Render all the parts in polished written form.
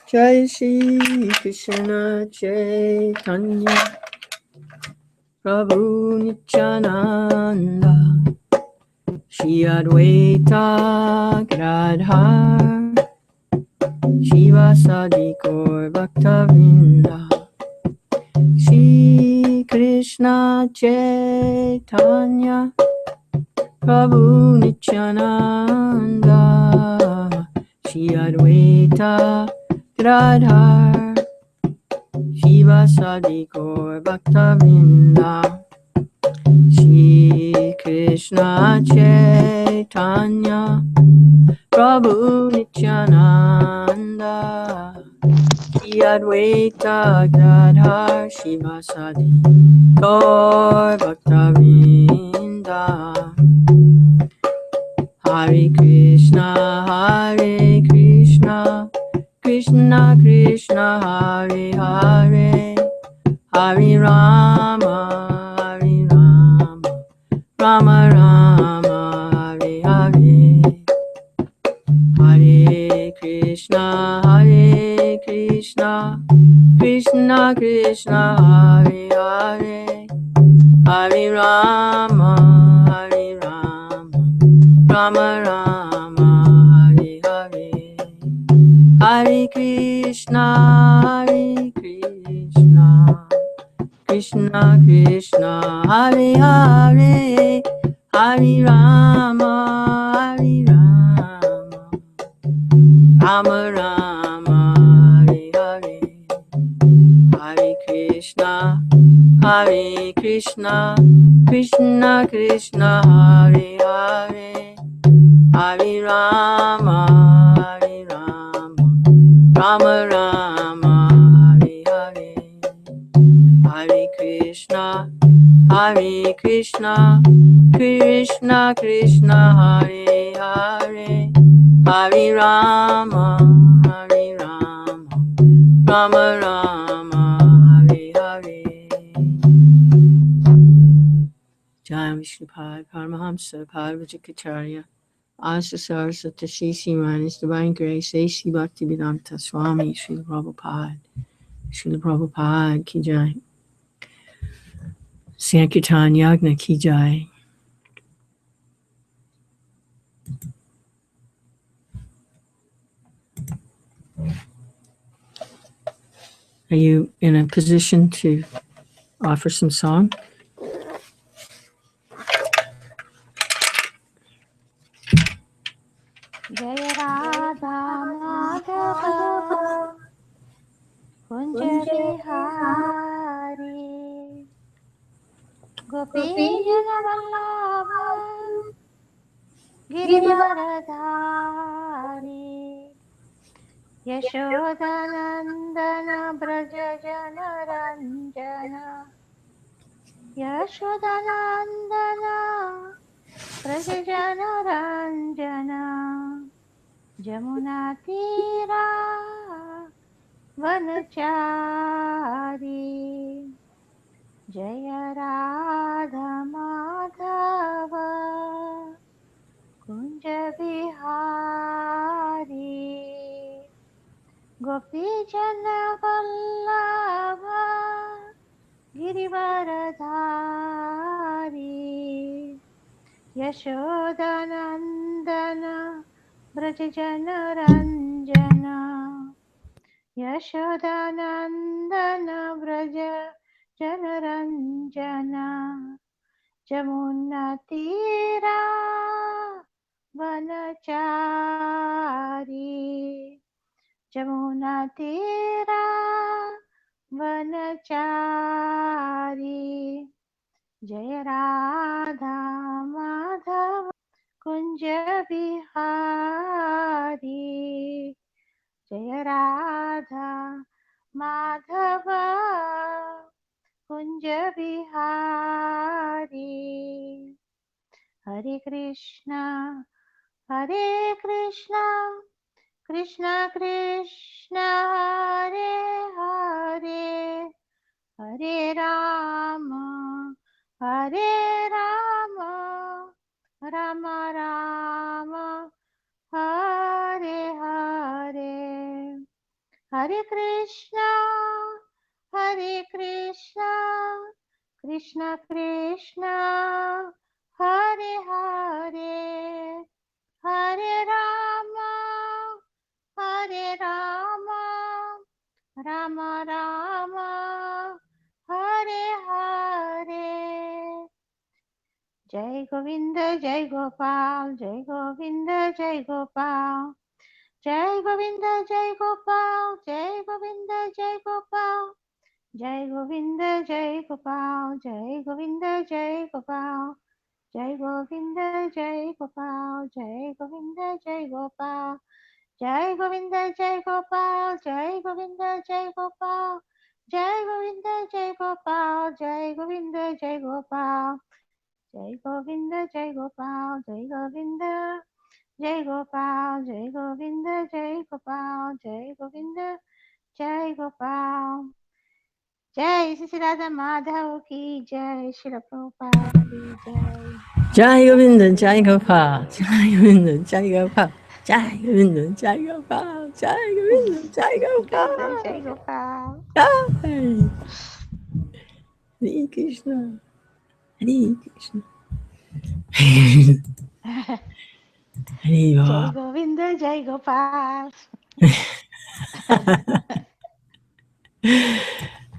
Jai Shri Krishna Chaitanya Prabhu Nityananda Shri Advaita Gadadhar Shivasadi Gaur Bhaktavinda Shri Krishna Chaitanya Prabhu Nityananda Shri Advaita Gadadhar Shivasadi Gaur Bhaktavinda Shri Krishna Chaitanya Prabhu Nityananda Shri Advaita Gadadhar Shivasadi Gaur Bhaktavinda Hare Krishna Krishna Krishna Hare Hare Hare Rama Rama Rama Hare Hare Hare Krishna Krishna Krishna Hare Hare Hare Rama Rama Rama Hare Hare Hare Krishna Krishna Krishna Hare Hare Hare Rama Rama Rama Hare Hare Hare Krishna Krishna Krishna Hare Hare Hare Rama Rama Rama Hare Hare Hare Krishna Krishna Krishna Hare Hare Hare Rama Rama Rama Hare Hare Jai Vishnupada Paramahamsa Parvajikacharya Asa Saraswati Shri Manis Divine Grace A.C. Bhaktivedanta Swami Srila Prabhupada Ki Jai Sankirtan Yagna Ki Jai. Are you in a position to offer some song? Jaya Radha Madhava Kunja Bihari Gopi Jana Vallabha Girivaradhari Yashodanandana Braja Jana Ranjana Yashodanandana Braja Jana Ranjana Jamuna Tira Vanachari Jaya Radha Madhava Kunja Bihari Gopi Jana Vallabha Girivaradhari Yashodanandana Braja Jana Ranjana Yashodanandana Braja Jana Ranjana Jamuna Tira Vanachari Jamuna Tira Vanachari Jaya Radha Madhava Kunja Bihari Jaya Radha Madhava Kunja Bihari Hare Krishna Krishna Krishna Hare Hare Hare Rama Rama Rama Hare Hare Hare Hare Krishna, Hare Krishna, Krishna Krishna, Hare Hare, Hare Rama, Hare Rama, Rama Rama, Hare Hare. Jai Govinda, Jai Gopal, Jai Govinda, Jai Gopal. Jai Govinda, Jai Gopal, Jai Govinda, Jai Gopal. Jai Govinda, Jai Gopal, Jai Govinda, Jai Gopal. Jai Govinda, Jai Gopal, Jai Govinda, Jai Gopal. Jai Govinda, Jai Gopal, Jai Govinda, Jai Gopal. Jai Govinda, Jai Gopal, Jai Govinda, Jai Gopal. Jai Govinda, Jai Gopal, Jai Govinda. Jai Gopal, Jai Govinda, Jai Gopal, Jai Govinda, Jai Gopal. Jai Sri Radha Madhav ki Jai, Srila Prabhupada ki Jai. Jai Govinda, Jai Gopal, Jai Govinda, Jai Gopal, Jai Govinda, Jai Gopal, Jai Govinda, Jai Govinda, Jai Gopal. Gopal. Jai. Hare Krishna, Hare Krishna. Hare Jai Baba. Govinda, Jai Gopal.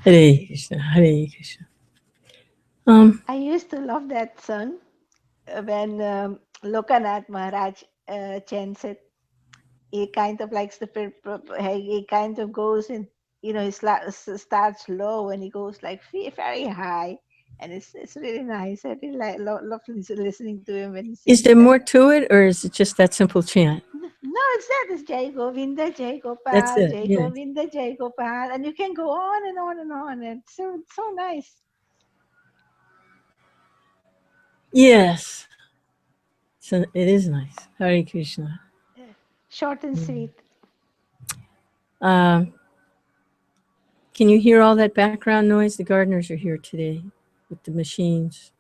Hare Krishna, Hare Krishna. I used to love that song when Lokanath Maharaj chants it. He kind of likes the he kind of goes in, you know, he starts low and he goes like very high, and it's really nice. I really love listening to him when he Is sings there that. more to it, or is it just that simple chant? No, it's that. It's Jai Govinda, Jai That's Gopal, it, Jai yeah. Govinda, Jai Gopal, and you can go on and on and on. And it's so nice. Yes. So it is nice. Hare Krishna. Short and sweet. Can you hear all that background noise? The gardeners are here today with the machines.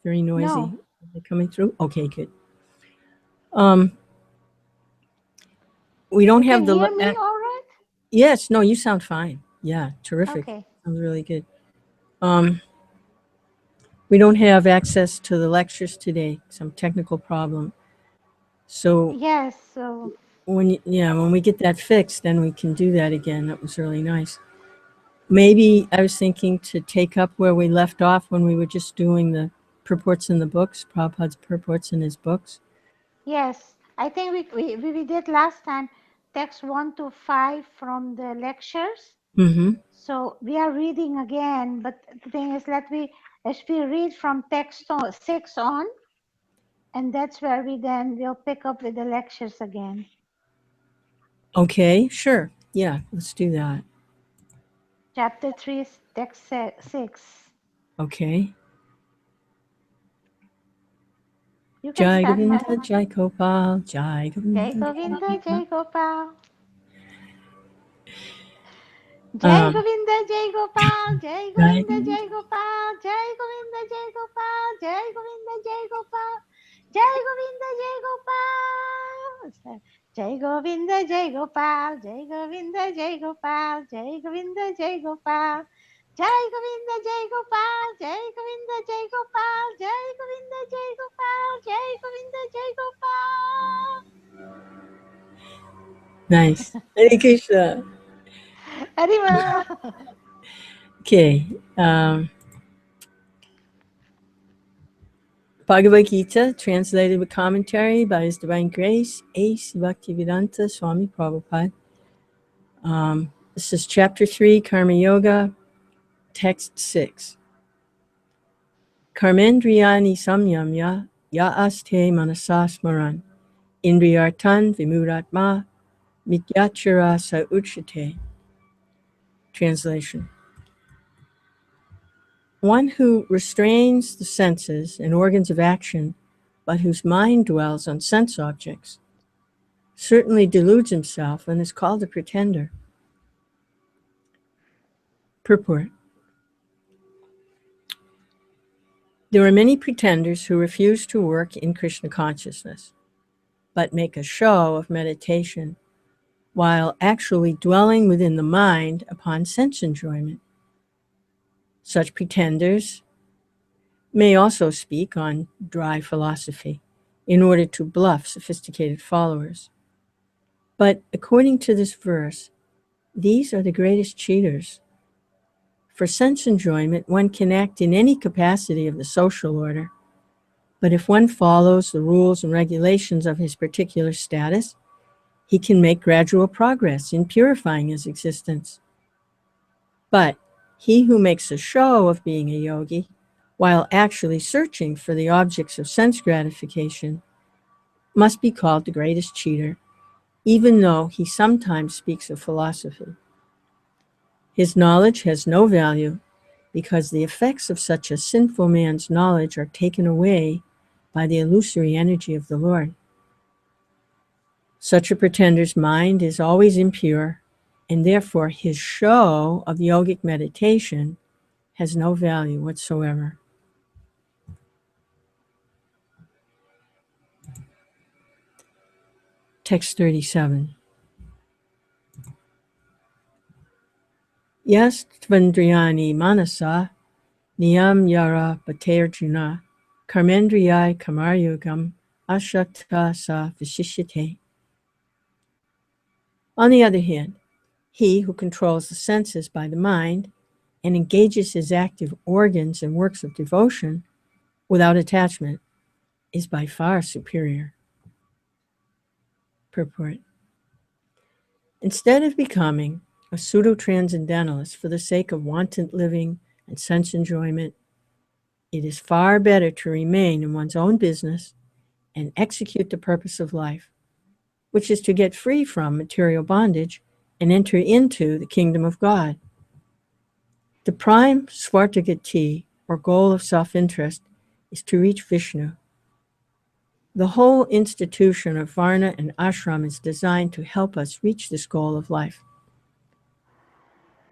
Very noisy. No, Are they coming through? Okay, good. Um, we don't you can have the hear me all right? yes, no, you sound fine. Yeah, terrific. Okay. Sounds really good. We don't have access to the lectures today, some technical problem. So Yes. So when we get that fixed, then we can do that again. That was really nice. Maybe I was thinking to take up where we left off when we were just doing the purports in the books, Prabhupada's purports in his books. yes, I think we did last time text 1 to 5 from the lectures. Mm-hmm. So we are reading again, but the thing is, as we read from text 6 on, and that's where we'll pick up with the lectures again. Okay, sure. Yeah, let's do that. Chapter 3, text 6. Okay. You can Jai start, Govinda, Madam. Jai Gopal, Jai Jai Govinda, Jai Govinda, Gopal. Jai Gopal. Jai Govinda, Jai Gopal, Jai Jai Govinda, Govinda. Jai Gopal, Jai Govinda, Jai Gopal, Jai Govinda, Jai Gopal, Jai Govinda, Jai Gopal. Jai Govinda, Jai Gopal, Jai Govinda, Jai Gopal, Jai Govinda, Jai Gopal. Jai Govinda, Jai Gopal, Jai Govinda, Jai Gopal, Jai Govinda, Jai Gopal, Jai Govinda, Jai Gopal. Nice. Hare Krishna. Harima. Okay. Bhagavad Gita, translated with commentary by His Divine Grace, A.C. Bhaktivedanta Swami Prabhupada. This is Chapter 3, Karma Yoga, Text 6. Karmendriyani samyamya ya aste manasa smaran indriyartan vimuratma mityachara sa uchate. Translation. One who restrains the senses and organs of action, but whose mind dwells on sense objects, certainly deludes himself and is called a pretender. Purport. There are many pretenders who refuse to work in Krishna consciousness, but make a show of meditation while actually dwelling within the mind upon sense enjoyment. Such pretenders may also speak on dry philosophy in order to bluff sophisticated followers. But according to this verse, these are the greatest cheaters. For sense enjoyment, one can act in any capacity of the social order, but if one follows the rules and regulations of his particular status, he can make gradual progress in purifying his existence. But he who makes a show of being a yogi, while actually searching for the objects of sense gratification, must be called the greatest cheater, even though he sometimes speaks of philosophy. His knowledge has no value because the effects of such a sinful man's knowledge are taken away by the illusory energy of the Lord. Such a pretender's mind is always impure, and therefore his show of yogic meditation has no value whatsoever. Text 37. Yas tvandriyani manasa niyam yara bhaterjuna karmendriyai kamaryugam ashakta sa vishishyate. On the other hand, he who controls the senses by the mind and engages his active organs in works of devotion without attachment is by far superior. Purport. Instead of becoming a pseudo-transcendentalist for the sake of wanton living and sense enjoyment, it is far better to remain in one's own business and execute the purpose of life, which is to get free from material bondage and enter into the kingdom of God. The prime svartagati, or goal of self-interest, is to reach Vishnu. The whole institution of Varna and Ashram is designed to help us reach this goal of life.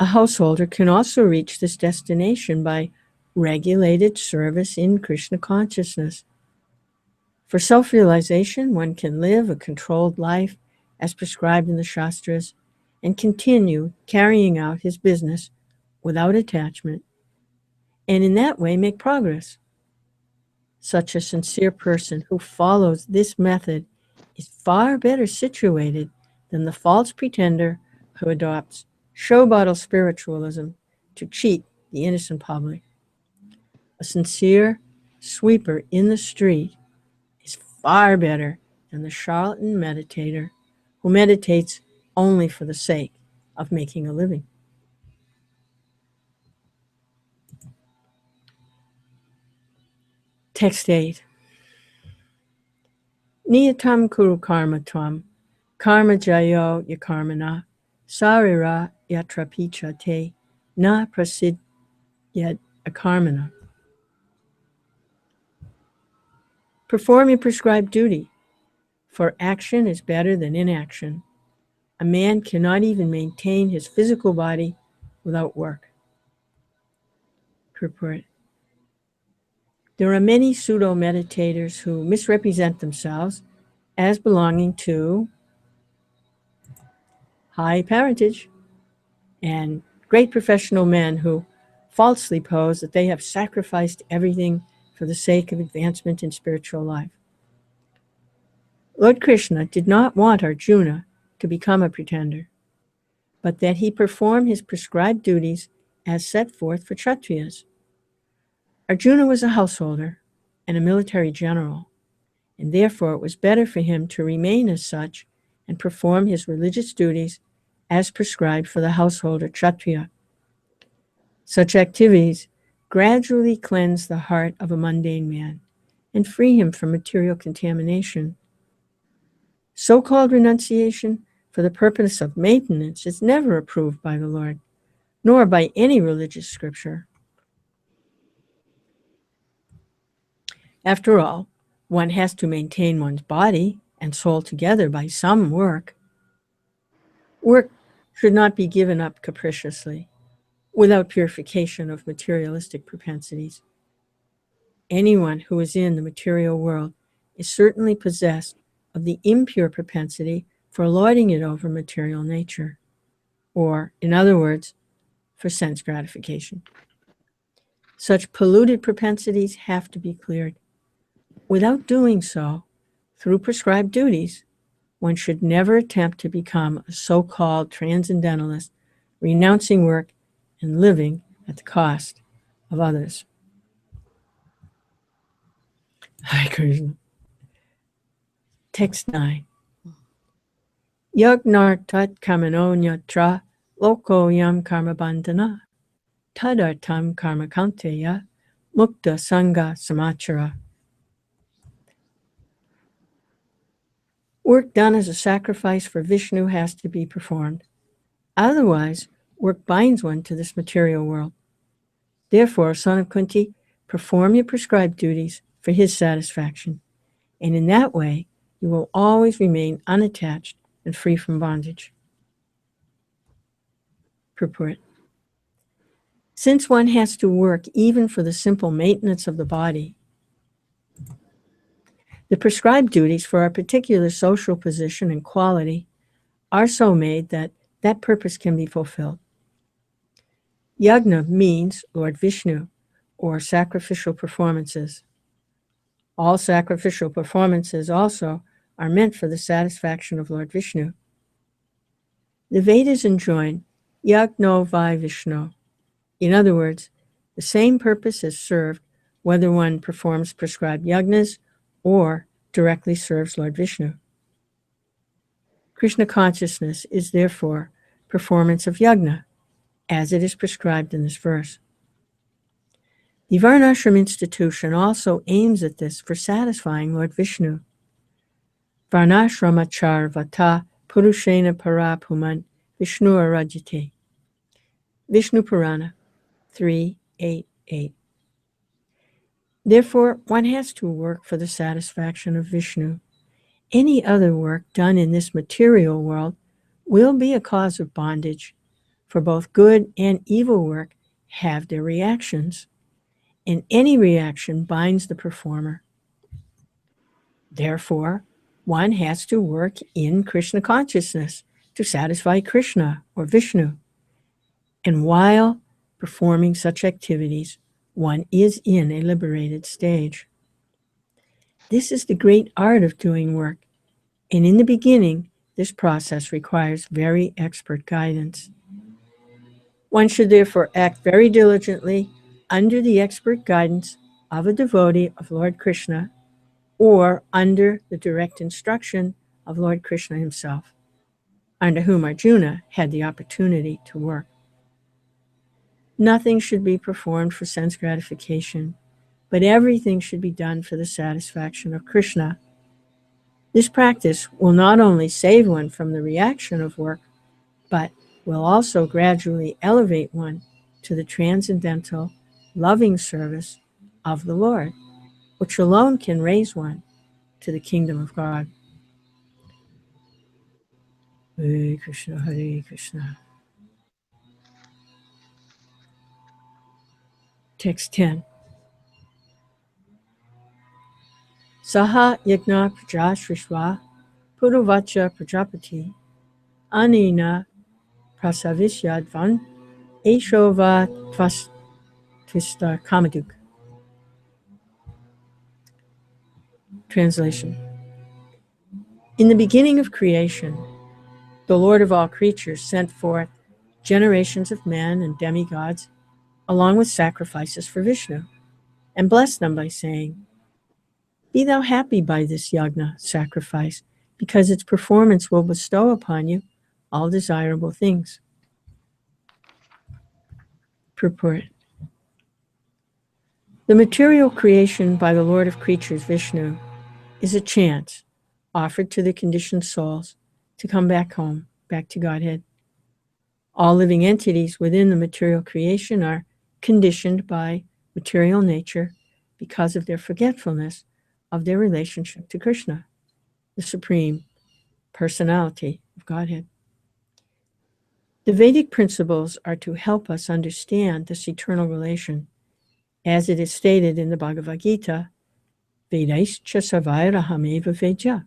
A householder can also reach this destination by regulated service in Krishna consciousness. For self-realization, one can live a controlled life as prescribed in the Shastras and continue carrying out his business without attachment, and in that way make progress. Such a sincere person who follows this method is far better situated than the false pretender who adopts show bottle spiritualism to cheat the innocent public. A sincere sweeper in the street is far better than the charlatan meditator who meditates only for the sake of making a living. Text 8. Niyatam kuru karma tvam, karma jayo yakarmana, sarira yatra picha te, na prasid yet akarmana. Perform your prescribed duty, for action is better than inaction. A man cannot even maintain his physical body without work. Purport. There are many pseudo-meditators who misrepresent themselves as belonging to high parentage and great professional men who falsely pose that they have sacrificed everything for the sake of advancement in spiritual life. Lord Krishna did not want Arjuna to become a pretender, but that he perform his prescribed duties as set forth for Kshatriyas. Arjuna was a householder and a military general, and therefore it was better for him to remain as such and perform his religious duties as prescribed for the householder Kshatriya. Such activities gradually cleanse the heart of a mundane man and free him from material contamination. So-called renunciation for the purpose of maintenance is never approved by the Lord, nor by any religious scripture. After all, one has to maintain one's body and soul together by some work. Work should not be given up capriciously, without purification of materialistic propensities. Anyone who is in the material world is certainly possessed of the impure propensity for lording it over material nature, or, in other words, for sense gratification. Such polluted propensities have to be cleared. Without doing so, through prescribed duties, one should never attempt to become a so-called transcendentalist, renouncing work and living at the cost of others. Hare Krishna. Text 9. Yagnartat kamano nyatra loko yam karma bandhana tadartam karma kanteya mukta sangha samachara. Work done as a sacrifice for Vishnu has to be performed. Otherwise, work binds one to this material world. Therefore, son of Kunti, perform your prescribed duties for his satisfaction, and in that way, you will always remain unattached and free from bondage. Purport. Since one has to work even for the simple maintenance of the body, the prescribed duties for a particular social position and quality are so made that that purpose can be fulfilled. Yagna means Lord Vishnu, or sacrificial performances. All sacrificial performances also are meant for the satisfaction of Lord Vishnu. The Vedas enjoin Yagno Vai Vishnu. In other words, the same purpose is served whether one performs prescribed yagnas or directly serves Lord Vishnu. Krishna consciousness is therefore performance of yagna, as it is prescribed in this verse. The Varnashram institution also aims at this for satisfying Lord Vishnu. Varnashramachar vata purushena parapuman Vishnu arajite. Vishnu Purana 3:8:8. Therefore, one has to work for the satisfaction of Vishnu. Any other work done in this material world will be a cause of bondage, for both good and evil work have their reactions, and any reaction binds the performer. Therefore, one has to work in Krishna consciousness to satisfy Krishna or Vishnu. And while performing such activities, one is in a liberated stage. This is the great art of doing work, and in the beginning, this process requires very expert guidance. One should therefore act very diligently under the expert guidance of a devotee of Lord Krishna, or under the direct instruction of Lord Krishna himself, under whom Arjuna had the opportunity to work. Nothing should be performed for sense gratification, but everything should be done for the satisfaction of Krishna. This practice will not only save one from the reaction of work, but will also gradually elevate one to the transcendental, loving service of the Lord, which alone can raise one to the kingdom of God. Hare Krishna, Hare Krishna. Text 10. Saha yajna praja shrishva puruvacha prajapati anina prasavishyadvan eshova tvista kamaduk. Translation. In the beginning of creation, the Lord of all creatures sent forth generations of men and demigods along with sacrifices for Vishnu, and blessed them by saying, "Be thou happy by this yagna sacrifice, because its performance will bestow upon you all desirable things." Purport. The material creation by the Lord of creatures, Vishnu, is a chance offered to the conditioned souls to come back home, back to Godhead. All living entities within the material creation are conditioned by material nature because of their forgetfulness of their relationship to Krishna, the Supreme Personality of Godhead. The Vedic principles are to help us understand this eternal relation, as it is stated in the Bhagavad Gita, Vedaischa sarvairahameva veja.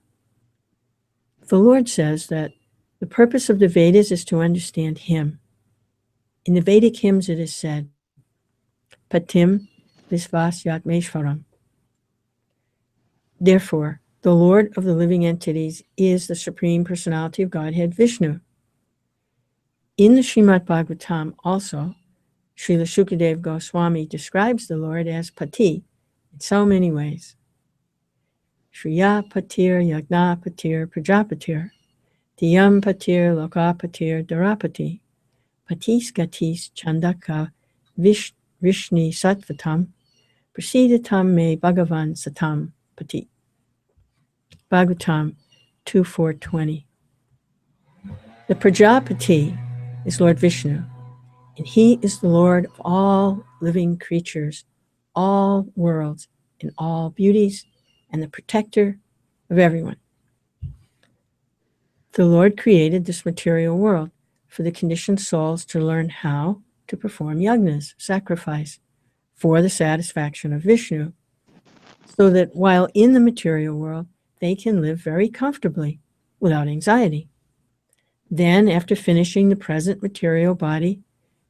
The Lord says that the purpose of the Vedas is to understand Him. In the Vedic hymns it is said, Patim Visvasyatmeshvaram. Therefore, the Lord of the living entities is the Supreme Personality of Godhead, Vishnu. In the Srimad Bhagavatam also, Srila Shukadev Goswami describes the Lord as Pati in so many ways. Shriya Patir Yagna Patir Prajapatir Diyam Patir Lokapatir Dharapati Patis Gatis Chandaka Vishni Sattvatam Prasidatam Me Bhagavan Satam Pati. Bhagavatam 2.4.20. The Prajapati is Lord Vishnu, and he is the Lord of all living creatures, all worlds, and all beauties, and the protector of everyone. The Lord created this material world for the conditioned souls to learn how to perform yajnas, sacrifice, for the satisfaction of Vishnu, so that while in the material world, they can live very comfortably without anxiety. Then, after finishing the present material body,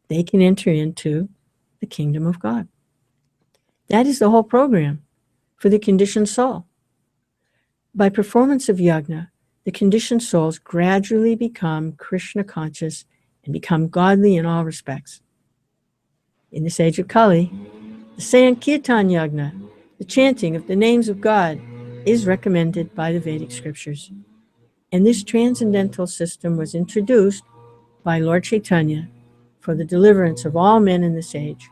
they can enter into the kingdom of God. That is the whole program for the conditioned soul. By performance of yajna, the conditioned souls gradually become Krishna conscious and become godly in all respects. In this age of Kali, the Sankirtan yajna, the chanting of the names of God, is recommended by the Vedic scriptures. And this transcendental system was introduced by Lord Chaitanya for the deliverance of all men in this age.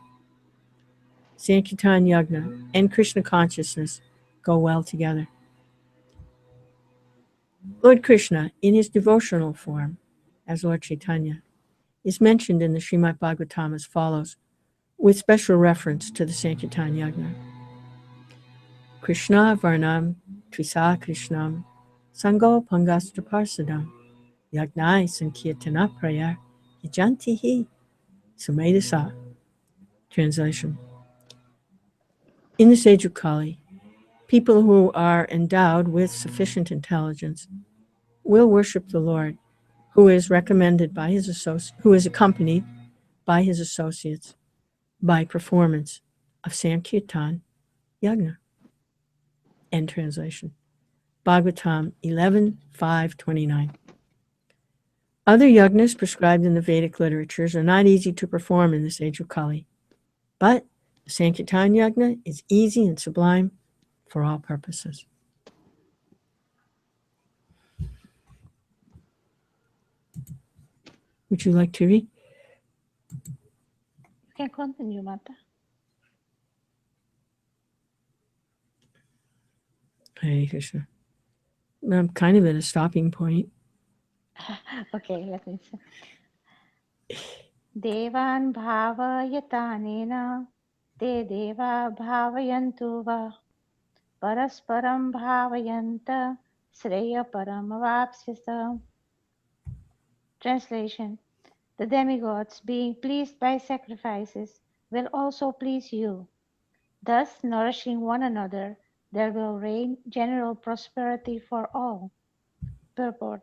Sankirtan yajna and Krishna consciousness go well together. Lord Krishna, in his devotional form, as Lord Chaitanya, is mentioned in the Srimad Bhagavatam as follows, with special reference to the Sankirtan yajna. Krishna Varnam Tvisa Krishnam Sango Pangastra Parsadam Yagnai Sankirtana Praya Yajantihi Sumedasa. Translation. In this age of Kali, people who are endowed with sufficient intelligence will worship the Lord, who is recommended by his who is accompanied by his associates by performance of Sankirtan Yajna. End translation. Bhagavatam 11.5.29. Other yajnas prescribed in the Vedic literatures are not easy to perform in this age of Kali, but the Sankirtan yajna is easy and sublime for all purposes. Would you like to read? You can continue, Mata. Hare Krishna. I'm kind of at a stopping point. Okay, let me see. Devan bhavayatanena te deva bhavayantu va parasparam bhavayanta sreya paramavapsyasa. Translation. The demigods, being pleased by sacrifices, will also please you. Thus, nourishing one another, there will reign general prosperity for all. Purport.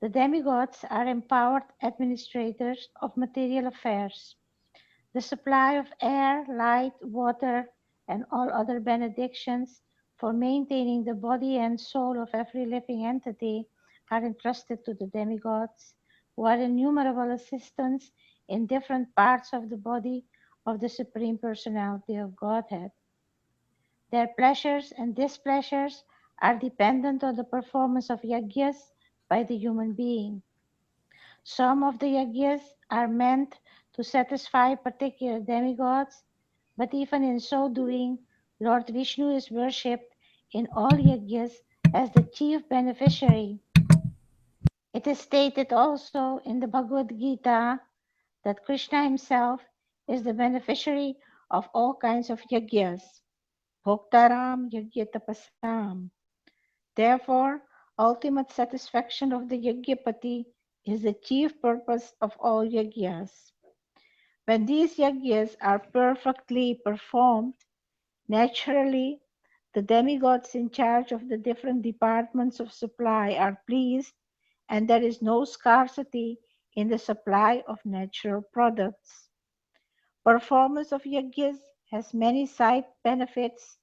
The demigods are empowered administrators of material affairs. The supply of air, light, water, and all other benedictions for maintaining the body and soul of every living entity are entrusted to the demigods, who are innumerable assistants in different parts of the body of the Supreme Personality of Godhead. Their pleasures and displeasures are dependent on the performance of yajnas by the human being. Some of the yajnas are meant to satisfy particular demigods, but even in so doing, Lord Vishnu is worshipped in all yajnas as the chief beneficiary. It is stated also in the Bhagavad Gita that Krishna himself is the beneficiary of all kinds of yajnas. Bhoktaram yagyatapasam. Therefore, ultimate satisfaction of the Yagyapati is the chief purpose of all yajnas. When these yajnas are perfectly performed, naturally The demigods in charge of the different departments of supply are pleased, and there is no scarcity in the supply of natural products. Performance of yajnas has many side benefits,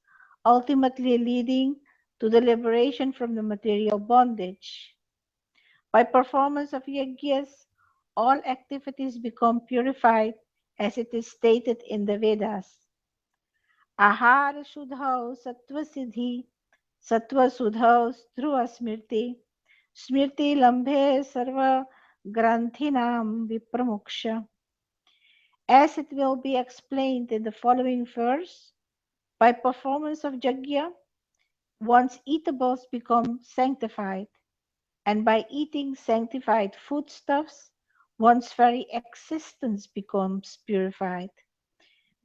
ultimately leading to the liberation from the material bondage. By performance of yajnas, all activities become purified, as it is stated in the Vedas. Ahara Shudhau Sattva Siddhi Sattva Sudhau Dhruva Smriti Smriti Lambhe Sarva Granthinam Vipramoksha. As it will be explained in the following verse, by performance of yajna, one's eatables become sanctified, and by eating sanctified foodstuffs, one's very existence becomes purified.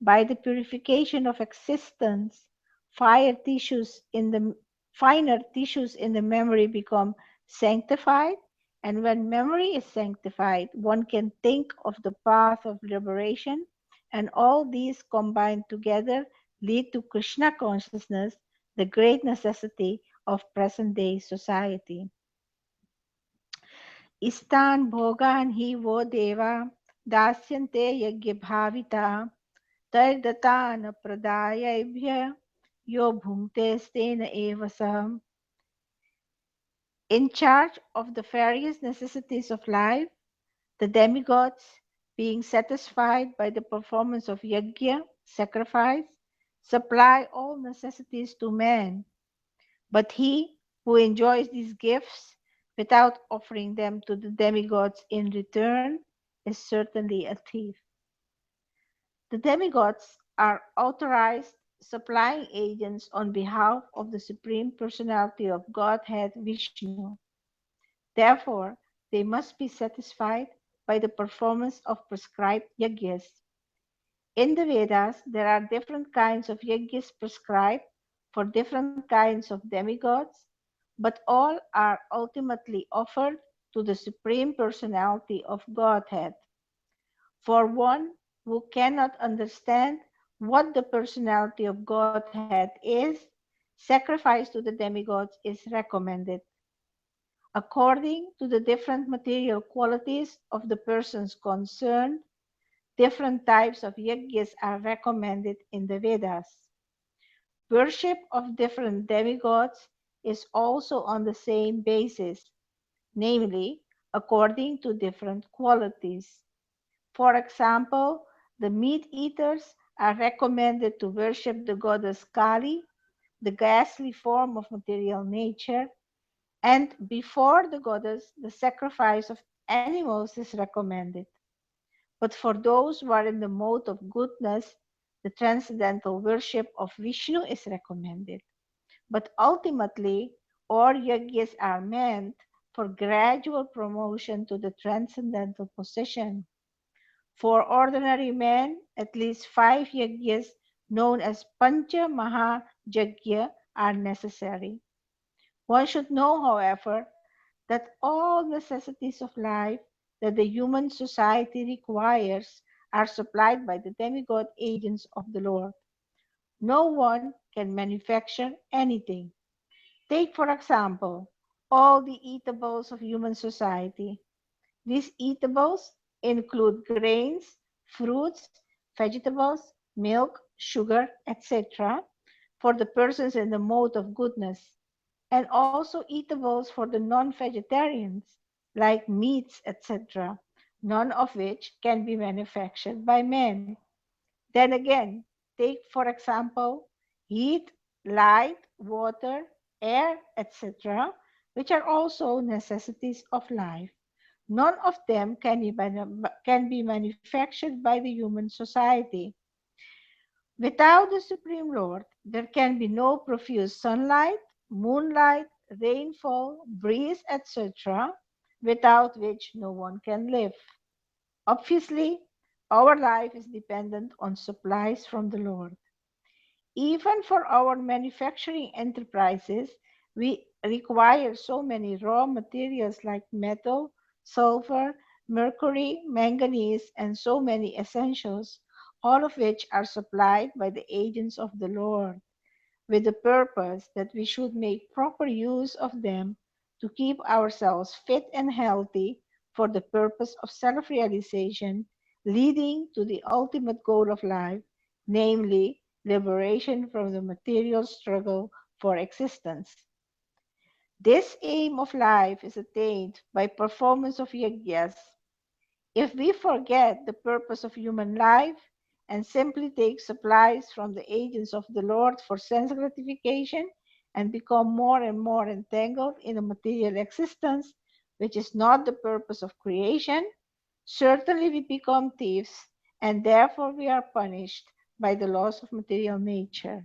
By the purification of existence, finer tissues in the memory become sanctified, and when memory is sanctified, one can think of the path of liberation, and all these combined together lead to Krishna consciousness, the great necessity of present day society. Istan bhogan hi wo deva dasyante yajna bhavita तैर्दत्तान् प्रदायैभ्य yo bhunte stena eva sah. In charge of the various necessities of life, the demigods, being satisfied by the performance of yajna, sacrifice, supply all necessities to man. But he who enjoys these gifts without offering them to the demigods in return is certainly a thief. The demigods are authorized supplying agents on behalf of the Supreme Personality of Godhead Vishnu. Therefore, they must be satisfied by the performance of prescribed yajnas. In the Vedas, there are different kinds of yajnas prescribed for different kinds of demigods, but all are ultimately offered to the Supreme Personality of Godhead. For one who cannot understand what the personality of Godhead is, sacrifice to the demigods is recommended. According to the different material qualities of the persons concerned, different types of yajnas are recommended in the Vedas. Worship of different demigods is also on the same basis, namely, according to different qualities. For example, the meat eaters are recommended to worship the goddess Kali, the ghastly form of material nature, and before the goddess, the sacrifice of animals is recommended. But for those who are in the mode of goodness, the transcendental worship of Vishnu is recommended. But ultimately, all yajnas are meant for gradual promotion to the transcendental position. For ordinary men, at least 5 yajnas known as Pancha Maha Yajna are necessary. One should know, however, that all necessities of life that the human society requires are supplied by the demigod agents of the Lord. No one can manufacture anything. Take, for example, all the eatables of human society. These eatables include grains, fruits, vegetables, milk, sugar, etc., for the persons in the mode of goodness, and also eatables for the non-vegetarians, like meats, etc., none of which can be manufactured by men. Then again, take, for example, heat, light, water, air, etc., which are also necessities of life. None of them can be manufactured by the human society. Without the Supreme Lord, there can be no profuse sunlight, moonlight, rainfall, breeze, etc., without which no one can live. Obviously, our life is dependent on supplies from the Lord. Even for our manufacturing enterprises, we require so many raw materials like metal, sulfur, mercury, manganese, and so many essentials, all of which are supplied by the agents of the Lord. with the purpose that we should make proper use of them to keep ourselves fit and healthy for the purpose of self-realization, leading to the ultimate goal of life, namely liberation from the material struggle for existence. This aim of life is attained by performance of yajnas. If we forget the purpose of human life and simply take supplies from the agents of the Lord for sense gratification and become more and more entangled in a material existence, which is not the purpose of creation, certainly we become thieves and therefore we are punished by the laws of material nature.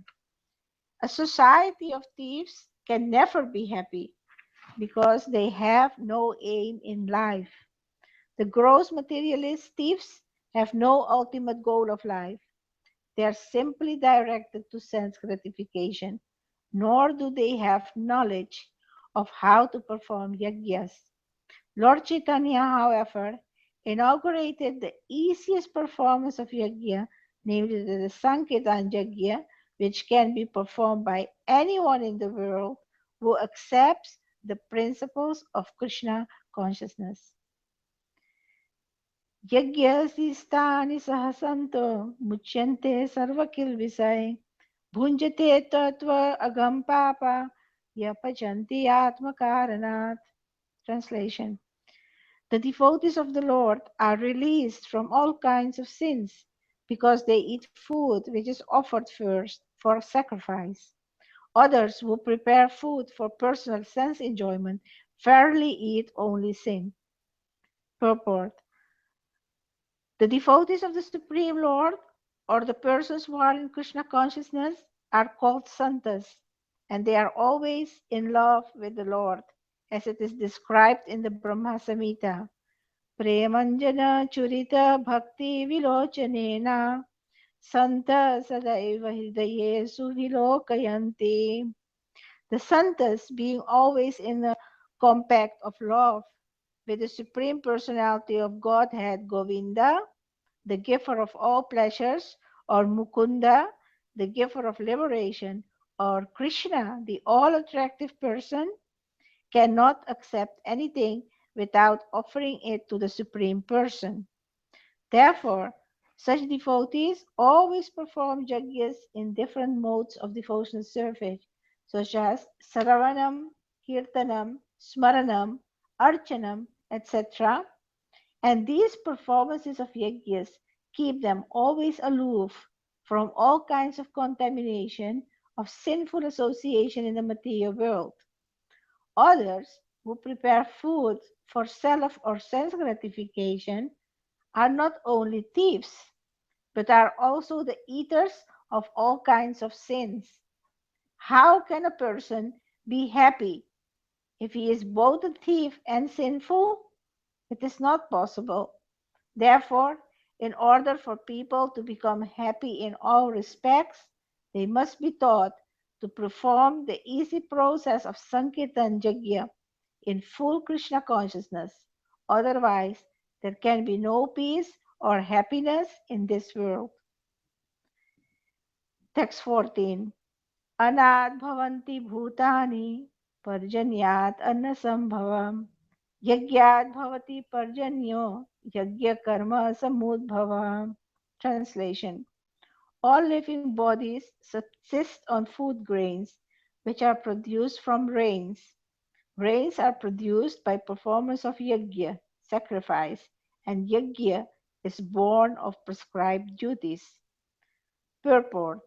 A society of thieves can never be happy because they have no aim in life. The gross materialist thieves have no ultimate goal of life. They are simply directed to sense gratification, nor do they have knowledge of how to perform yajnas. Lord Chaitanya, however, inaugurated the easiest performance of yajna, namely the Sankirtan yajna, which can be performed by anyone in the world who accepts the principles of Krishna consciousness. यज्ञसिस्तानि सहसन्तो मुच्यन्ते सर्वकिल्बिषै भुञ्जते तत्त्व अगम पापा yapachanti atmakaranat. Translation. The devotees of the Lord are released from all kinds of sins because they eat food which is offered first for sacrifice. Others who prepare food for personal sense enjoyment fairly eat only sin. Purport. The devotees of the Supreme Lord, or the persons who are in Krishna consciousness, are called santas, and they are always in love with the Lord, as it is described in the Brahma Samhita. Premanjana churita bhakti vilochanena santa sadaiva hridaye suvilokayanti. The santas being always in a compact of love with the Supreme Personality of Godhead Govinda, the giver of all pleasures, or Mukunda, the giver of liberation, or Krishna, the all-attractive person, cannot accept anything without offering it to the Supreme Person. Therefore, such devotees always perform yajnas in different modes of devotional service, such as Sravanam, Kirtanam, Smaranam, Archanam, etc., and these performances of yajnas keep them always aloof from all kinds of contamination of sinful association in the material world. Others, who prepare food for self or sense gratification, are not only thieves, but are also the eaters of all kinds of sins. How can a person be happy if he is both a thief and sinful? It is not possible. Therefore, in order for people to become happy in all respects, they must be taught to perform the easy process of Sankirtan Yajna in full Krishna consciousness. Otherwise, there can be no peace or happiness in this world. Text 14. Anad bhavanti bhutani parjanyat annasambhavam Yagyat bhavati parjanyo yagya karma samudbhava. Translation. All living bodies subsist on food grains which are produced from rains. Rains are produced by performance of yagya, sacrifice, and yagya is born of prescribed duties. Purport.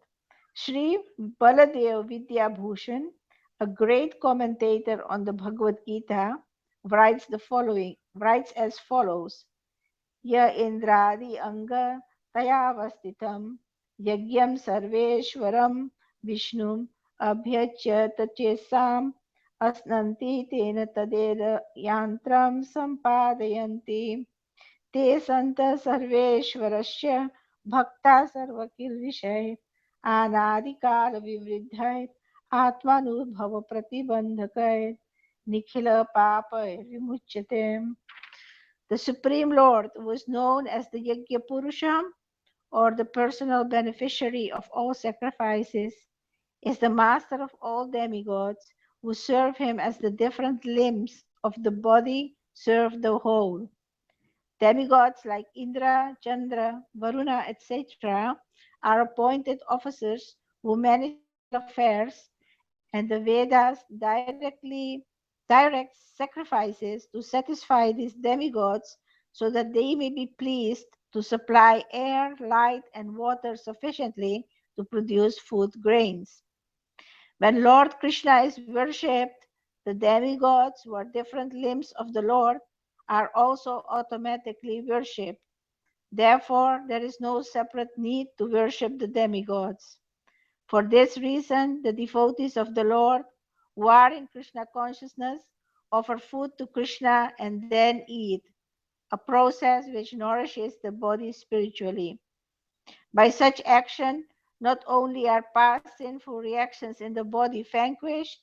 Sri Baladev Vidyabhushan, a great commentator on the Bhagavad Gita, writes as follows: Ya Indradi Anga Tayavastitam Yagyam Sarveshwaram Vishnum Abhyachya Tachesam Asnanti Tena Tadera Yantram Sampadayanti Te Santa Sarveshwarasya Bhakta Sarvakil Vishay Anadikal Vivridhai Atmanubhava Pratibandhakai Nikhila Papa Vimuchyate. The Supreme Lord, who is known as the Yajna Purusha, or the personal beneficiary of all sacrifices, is the master of all demigods who serve him as the different limbs of the body serve the whole. Demigods like Indra, Chandra, Varuna, etc. are appointed officers who manage material affairs, and the Vedas direct sacrifices to satisfy these demigods so that they may be pleased to supply air, light, and water sufficiently to produce food grains. When Lord Krishna is worshipped, the demigods, who are different limbs of the Lord, are also automatically worshipped. Therefore, there is no separate need to worship the demigods. For this reason, the devotees of the Lord who are in Krishna consciousness offer food to Krishna and then eat, a process which nourishes the body spiritually. By such action, not only are past sinful reactions in the body vanquished,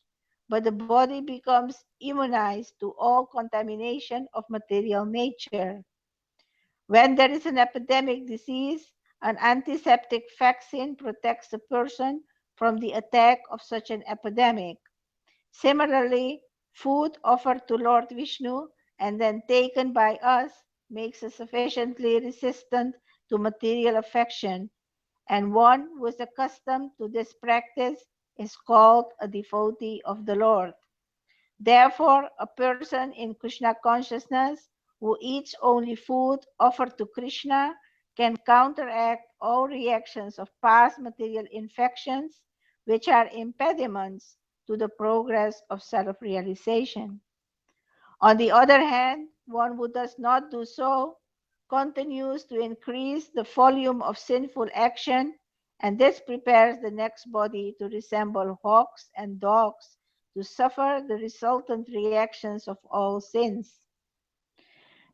but the body becomes immunized to all contamination of material nature. When there is an epidemic disease, an antiseptic vaccine protects the person from the attack of such an epidemic. Similarly, food offered to Lord Vishnu and then taken by us makes us sufficiently resistant to material affection, and one who is accustomed to this practice is called a devotee of the Lord. Therefore, a person in Krishna consciousness who eats only food offered to Krishna can counteract all reactions of past material infections, which are impediments to the progress of self realization. On the other hand, one who does not do so continues to increase the volume of sinful action, and this prepares the next body to resemble hawks and dogs to suffer the resultant reactions of all sins.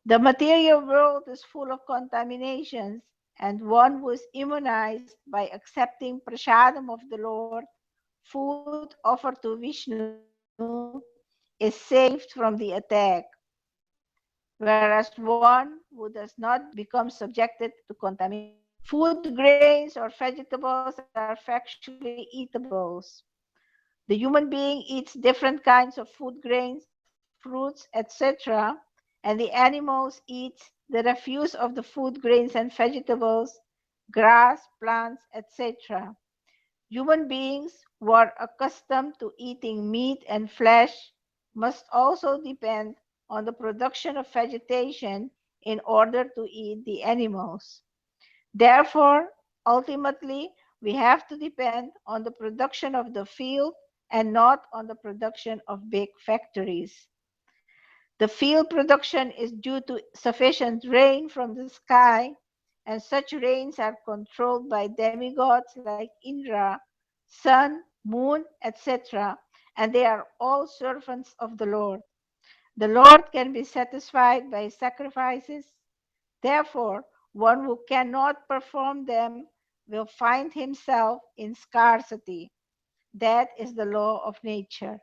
The material world is full of contaminations, and one who is immunized by accepting prasadam of the Lord, food offered to Vishnu, is saved from the attack, whereas one who does not become subjected to contamination. Food grains or vegetables are factually eatables. The human being eats different kinds of food grains, fruits, etc., and the animals eat the refuse of the food grains and vegetables, grass, plants, etc. Human beings who are accustomed to eating meat and flesh must also depend on the production of vegetation in order to eat the animals. Therefore, ultimately, we have to depend on the production of the field and not on the production of big factories. The field production is due to sufficient rain from the sky, and such rains are controlled by demigods like Indra, sun, moon, etc., and they are all servants of the Lord. The Lord can be satisfied by sacrifices. Therefore, one who cannot perform them will find himself in scarcity. That is the law of nature.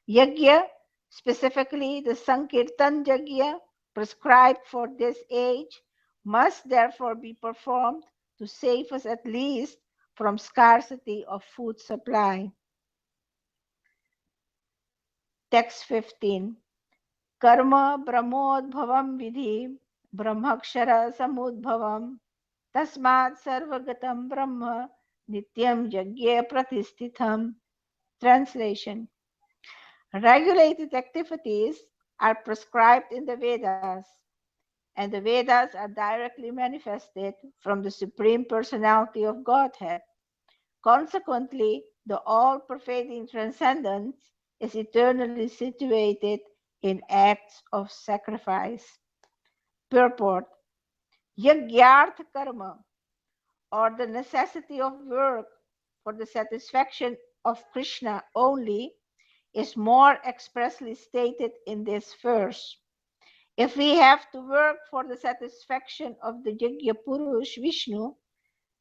Yajna, specifically the Sankirtan Yajna prescribed for this age, must therefore be performed to save us at least from scarcity of food supply. Text 15. Karma brahmodbhavam vidhi brahmakshara samudbhavam tasmat sarvagatam brahma nityam yajna pratistitham. Translation. Regulated activities are prescribed in the Vedas, and the Vedas are directly manifested from the Supreme Personality of Godhead. Consequently, the all-pervading transcendence is eternally situated in acts of sacrifice. Purport. Yagyartha karma, or the necessity of work for the satisfaction of Krishna only, is more expressly stated in this verse. If we have to work for the satisfaction of the Yajna Purush Vishnu,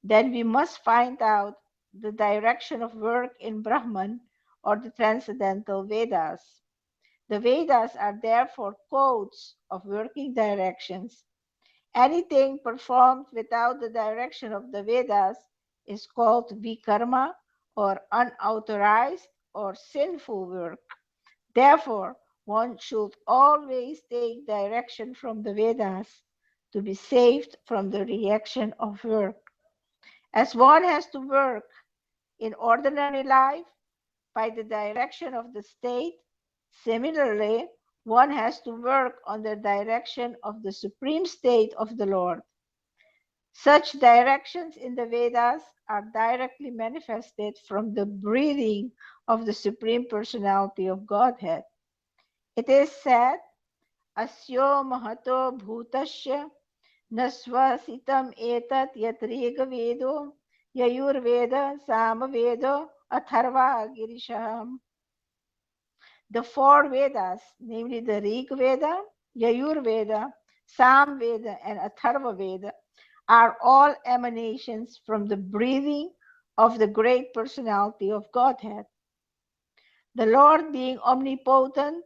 then we must find out the direction of work in Brahman or the transcendental Vedas. The Vedas are therefore codes of working directions. Anything performed without the direction of the Vedas is called vikarma or unauthorized or sinful work. Therefore, one should always take direction from the Vedas to be saved from the reaction of work. As one has to work in ordinary life by the direction of the state, similarly, one has to work on the direction of the supreme state of the Lord. Such directions in the Vedas are directly manifested from the breathing of the Supreme Personality of Godhead. It is said, Asyo Mahato Bhutasya Nasvasitam Etat Yatriga Vedo Yayurveda Samaveda Atharva Girisham. The four Vedas, namely the Rig Veda, Yayur Veda, Sam Veda, and Atharva Veda, are all emanations from the breathing of the great personality of Godhead. The Lord, being omnipotent,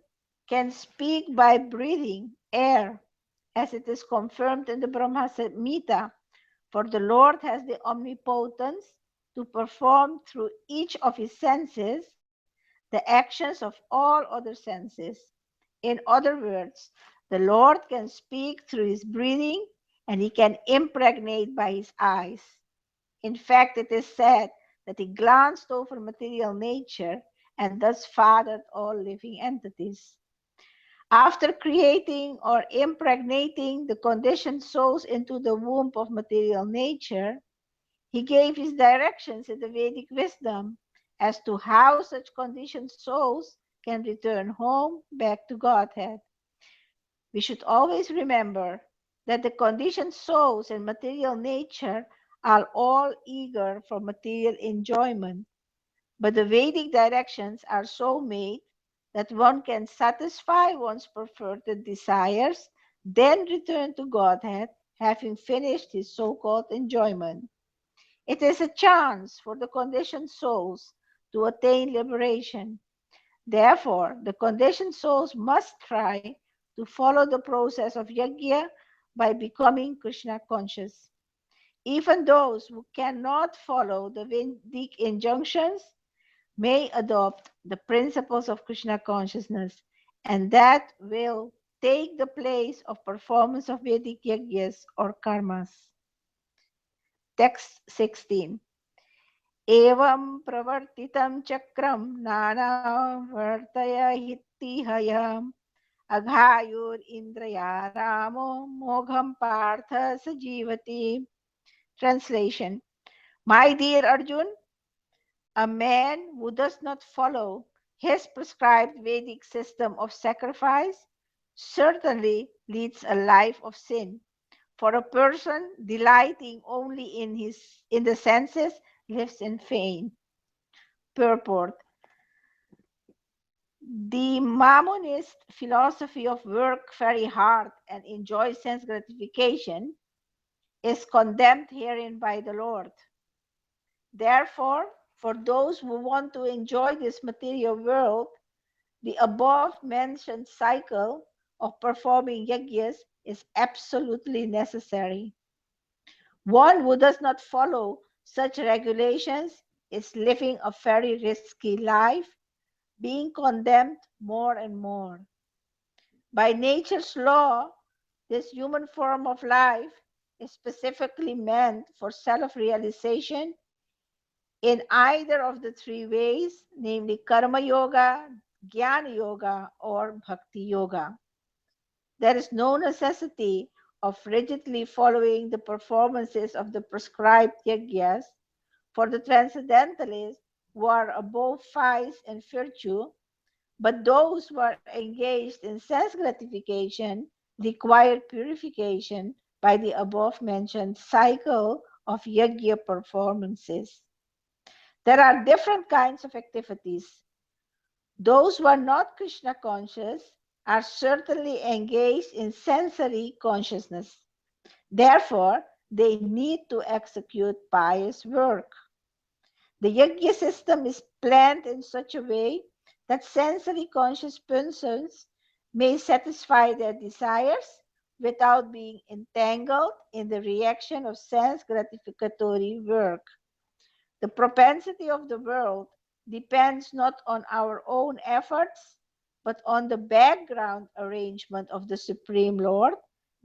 can speak by breathing air, as it is confirmed in the Brahma Samhita, for the Lord has the omnipotence to perform through each of his senses the actions of all other senses. In other words, the Lord can speak through his breathing and he can impregnate by his eyes. In fact, it is said that he glanced over material nature and thus fathered all living entities. After creating or impregnating the conditioned souls into the womb of material nature, he gave his directions in the Vedic wisdom as to how such conditioned souls can return home back to Godhead. We should always remember that the conditioned souls and material nature are all eager for material enjoyment, but the Vedic directions are so made that one can satisfy one's perverted desires, then return to Godhead, having finished his so called enjoyment. It is a chance for the conditioned souls to attain liberation. Therefore, the conditioned souls must try to follow the process of yajna by becoming Krishna conscious. Even those who cannot follow the Vedic injunctions may adopt the principles of Krishna consciousness, and that will take the place of performance of Vedic yajnas or karmas. Text 16. Evam pravartitam chakram nanavartayahitihayam aghayur indrayaramo mogham partha sajivati. Translation. My dear Arjun, a man who does not follow his prescribed Vedic system of sacrifice certainly leads a life of sin. For a person delighting only in the senses lives in pain. Purport. The Mammonist philosophy of work very hard and enjoy sense gratification is condemned herein by the Lord. Therefore, for those who want to enjoy this material world, the above mentioned cycle of performing yajnas is absolutely necessary. One who does not follow such regulations is living a very risky life, being condemned more and more. By nature's law, this human form of life is specifically meant for self-realization in either of the three ways, namely Karma Yoga, Jnana Yoga, or Bhakti Yoga. There is no necessity of rigidly following the performances of the prescribed yajnas for the transcendentalists who are above vice and virtue, but those who are engaged in sense gratification require purification by the above mentioned cycle of yajna performances. There are different kinds of activities. Those who are not Krishna conscious are certainly engaged in sensory consciousness. Therefore, they need to execute pious work. The yajna system is planned in such a way that sensory conscious persons may satisfy their desires without being entangled in the reaction of sense gratificatory work. The propensity of the world depends not on our own efforts, but on the background arrangement of the Supreme Lord,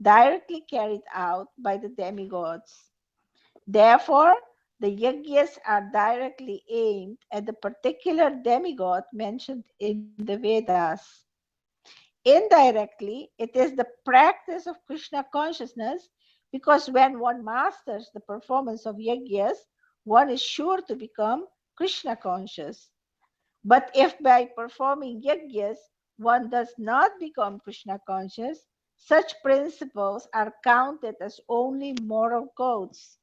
directly carried out by the demigods. Therefore, the yajnas are directly aimed at the particular demigod mentioned in the Vedas. Indirectly, it is the practice of Krishna consciousness, because when one masters the performance of yajnas, one is sure to become Krishna conscious. But if by performing yajnas one does not become Krishna conscious, such principles are counted as only moral codes.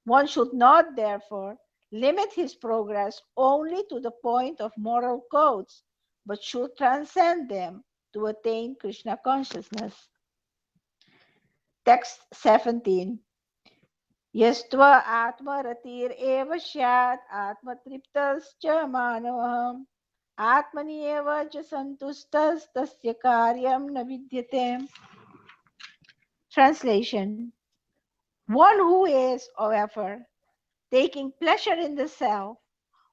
One should not, therefore, limit his progress only to the point of moral codes, but should transcend them to attain Krishna consciousness. Text 17. Yastva atmaratir eva syat atmatriptascha manavaham atmani eva cha santustas tasya karyam na vidyate. Translation. One who is, however, taking pleasure in the self,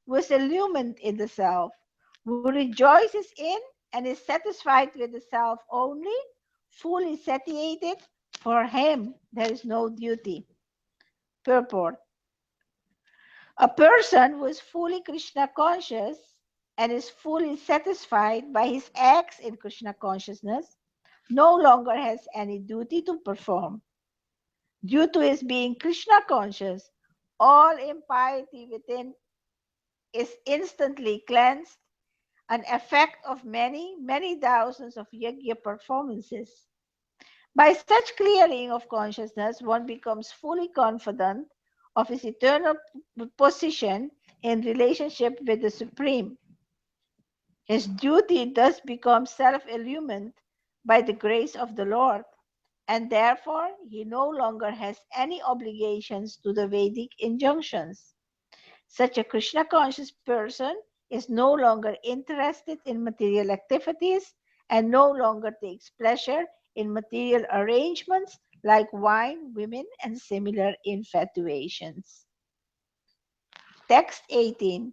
who is illumined in the self, who rejoices in and is satisfied with the self only, fully satiated, for him there is no duty. Purport. A person who is fully Krishna conscious and is fully satisfied by his acts in Krishna consciousness no longer has any duty to perform. Due to his being Krishna conscious, all impiety within is instantly cleansed, an effect of many, many thousands of yajna performances. By such clearing of consciousness, one becomes fully confident of his eternal position in relationship with the Supreme. His duty thus becomes self-illumined by the grace of the Lord, and therefore he no longer has any obligations to the Vedic injunctions. Such a Krishna conscious person is no longer interested in material activities and no longer takes pleasure in material arrangements like wine, women, and similar infatuations. Text 18.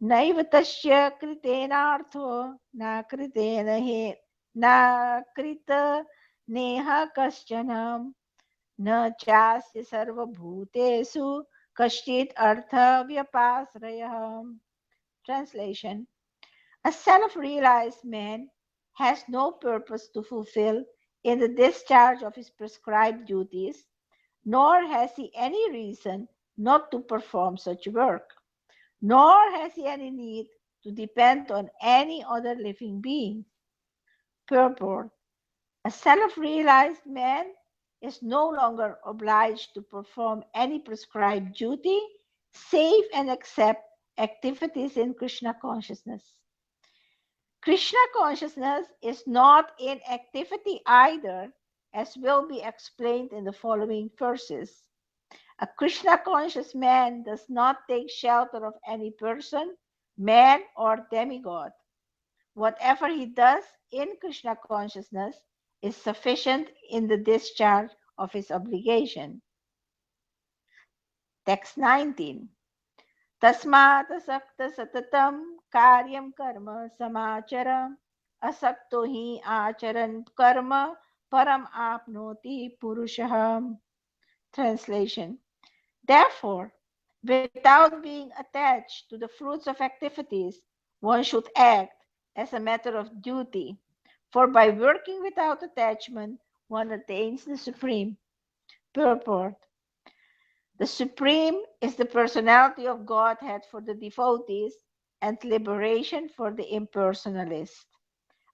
Naiva tasya kritenartho na kritena he na krita neha kaschanam na chasya sarvabhutesu kashchit artha vyapasrayah. Translation. A self-realized man has no purpose to fulfill in the discharge of his prescribed duties, nor has he any reason not to perform such work, nor has he any need to depend on any other living being. Purport. A self-realized man is no longer obliged to perform any prescribed duty, save and except activities in Krishna consciousness. Krishna consciousness is not in activity either, as will be explained in the following verses. A Krishna conscious man does not take shelter of any person, man, or demigod. Whatever he does in Krishna consciousness is sufficient in the discharge of his obligation. Text 19. Tasmat asakta satatam karyam karma samachara asakto hi acharan karma param apnoti purushah. Translation. Therefore, without being attached to the fruits of activities, one should act as a matter of duty, for by working without attachment, one attains the Supreme. Purport. The Supreme is the personality of Godhead for the devotees and liberation for the impersonalist.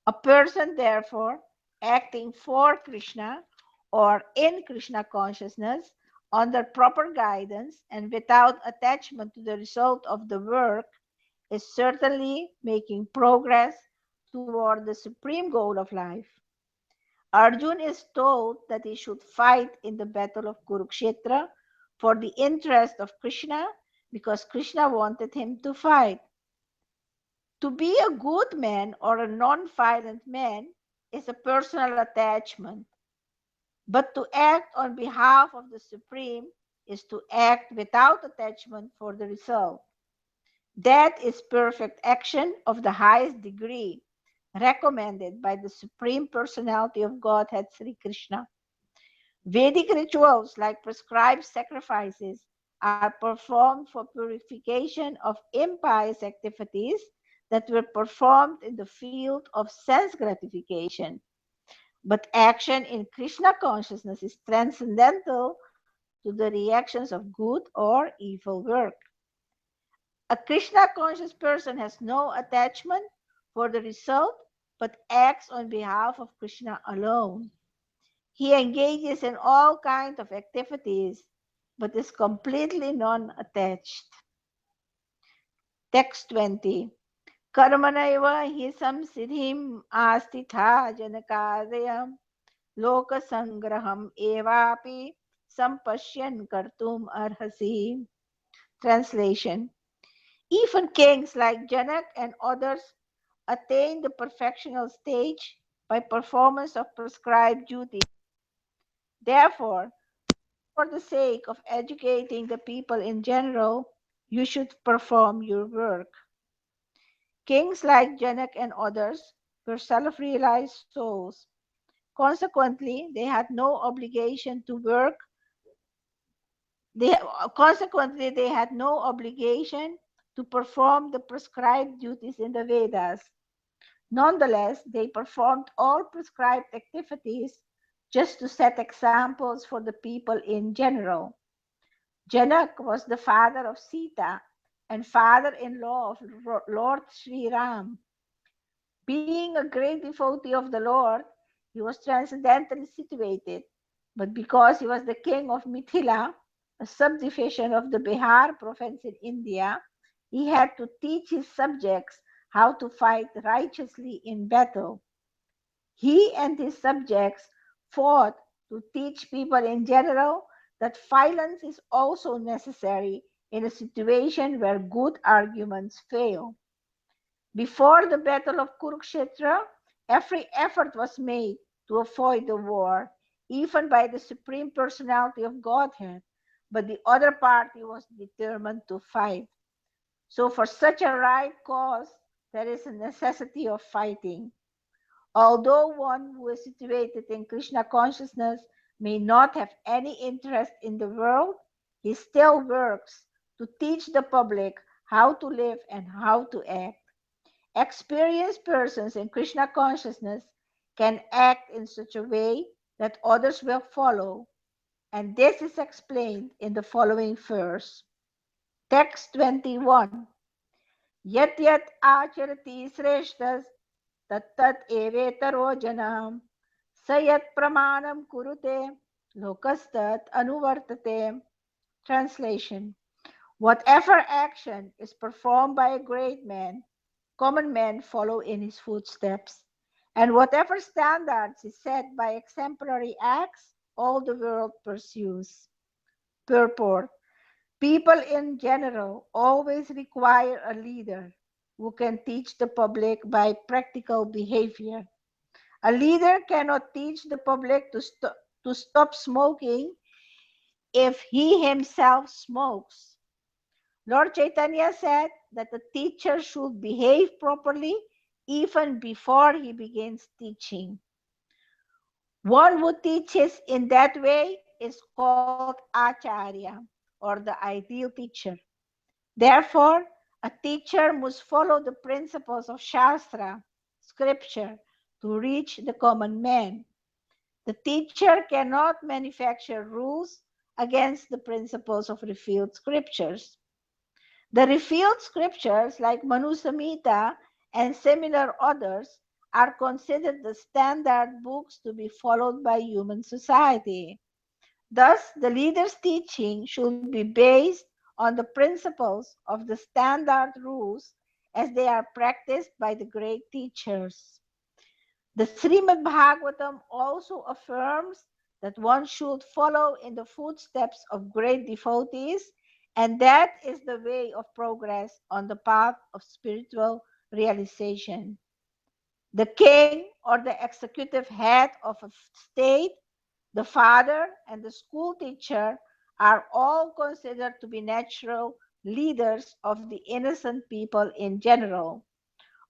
A person, therefore, acting for Krishna or in Krishna consciousness under proper guidance and without attachment to the result of the work is certainly making progress toward the supreme goal of life. Arjun is told that he should fight in the battle of Kurukshetra for the interest of Krishna because Krishna wanted him to fight. To be a good man or a non-violent man is a personal attachment, but to act on behalf of the Supreme is to act without attachment for the result. That is perfect action of the highest degree, recommended by the Supreme Personality of Godhead, Sri Krishna. Vedic rituals like prescribed sacrifices are performed for purification of impious activities that were performed in the field of sense gratification. But action in Krishna consciousness is transcendental to the reactions of good or evil work. A Krishna conscious person has no attachment for the result but acts on behalf of Krishna alone. He engages in all kinds of activities but is completely non-attached. Text 20. Karmanaiva hi samsiddhim astitha janakadayam lokasangraham evapi sampashyan kartum arhasi. Translation. Even kings like Janak and others attain the perfectional stage by performance of prescribed duties. Therefore, for the sake of educating the people in general, you should perform your work. Kings like Janak and others were self-realized souls. Consequently, they had no obligation to work. Consequently, they had no obligation to perform the prescribed duties in the Vedas. Nonetheless, they performed all prescribed activities just to set examples for the people in general. Janak was the father of Sita and father-in-law of Lord Sri Ram. Being a great devotee of the Lord, he was transcendentally situated. But because he was the king of Mithila, a subdivision of the Bihar province in India, he had to teach his subjects how to fight righteously in battle. He and his subjects fought to teach people in general that violence is also necessary in a situation where good arguments fail. Before the battle of Kurukshetra, every effort was made to avoid the war, even by the Supreme Personality of Godhead, but the other party was determined to fight. So, for such a right cause, there is a necessity of fighting. Although one who is situated in Krishna consciousness may not have any interest in the world, he still works to teach the public how to live and how to act. Experienced persons in Krishna consciousness can act in such a way that others will follow, and this is explained in the following verse. Text 21. Yat yat acharati sreshtas tat tat evetaro janam sayat pramanam kurute lokastat anuvartate. Translation. Whatever action is performed by a great man, common men follow in his footsteps. And whatever standards is set by exemplary acts, all the world pursues. Purport. People in general always require a leader who can teach the public by practical behavior. A leader cannot teach the public to stop smoking if he himself smokes. Lord Chaitanya said that the teacher should behave properly even before he begins teaching. One who teaches in that way is called Acharya, or the ideal teacher. Therefore, a teacher must follow the principles of Shastra, scripture, to reach the common man. The teacher cannot manufacture rules against the principles of revealed scriptures. The revealed scriptures like Manu Samhita and similar others are considered the standard books to be followed by human society. Thus, the leader's teaching should be based on the principles of the standard rules as they are practiced by the great teachers. The Srimad Bhagavatam also affirms that one should follow in the footsteps of great devotees, and that is the way of progress on the path of spiritual realization. The king or the executive head of a state, the father and the school teacher are all considered to be natural leaders of the innocent people in general.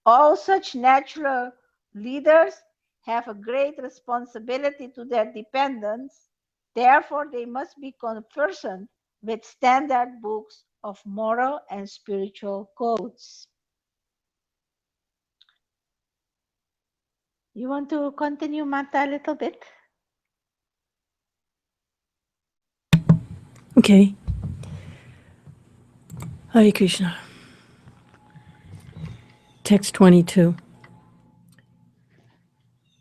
All such natural leaders have a great responsibility to their dependents. Therefore, they must be conversant with standard books of moral and spiritual codes. You want to continue, Mata, a little bit? Okay. Hare Krishna. Text 22.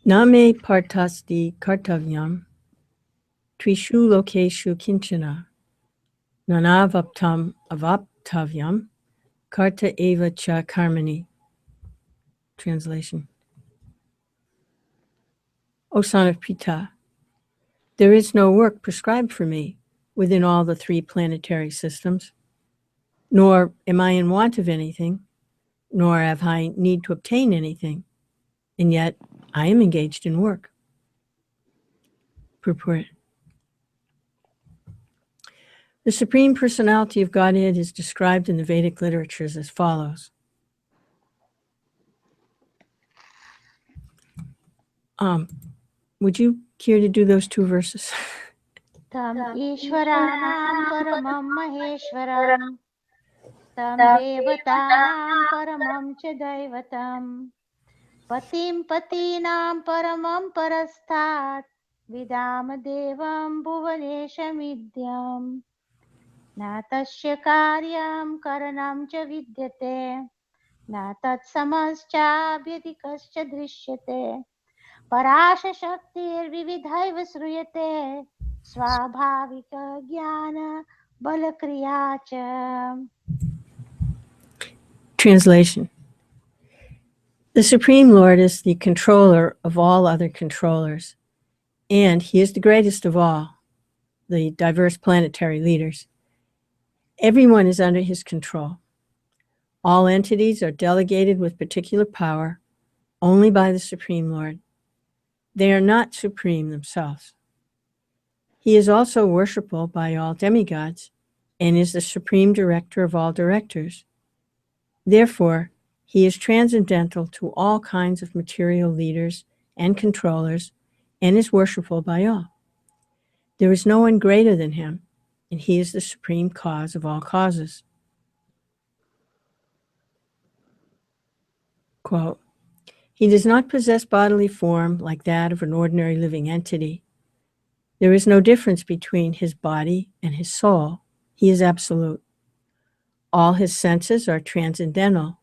Name partasti kartavyam trishu lokeshu kinchana nanavaptam avaptavyam karta eva cha karmani. Translation. O son of Pita, there is no work prescribed for me within all the three planetary systems, nor am I in want of anything, nor have I need to obtain anything, and yet I am engaged in work. Purport. The Supreme Personality of Godhead is described in the Vedic literatures as follows. Would you care to do those two verses? Tam Ishvaranam Paramam Maheshwaram Tam Devatanam Paramam Cha Daivatam Patim Patinam Paramam Parasthat Vidam Devam Bhuvaneshamidyam Na tasya karyam karanam cha vidyate Na tat samascha vyadikascha drishyate Parasha shaktir vividhaiva sruyate Swabhavika jnana balakriya cha. Translation. The Supreme Lord is the controller of all other controllers, and he is the greatest of all, the diverse planetary leaders. Everyone is under his control. All entities are delegated with particular power only by the Supreme Lord. They are not supreme themselves. He is also worshipable by all demigods and is the supreme director of all directors. Therefore, he is transcendental to all kinds of material leaders and controllers and is worshipable by all. There is no one greater than him, and he is the supreme cause of all causes. Quote, he does not possess bodily form like that of an ordinary living entity. There is no difference between his body and his soul. He is absolute. All his senses are transcendental.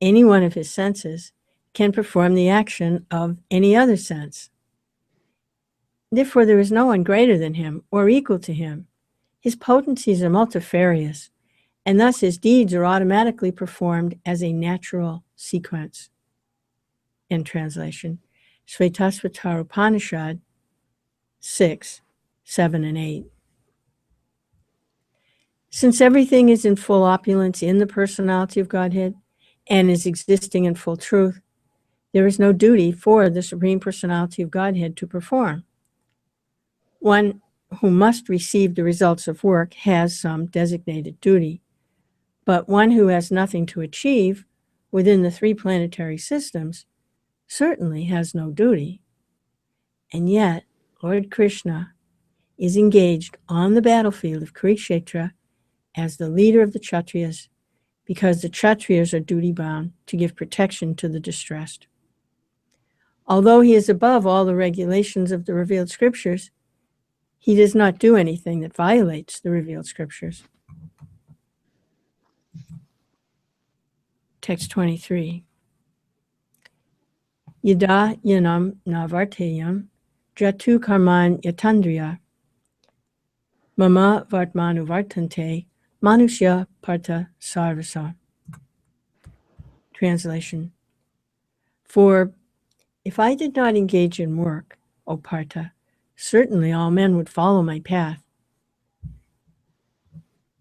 Any one of his senses can perform the action of any other sense. Therefore, there is no one greater than him or equal to him. His potencies are multifarious, and thus his deeds are automatically performed as a natural sequence. In translation, Shvetasvatara Upanishad 6, 7, and 8. Since everything is in full opulence in the personality of Godhead and is existing in full truth, there is no duty for the Supreme Personality of Godhead to perform. One who must receive the results of work has some designated duty, but one who has nothing to achieve within the three planetary systems certainly has no duty. And yet, Lord Krishna is engaged on the battlefield of Kurukshetra as the leader of the Kshatriyas, because the Kshatriyas are duty-bound to give protection to the distressed. Although he is above all the regulations of the revealed scriptures, he does not do anything that violates the revealed scriptures. Text 23. Yada yanam navarteyam jatu karman yatandriya mama vartmanu vartante manusya parta sarvasa. Translation. For if I did not engage in work, O Partha, certainly all men would follow my path.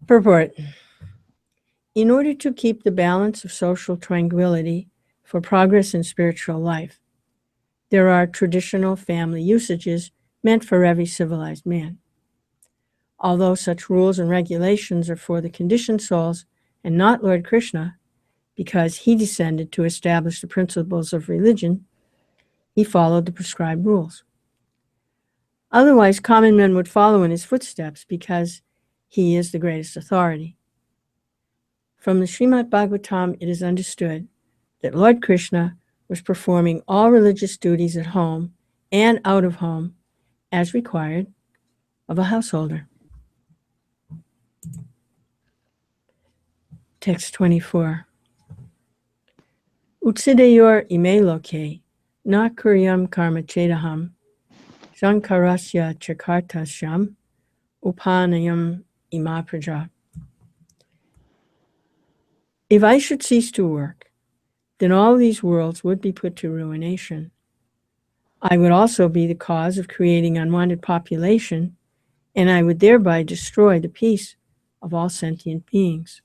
Purport. In order to keep the balance of social tranquility for progress in spiritual life, there are traditional family usages meant for every civilized man. Although such rules and regulations are for the conditioned souls and not Lord Krishna, because he descended to establish the principles of religion, he followed the prescribed rules. Otherwise, common men would follow in his footsteps because he is the greatest authority. From the Srimad Bhagavatam, it is understood that Lord Krishna was performing all religious duties at home and out of home as required of a householder. Text 24. Utsidayor ime loke, na kuryam karma chedaham, Shankarasya chakartasyam, upanayam ima praja. If I should cease to work, then all these worlds would be put to ruination. I would also be the cause of creating unwanted population, and I would thereby destroy the peace of all sentient beings.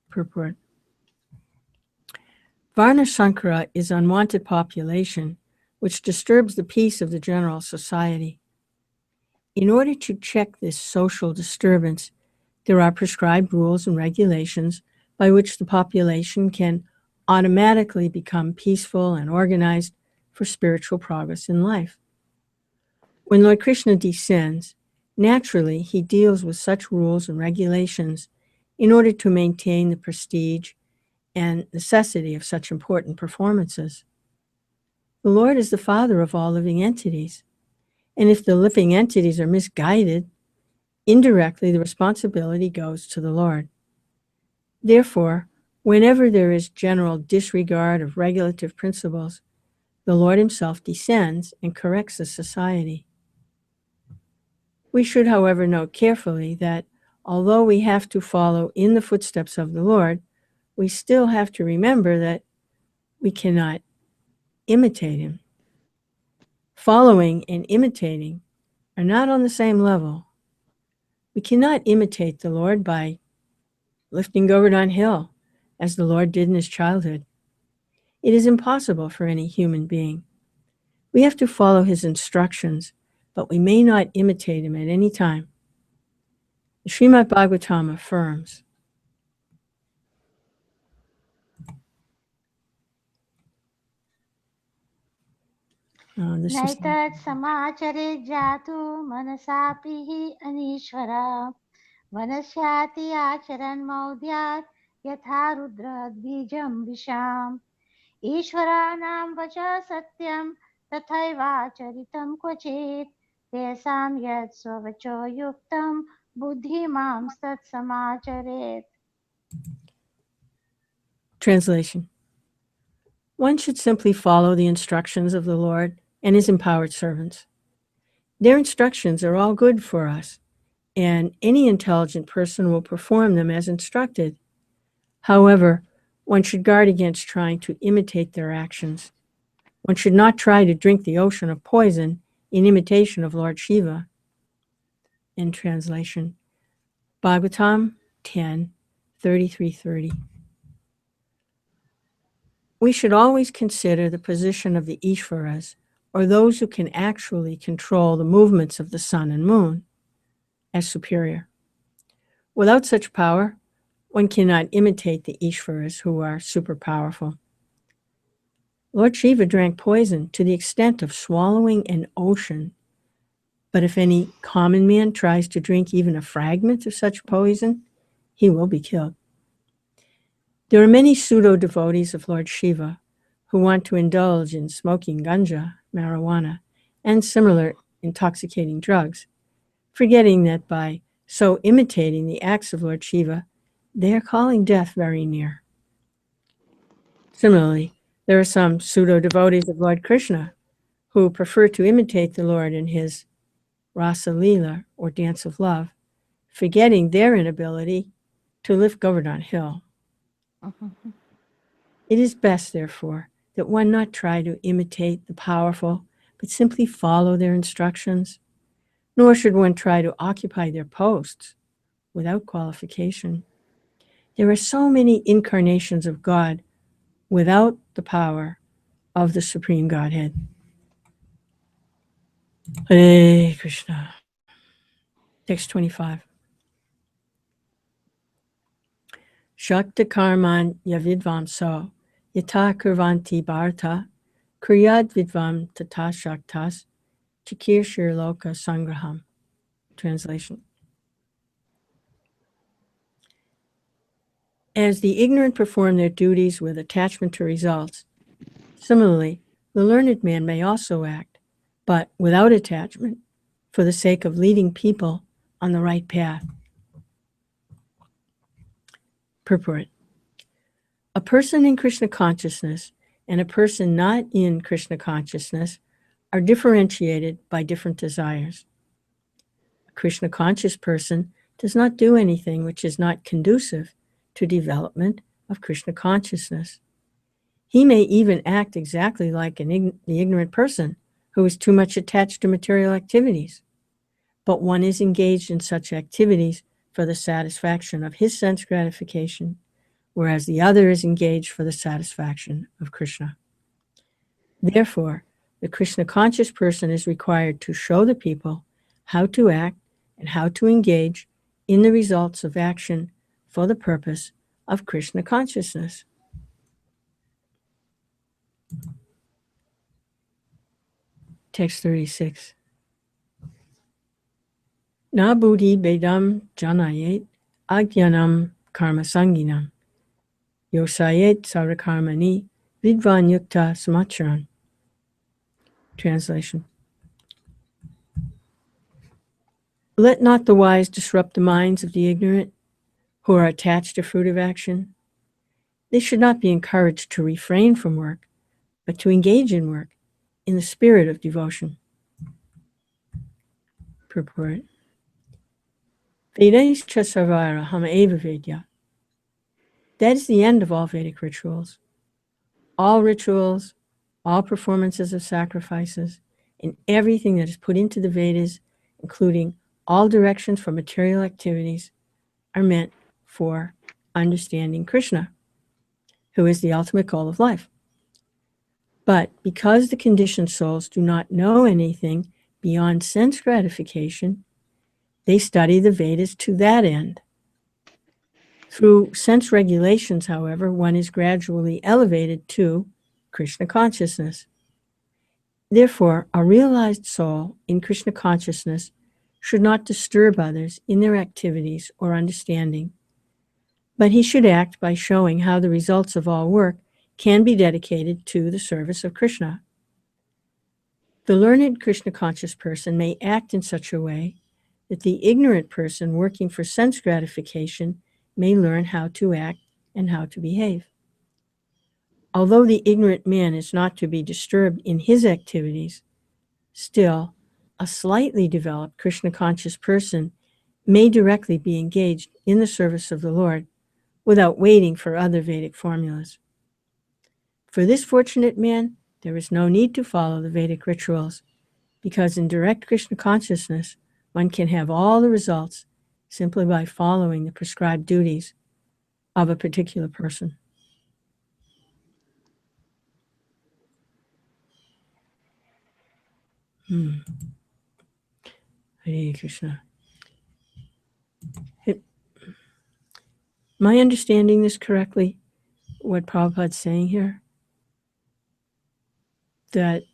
Purport. Varna Sankara is unwanted population, which disturbs the peace of the general society. In order to check this social disturbance, there are prescribed rules and regulations by which the population can automatically become peaceful and organized for spiritual progress in life. When Lord Krishna descends, naturally he deals with such rules and regulations in order to maintain the prestige and necessity of such important performances. The Lord is the Father of all living entities, and if the living entities are misguided, indirectly the responsibility goes to the Lord. Therefore, whenever there is general disregard of regulative principles, the Lord himself descends and corrects the society. We should, however, note carefully that although we have to follow in the footsteps of the Lord, we still have to remember that we cannot imitate him. Following and imitating are not on the same level. We cannot imitate the Lord by lifting Govardhan Hill, as the Lord did in his childhood. It is impossible for any human being. We have to follow his instructions, but we may not imitate him at any time. The Srimad Bhagavatam affirms, नैतत् समाचरे जातु मनसापि हि अनीश्वरा वनस्याति आचरन् मौद्यात् यथा रुद्रद्बीजं विशाम् ईश्वराणां वचः सत्यं तथैवाचरितं क्वचित् तेषां यत् स्ववचो युक्तं बुद्धिमांस्तत् समाचरेत्. Translation. One should simply follow the instructions of the Lord and his empowered servants. Their instructions are all good for us, and any intelligent person will perform them as instructed. However, one should guard against trying to imitate their actions. One should not try to drink the ocean of poison in imitation of Lord Shiva. In translation, Bhagavatam 10:33-30. We should always consider the position of the Ishvaras, or those who can actually control the movements of the sun and moon, as superior. Without such power, one cannot imitate the Ishvaras who are super powerful. Lord Shiva drank poison to the extent of swallowing an ocean, but if any common man tries to drink even a fragment of such poison, he will be killed. There are many pseudo-devotees of Lord Shiva who want to indulge in smoking ganja, marijuana, and similar intoxicating drugs, forgetting that by so imitating the acts of Lord Shiva, they are calling death very near. Similarly, there are some pseudo-devotees of Lord Krishna who prefer to imitate the Lord in his Rasa Leela, or dance of love, forgetting their inability to lift Govardhan Hill. It is best, therefore, that one not try to imitate the powerful, but simply follow their instructions, nor should one try to occupy their posts without qualification. There are so many incarnations of God without the power of the Supreme Godhead. Hare Krishna. Text 25. Shakta karman yavidvamso yata kurvanti bharata kriyad vidvam tata shaktas chikir shirloka sangraham. Translation. As the ignorant perform their duties with attachment to results, similarly, the learned man may also act, but without attachment, for the sake of leading people on the right path. Purport. A person in Krishna consciousness and a person not in Krishna consciousness are differentiated by different desires. A Krishna conscious person does not do anything which is not conducive to development of Krishna consciousness. He may even act exactly like the ignorant person who is too much attached to material activities, but one is engaged in such activities for the satisfaction of his sense gratification, whereas the other is engaged for the satisfaction of Krishna. Therefore, the Krishna conscious person is required to show the people how to act and how to engage in the results of action for the purpose of Krishna consciousness. Text 36. Na buddhi bedam janayet agyanam karma sanginam yosayet sarakarmani vidvan yukta samacharan. Translation. Let not the wise disrupt the minds of the ignorant who are attached to fruit of action. They should not be encouraged to refrain from work, but to engage in work in the spirit of devotion. Purport. Vedaischa sarvara hama eva vedya. That is the end of all Vedic rituals. All rituals, all performances of sacrifices, and everything that is put into the Vedas, including all directions for material activities, are meant for understanding Krishna, who is the ultimate goal of life. But because the conditioned souls do not know anything beyond sense gratification, they study the Vedas to that end. Through sense regulations, however, one is gradually elevated to Krishna consciousness. Therefore, a realized soul in Krishna consciousness should not disturb others in their activities or understanding, but he should act by showing how the results of all work can be dedicated to the service of Krishna. The learned Krishna conscious person may act in such a way that the ignorant person working for sense gratification may learn how to act and how to behave. Although the ignorant man is not to be disturbed in his activities, still, a slightly developed Krishna conscious person may directly be engaged in the service of the Lord without waiting for other Vedic formulas. For this fortunate man, there is no need to follow the Vedic rituals, because in direct Krishna consciousness, one can have all the results simply by following the prescribed duties of a particular person. Hare Krishna. Am I understanding this correctly, what Prabhupada's saying here? That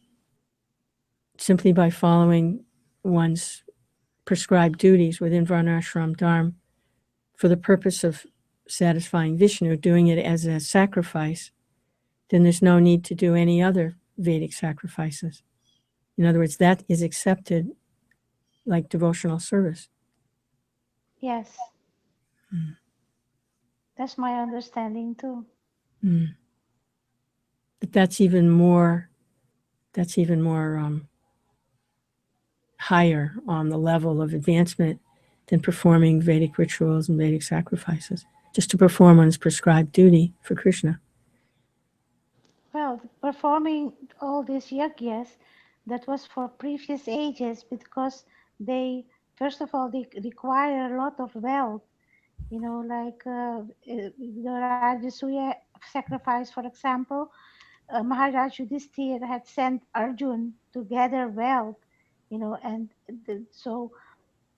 simply by following one's prescribed duties within Varnashram Dharma for the purpose of satisfying Vishnu, doing it as a sacrifice, then there's no need to do any other Vedic sacrifices. In other words, that is accepted like devotional service. Yes. That's my understanding too. But that's even more higher on the level of advancement than performing Vedic rituals and Vedic sacrifices, just to perform one's prescribed duty for Krishna. Well, performing all these yajnas, that was for previous ages because they, first of all, they require a lot of wealth. You know, like the Rajasuya sacrifice, for example, Maharaj Yudhishthira had sent Arjun to gather wealth, you know, and so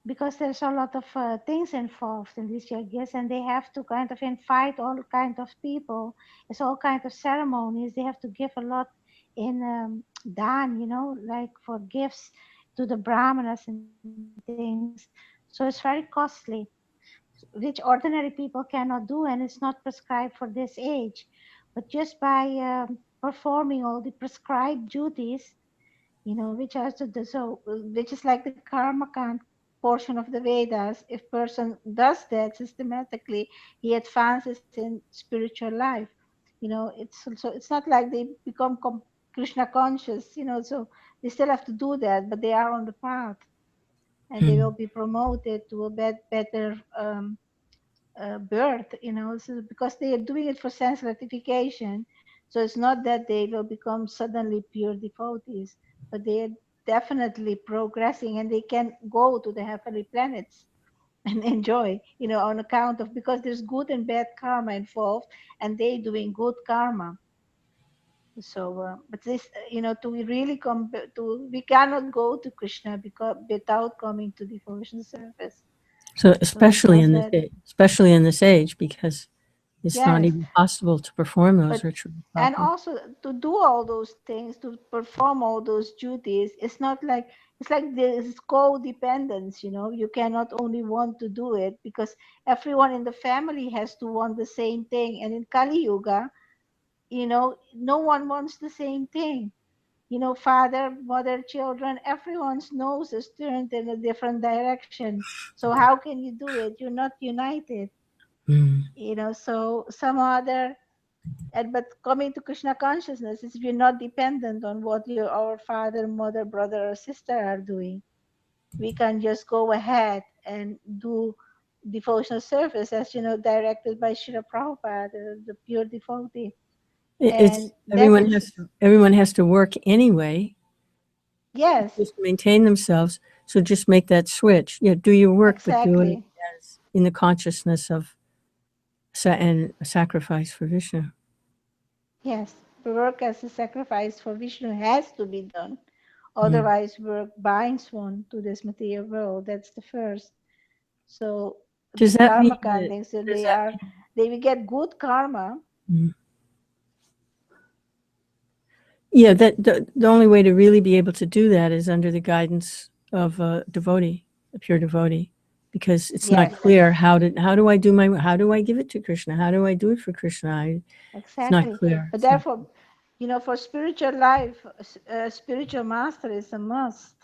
because there's a lot of things involved in these yajnas, and they have to kind of invite all kind of people. It's all kind of ceremonies. They have to give a lot in dan, like for gifts to the brahmanas and things. So it's very costly, which ordinary people cannot do, and it's not prescribed for this age. But just by performing all the prescribed duties, which are which is like the karma kant portion of the Vedas. If person does that systematically, he advances in spiritual life. It's not like they become Krishna conscious. So they still have to do that, but they are on the path, and they will be promoted to a better birth. So because they are doing it for sense gratification. So it's not that they will become suddenly pure devotees, but they are definitely progressing, and they can go to the heavenly planets and enjoy, on account of, because there's good and bad karma involved, and they doing good karma. So, but this, to really come to, we cannot go to Krishna because without coming to devotion service. So So it's especially not in that. especially in this age, because it's not Yes, even possible to perform those but rituals and properly. also to do all those things, to perform all those duties, it's not like, it's like this codependence. You cannot only want to do it, because everyone in the family has to want the same thing, and in Kali Yuga, no one wants the same thing. Father, mother, children, everyone's nose is turned in a different direction. So how can you do it? You're not united. Mm. So some other, but coming to Krishna consciousness is, we're not dependent on what our father, mother, brother, or sister are doing. We can just go ahead and do devotional service, as directed by Srila Prabhupada, the pure devotee. And It's that is, everyone has to work anyway, yes, just to maintain themselves. So just make that switch. Yeah, do your work, but do it exactly. as in the consciousness of and a sacrifice for Vishnu. Yes, the work as a sacrifice for Vishnu has to be done. Mm. Otherwise, work binds one to this material world. That's the first. So Does these that mean karma that? kandings, so Does that they will get good karma. mean? Yeah, that the only way to really be able to do that is under the guidance of a devotee, a pure devotee, because it's not Yes, clear how how do I give it to Krishna? How do I do it for Krishna? It's not exactly. clear. But It's not. therefore, for spiritual life, spiritual master is a must.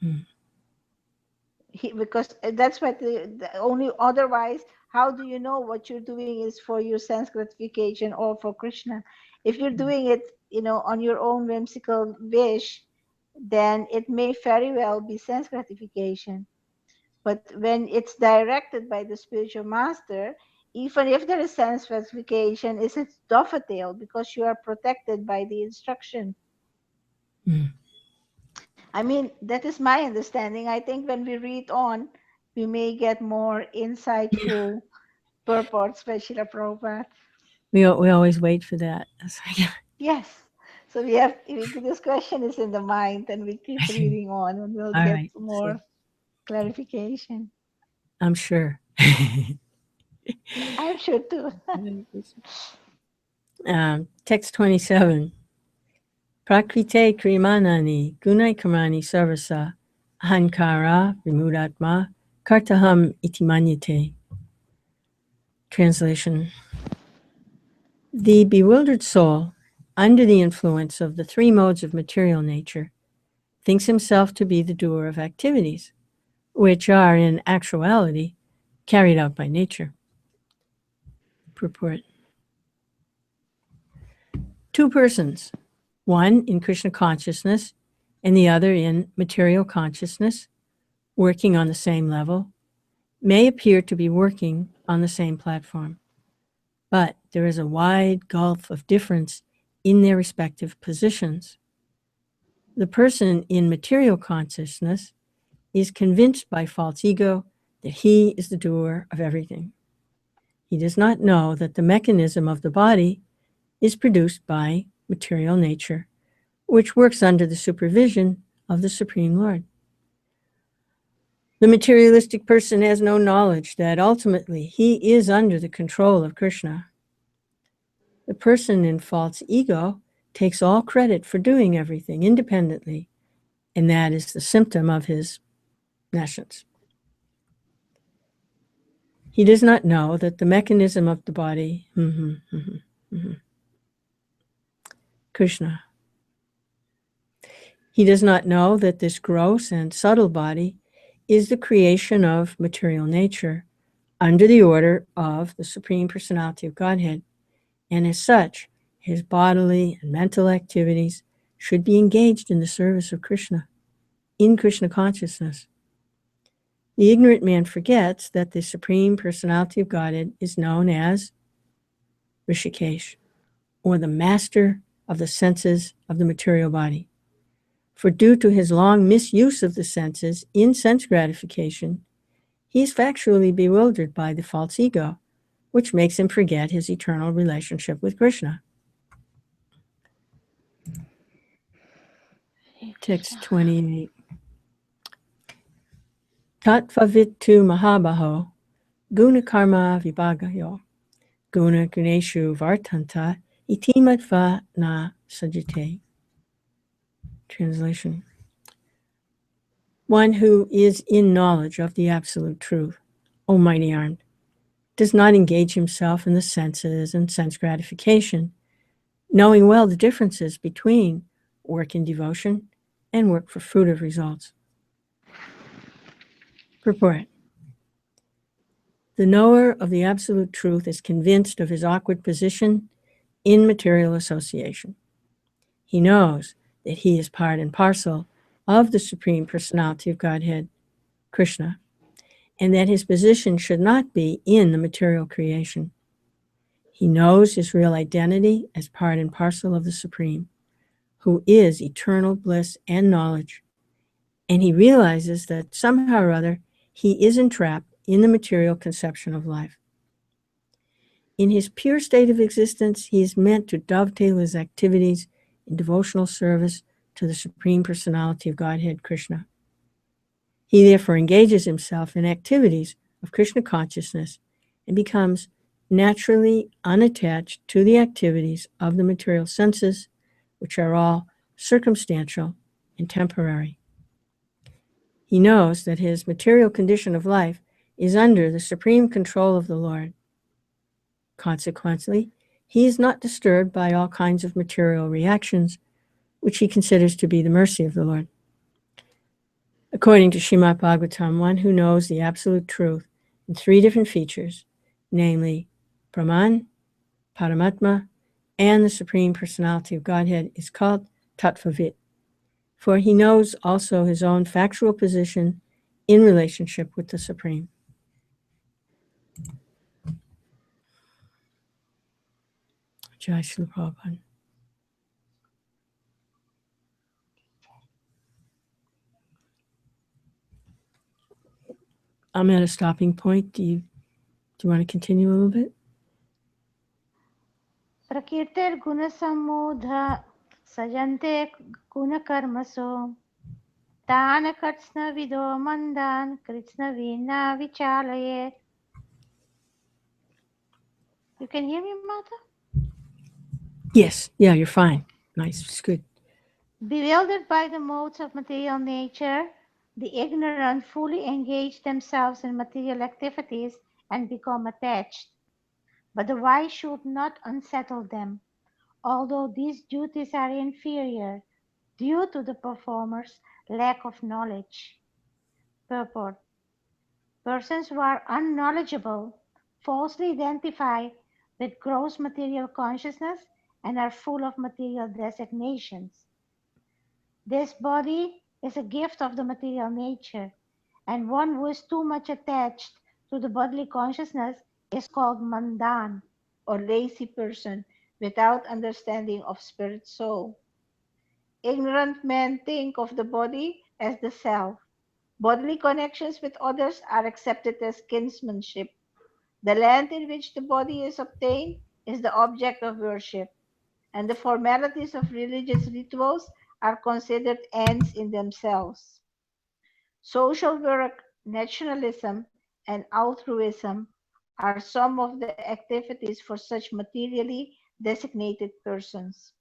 Mm. Because that's what the only, otherwise, how do you know what you're doing is for your sense gratification or for Krishna? If you're doing it, on your own whimsical wish, then it may very well be sense gratification. But when it's directed by the spiritual master, even if there is sense gratification, it's dovetail, because you are protected by the instruction. Mm. I mean, that is my understanding. I think when we read on, we may get more insightful purports by Srila Prabhupada. We always wait for that. Yes. So we have, if this question is in the mind, and we keep reading on, and we'll All get right. more clarification. I'm sure. I'm sure too. Text 27. Prakrite krimanani gunai karmani sarvasa ahankara vimudatma kartaham iti manyate. Translation. The bewildered soul, under the influence of the three modes of material nature, thinks himself to be the doer of activities, which are in actuality carried out by nature. Purport. Two persons, one in Krishna consciousness and the other in material consciousness, working on the same level, may appear to be working on the same platform, but there is a wide gulf of difference in their respective positions. The person in material consciousness is convinced by false ego that he is the doer of everything. He does not know that the mechanism of the body is produced by material nature, which works under the supervision of the Supreme Lord. The materialistic person has no knowledge that ultimately he is under the control of Krishna. The person in false ego takes all credit for doing everything independently, and that is the symptom of his nescience. He does not know that the mechanism of the body, Krishna. He does not know that this gross and subtle body is the creation of material nature under the order of the Supreme Personality of Godhead, and as such, his bodily and mental activities should be engaged in the service of Krishna, in Krishna consciousness. The ignorant man forgets that the Supreme Personality of Godhead is known as Rishikesh, or the master of the senses of the material body. For due to his long misuse of the senses in sense gratification, he is factually bewildered by the false ego, which makes him forget his eternal relationship with Krishna. Text 28. Tattvavitu mahabaho guna karma vibhagayo guna guneshu vartanta itimatva na sajite. Translation. One who is in knowledge of the absolute truth, Almighty Armed, does not engage himself in the senses and sense gratification, knowing well the differences between work in devotion and work for fruit of results. Purport. The knower of the absolute truth is convinced of his awkward position in material association. He knows that he is part and parcel of the Supreme Personality of Godhead, Krishna, and that his position should not be in the material creation. He knows his real identity as part and parcel of the Supreme, who is eternal bliss and knowledge, and he realizes that somehow or other he is entrapped in the material conception of life. In his pure state of existence, he is meant to dovetail his activities in devotional service to the Supreme Personality of Godhead, Krishna. He therefore engages himself in activities of Krishna consciousness and becomes naturally unattached to the activities of the material senses, which are all circumstantial and temporary. He knows that his material condition of life is under the supreme control of the Lord. Consequently, he is not disturbed by all kinds of material reactions, which he considers to be the mercy of the Lord. According to Srimad Bhagavatam, one who knows the absolute truth in three different features, namely Brahman, Paramatma, and the Supreme Personality of Godhead, is called Tattvavit, for he knows also his own factual position in relationship with the Supreme. Jai Srila Prabhupada. I'm at a stopping point. Do you want to continue a little bit? Prakirtir guna samudha sajante guna karmaso Tana katsna vido mandan kritsna vina vichalayet. You can hear me, Mata? Yes. Yeah, you're fine. Nice. It's good. Bewildered by the modes of material nature, the ignorant fully engage themselves in material activities and become attached. But the wise should not unsettle them, although these duties are inferior due to the performer's lack of knowledge. Purport. Persons who are unknowledgeable falsely identify with gross material consciousness and are full of material designations. This body is a gift of the material nature, and one who is too much attached to the bodily consciousness is called mandan, or lazy person without understanding of spirit soul. Ignorant men think of the body as the self. Bodily connections with others are accepted as kinsmanship. The land in which the body is obtained is the object of worship, and the formalities of religious rituals are considered ends in themselves. Social work, nationalism, and altruism are some of the activities for such materially designated persons.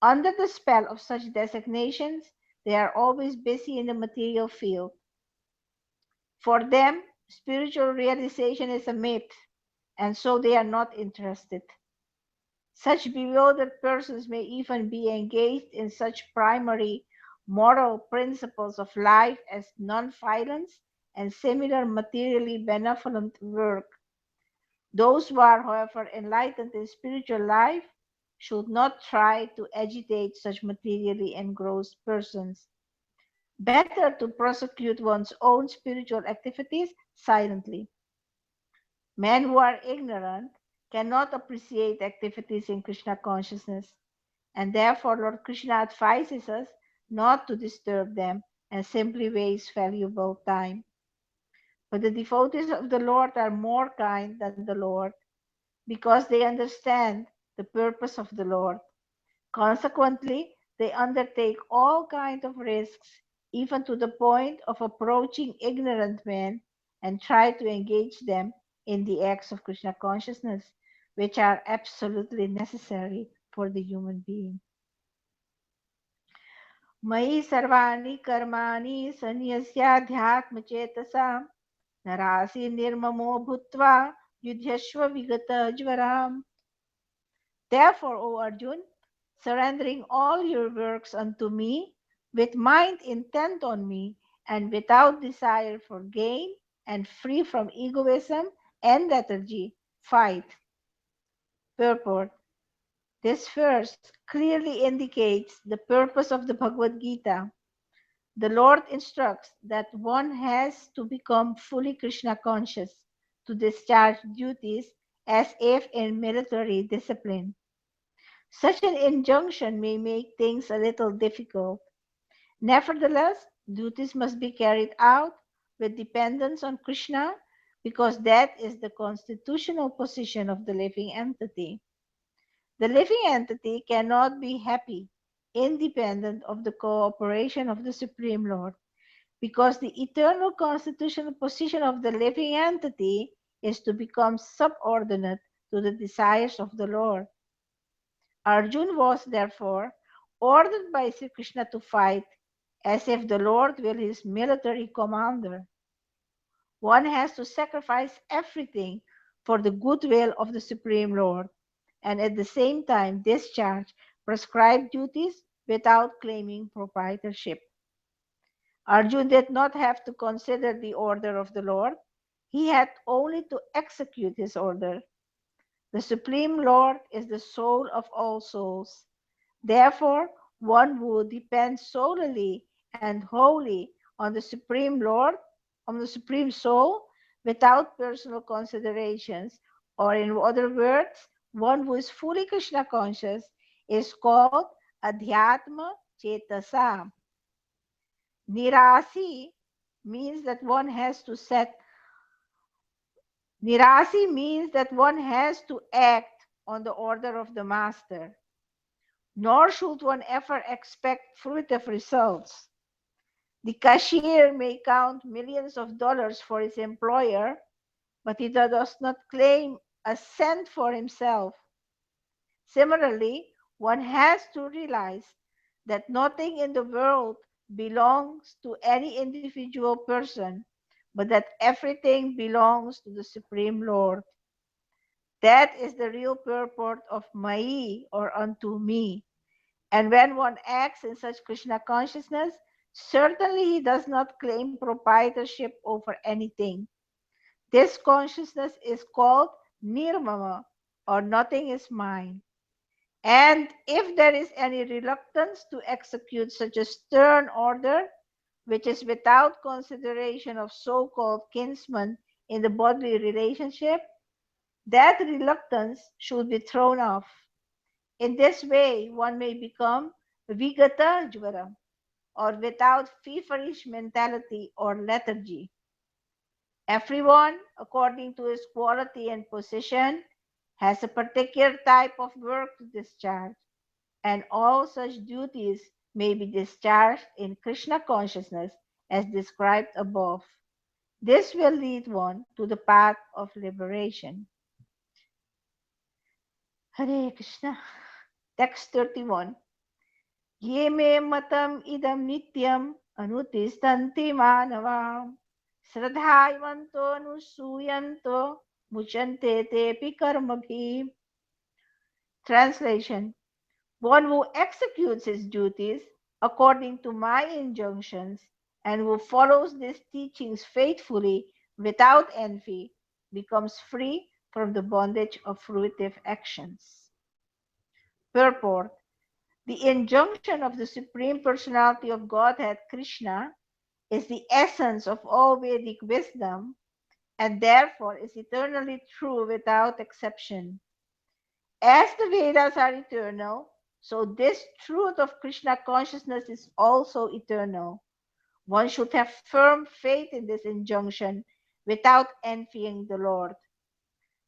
Under the spell of such designations, they are always busy in the material field. For them, spiritual realization is a myth, and so they are not interested. Such bewildered persons may even be engaged in such primary moral principles of life as non-violence and similar materially benevolent work. Those who are, however, enlightened in spiritual life should not try to agitate such materially engrossed persons. Better to prosecute one's own spiritual activities silently. Men who are ignorant cannot appreciate activities in Krishna consciousness, and therefore Lord Krishna advises us not to disturb them and simply waste valuable time. But the devotees of the Lord are more kind than the Lord because they understand the purpose of the Lord. Consequently, they undertake all kinds of risks, even to the point of approaching ignorant men and try to engage them in the acts of Krishna consciousness, which are absolutely necessary for the human being. मयि सर्वाणि कर्माणि सन्न्यस्याध्यात्मचेतसा नरासि निर्ममो भूत्वा युध्यस्व विगत ज्वराम्. Therefore, O Arjun, surrendering all your works unto me, with mind intent on me, and without desire for gain, and free from egoism and lethargy, fight. Purport. This verse clearly indicates the purpose of the Bhagavad Gita. The Lord instructs that one has to become fully Krishna conscious to discharge duties as if in military discipline. Such an injunction may make things a little difficult. Nevertheless, duties must be carried out with dependence on Krishna because that is the constitutional position of the living entity. The living entity cannot be happy independent of the cooperation of the Supreme Lord because the eternal constitutional position of the living entity is to become subordinate to the desires of the Lord. Arjun was therefore ordered by Sri Krishna to fight as if the Lord were his military commander. One has to sacrifice everything for the goodwill of the Supreme Lord and at the same time discharge prescribed duties without claiming proprietorship. Arjun did not have to consider the order of the Lord. He had only to execute his order. The Supreme Lord is the soul of all souls. Therefore, one who depends solely and wholly on the Supreme Lord, on the Supreme Soul, without personal considerations, or in other words, one who is fully Krishna conscious, is called Adhyatma Chetasa. Nirasi means that one has to Nirasi means that one has to act on the order of the master. Nor should one ever expect fruitive results. The cashier may count millions of dollars for his employer, but he does not claim a cent for himself. Similarly, one has to realize that nothing in the world belongs to any individual person, but that everything belongs to the Supreme Lord. That is the real purport of Mai or unto me. And when one acts in such Krishna consciousness, certainly he does not claim proprietorship over anything. This consciousness is called nirmama, or nothing is mine. And if there is any reluctance to execute such a stern order, which is without consideration of so-called kinsmen in the bodily relationship, that reluctance should be thrown off. In this way, one may become vigata jvara, or without feverish mentality or lethargy. Everyone, according to his quality and position, has a particular type of work to discharge, and all such duties may be discharged in Krishna consciousness as described above. This will lead one to the path of liberation. Hare Krishna. Text 31. Ye me matam idam nityam anutistanti manava Sradhaivanto anusuyanto muchante tepi karmabhi. Translation. One who executes his duties according to my injunctions and who follows these teachings faithfully without envy becomes free from the bondage of fruitive actions. Purport. The injunction of the Supreme Personality of Godhead, Krishna, is the essence of all Vedic wisdom and therefore is eternally true without exception. As the Vedas are eternal, so this truth of Krishna consciousness is also eternal. One should have firm faith in this injunction without envying the Lord.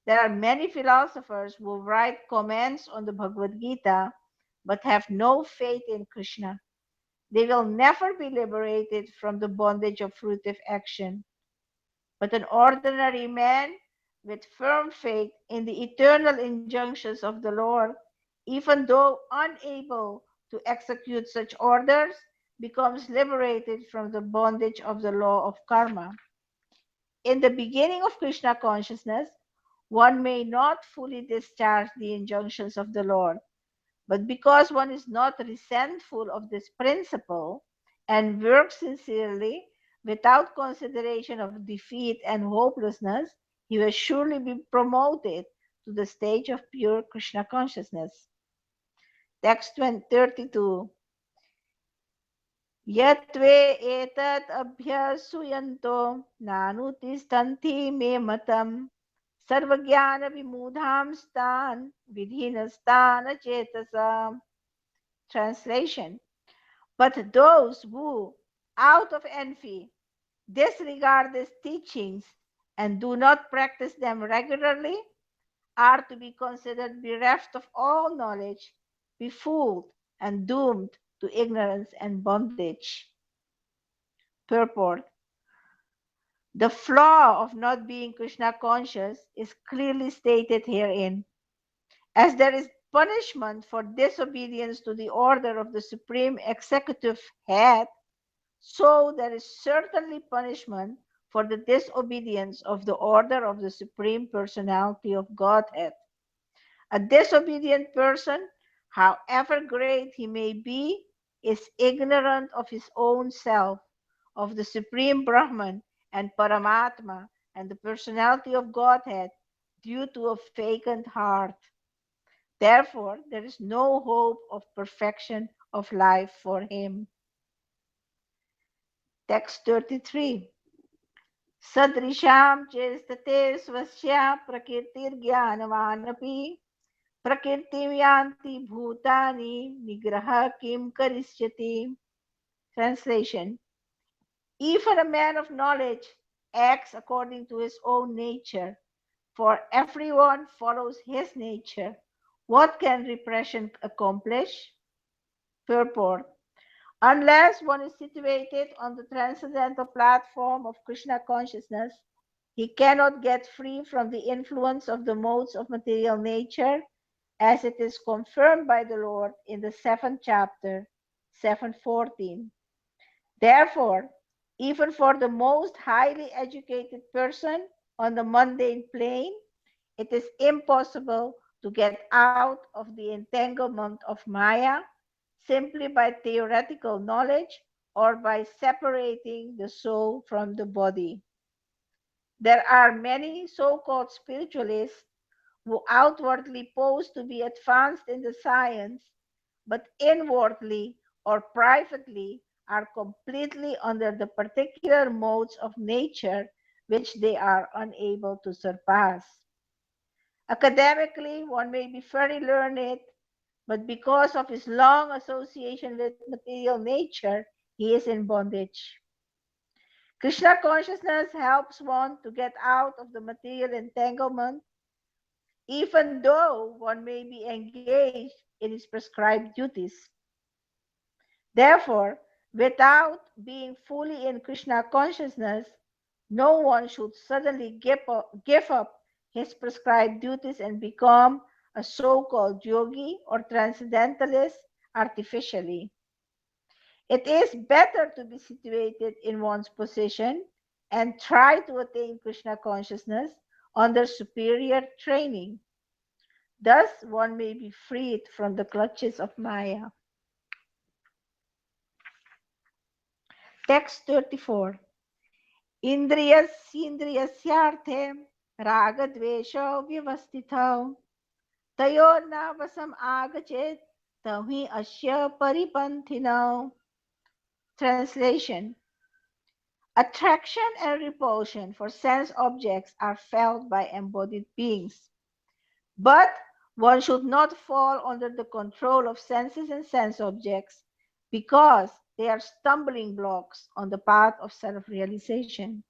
There are many philosophers who write comments on the Bhagavad Gita but have no faith in Krishna. They will never be liberated from the bondage of fruitive action. But an ordinary man with firm faith in the eternal injunctions of the Lord, even though unable to execute such orders, becomes liberated from the bondage of the law of karma. In the beginning of Krishna consciousness, one may not fully discharge the injunctions of the Lord, but because one is not resentful of this principle and works sincerely without consideration of defeat and hopelessness, he will surely be promoted to the stage of pure Krishna consciousness. Text 32. Yatve etat abhyasuyanto nanutistanti me matam sarvajnana vimudham stan vidhinastan chetasa. Translation. But those who, out of envy, disregard these teachings and do not practice them regularly are to be considered bereft of all knowledge, befooled, and doomed to ignorance and bondage. Purport. The flaw of not being Krishna conscious is clearly stated herein. As there is punishment for disobedience to the order of the Supreme Executive Head, so there is certainly punishment for the disobedience of the order of the Supreme Personality of Godhead. A disobedient person, however great he may be, is ignorant of his own self, of the Supreme Brahman and Paramatma and the Personality of Godhead due to a vacant heart. Therefore, there is no hope of perfection of life for him. Text 33. Sadrisham chestate svasya prakirtirjnanavanapi prakirtim yanti bhutani nigraha kim karishyati. Translation. Even a man of knowledge acts according to his own nature, for everyone follows his nature. What can repression accomplish? Purport. Unless one is situated on the transcendental platform of Krishna consciousness, he cannot get free from the influence of the modes of material nature, as it is confirmed by the Lord in the 7th chapter, 7:14. Therefore, even for the most highly educated person on the mundane plane, it is impossible to get out of the entanglement of Maya simply by theoretical knowledge or by separating the soul from the body. There are many so-called spiritualists who outwardly pose to be advanced in the science, but inwardly or privately are completely under the particular modes of nature which they are unable to surpass. Academically, one may be very learned, but because of his long association with material nature, he is in bondage. Krishna consciousness helps one to get out of the material entanglement, even though one may be engaged in his prescribed duties. Therefore, without being fully in Krishna consciousness, no one should suddenly give up his prescribed duties and become a so-called yogi or transcendentalist artificially. It is better to be situated in one's position and try to attain Krishna consciousness under superior training. Thus, one may be freed from the clutches of Maya. Text 34. Indriyasyarthe ragadvesha vyavastithau tayornavasam agachet tahi asya paripanthinau. Translation. Attraction and repulsion for sense objects are felt by embodied beings. But one should not fall under the control of senses and sense objects because they are stumbling blocks on the path of self-realization.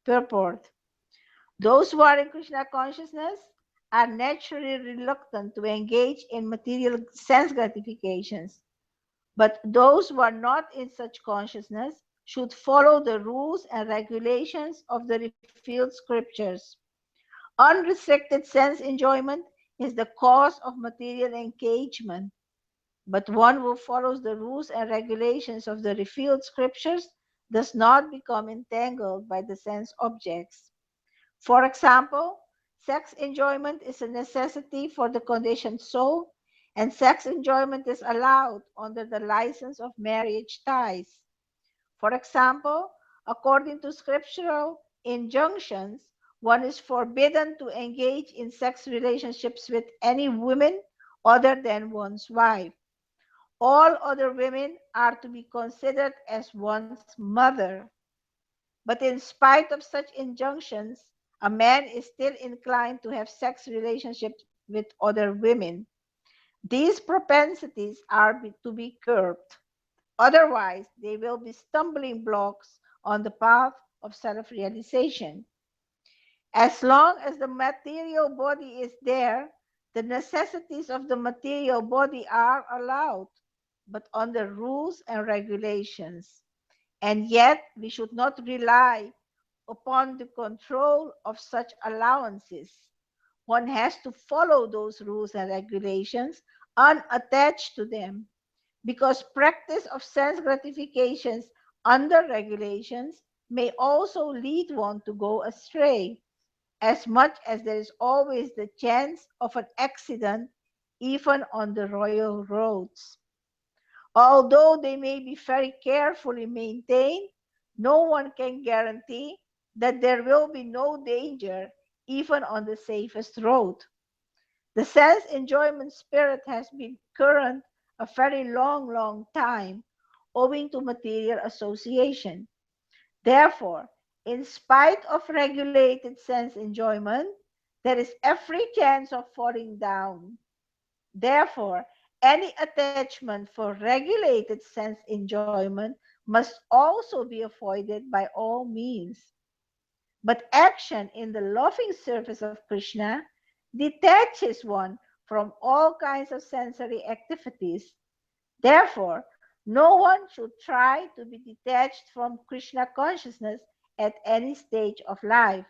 Purport. Those who are in Krishna consciousness are naturally reluctant to engage in material sense gratifications. But those who are not in such consciousness should follow the rules and regulations of the revealed scriptures. Unrestricted sense enjoyment is the cause of material engagement. But one who follows the rules and regulations of the revealed scriptures does not become entangled by the sense objects. For example, sex enjoyment is a necessity for the conditioned soul, and sex enjoyment is allowed under the license of marriage ties. For example, according to scriptural injunctions, one is forbidden to engage in sex relationships with any woman other than one's wife. All other women are to be considered as one's mother. But in spite of such injunctions, a man is still inclined to have sex relationships with other women. These propensities are to be curbed. Otherwise, they will be stumbling blocks on the path of self-realization. As long as the material body is there, the necessities of the material body are allowed, but under rules and regulations. And yet, we should not rely upon the control of such allowances. One has to follow those rules and regulations unattached to them, because practice of sense gratifications under regulations may also lead one to go astray, as much as there is always the chance of an accident even on the royal roads. Although they may be very carefully maintained, no one can guarantee that there will be no danger even on the safest road. The sense enjoyment spirit has been current a very long time owing to material association. Therefore, in spite of regulated sense enjoyment, there is every chance of falling down. Therefore, any attachment for regulated sense enjoyment must also be avoided by all means. But action in the loving service of Krishna detaches one from all kinds of sensory activities. Therefore, no one should try to be detached from Krishna consciousness at any stage of life.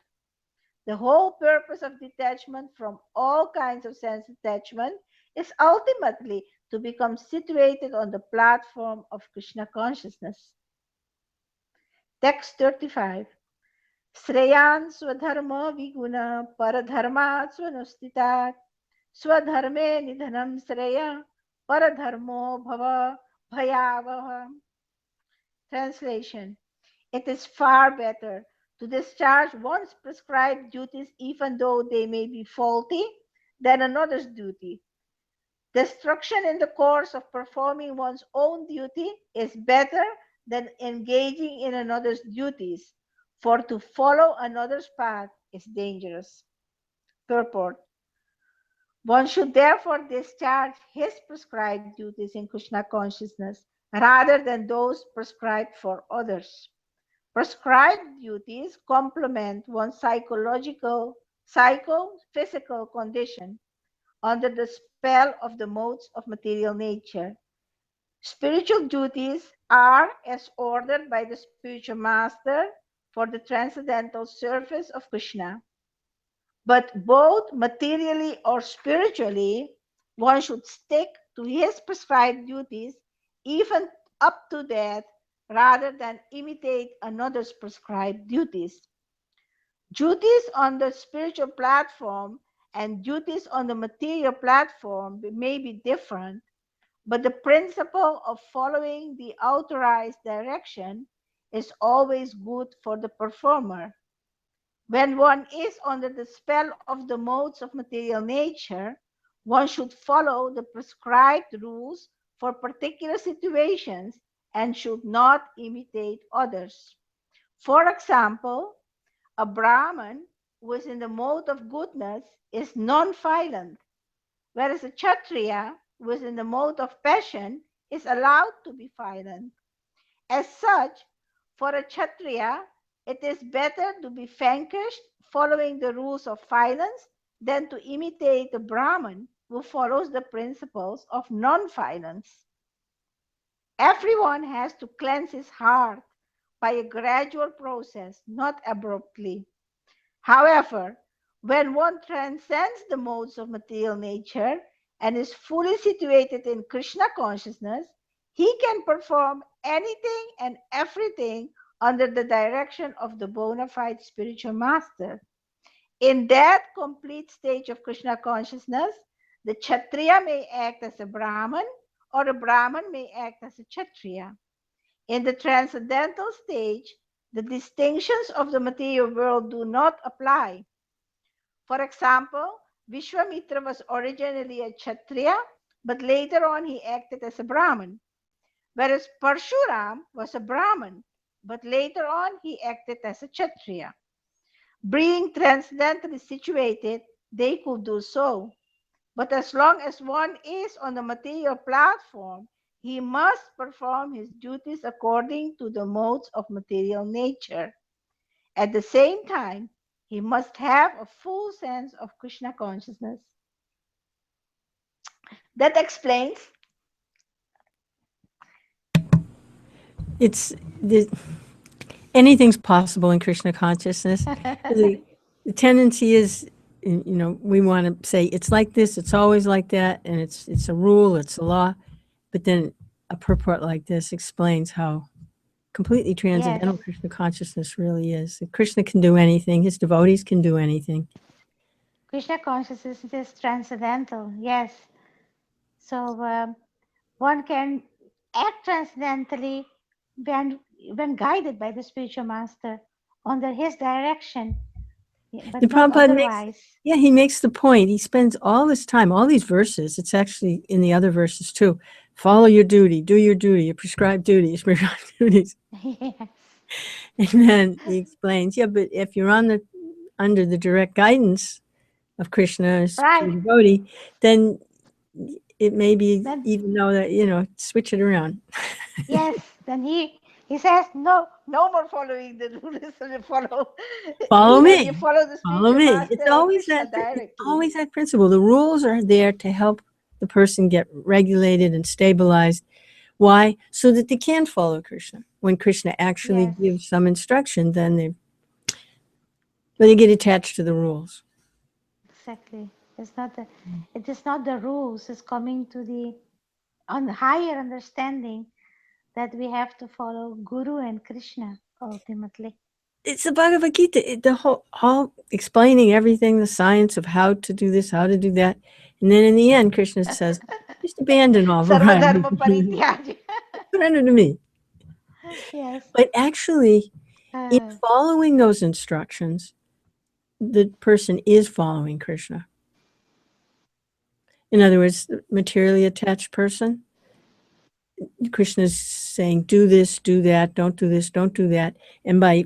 The whole purpose of detachment from all kinds of sense attachment is ultimately to become situated on the platform of Krishna consciousness. Text 35. Sreyan swadharma viguna paradharma swanustitat swadharme nidhanam sreya paradharmo bhava bhayavaha. Translation. It is far better to discharge one's prescribed duties even though they may be faulty than another's duty. Destruction in the course of performing one's own duty is better than engaging in another's duties, for to follow another's path is dangerous. Purport. One should therefore discharge his prescribed duties in Krishna consciousness rather than those prescribed for others. Prescribed duties complement one's psycho-physical condition under the spell of the modes of material nature. Spiritual duties are as ordered by the spiritual master for the transcendental service of Krishna. But both materially or spiritually, one should stick to his prescribed duties even up to death rather than imitate another's prescribed duties. Duties on the spiritual platform and duties on the material platform may be different, but the principle of following the authorized direction is always good for the performer. When one is under the spell of the modes of material nature, one should follow the prescribed rules for particular situations and should not imitate others. For example, a Brahman who is in the mode of goodness is non-violent, whereas a Kshatriya who is in the mode of passion is allowed to be violent. As such, for a Kshatriya, it is better to be vanquished following the rules of violence than to imitate a Brahman who follows the principles of non-violence. Everyone has to cleanse his heart by a gradual process, not abruptly. However, when one transcends the modes of material nature and is fully situated in Krishna consciousness, he can perform anything and everything under the direction of the bona fide spiritual master. In that complete stage of Krishna consciousness, the Kshatriya may act as a Brahman or a Brahman may act as a Kshatriya. In the transcendental stage, the distinctions of the material world do not apply. For example, Vishwamitra was originally a Kshatriya, but later on he acted as a Brahman. Whereas Parshuram was a Brahman, but later on he acted as a Kshatriya. Being transcendentally situated, they could do so. But as long as one is on the material platform, he must perform his duties according to the modes of material nature. At the same time, he must have a full sense of Krishna consciousness. That explains. Anything's possible in Krishna consciousness. The tendency is, we want to say it's like this, it's always like that, and it's a rule, it's a law. But then a purport like this explains how completely transcendental Krishna consciousness really is. If Krishna can do anything, his devotees can do anything. Krishna consciousness is transcendental, yes. So one can act transcendentally when guided by the spiritual master under his direction, but The not Prabhupada otherwise. he makes the point. He spends all this time, all these verses, it's actually in the other verses too. Follow your duty, do your duty, your prescribed duties, prescribed duties. Yes. And then he explains, but if you're under the direct guidance of Krishna as Right. devotee, then it may be, Then, even though that, switch it around. yes, then he says, No more following the rules. Follow When me. you follow the Follow spiritual me. master It's or always Krishna that. directly. Always that principle. The rules are there to help the person get regulated and stabilized. Why? So that they can follow Krishna. When Krishna actually gives some instruction, then they get attached to the rules. Exactly. It is not the rules. It's coming to the higher understanding that we have to follow Guru and Krishna ultimately. It's the Bhagavad Gita, the whole explaining everything, the science of how to do this, how to do that. And then in the end, Krishna says, just abandon all variety. Sarvadharma parityaji. Surrender to me. Yes. But actually, in following those instructions, the person is following Krishna. In other words, the materially attached person, Krishna is saying, do this, do that, don't do this, don't do that. And by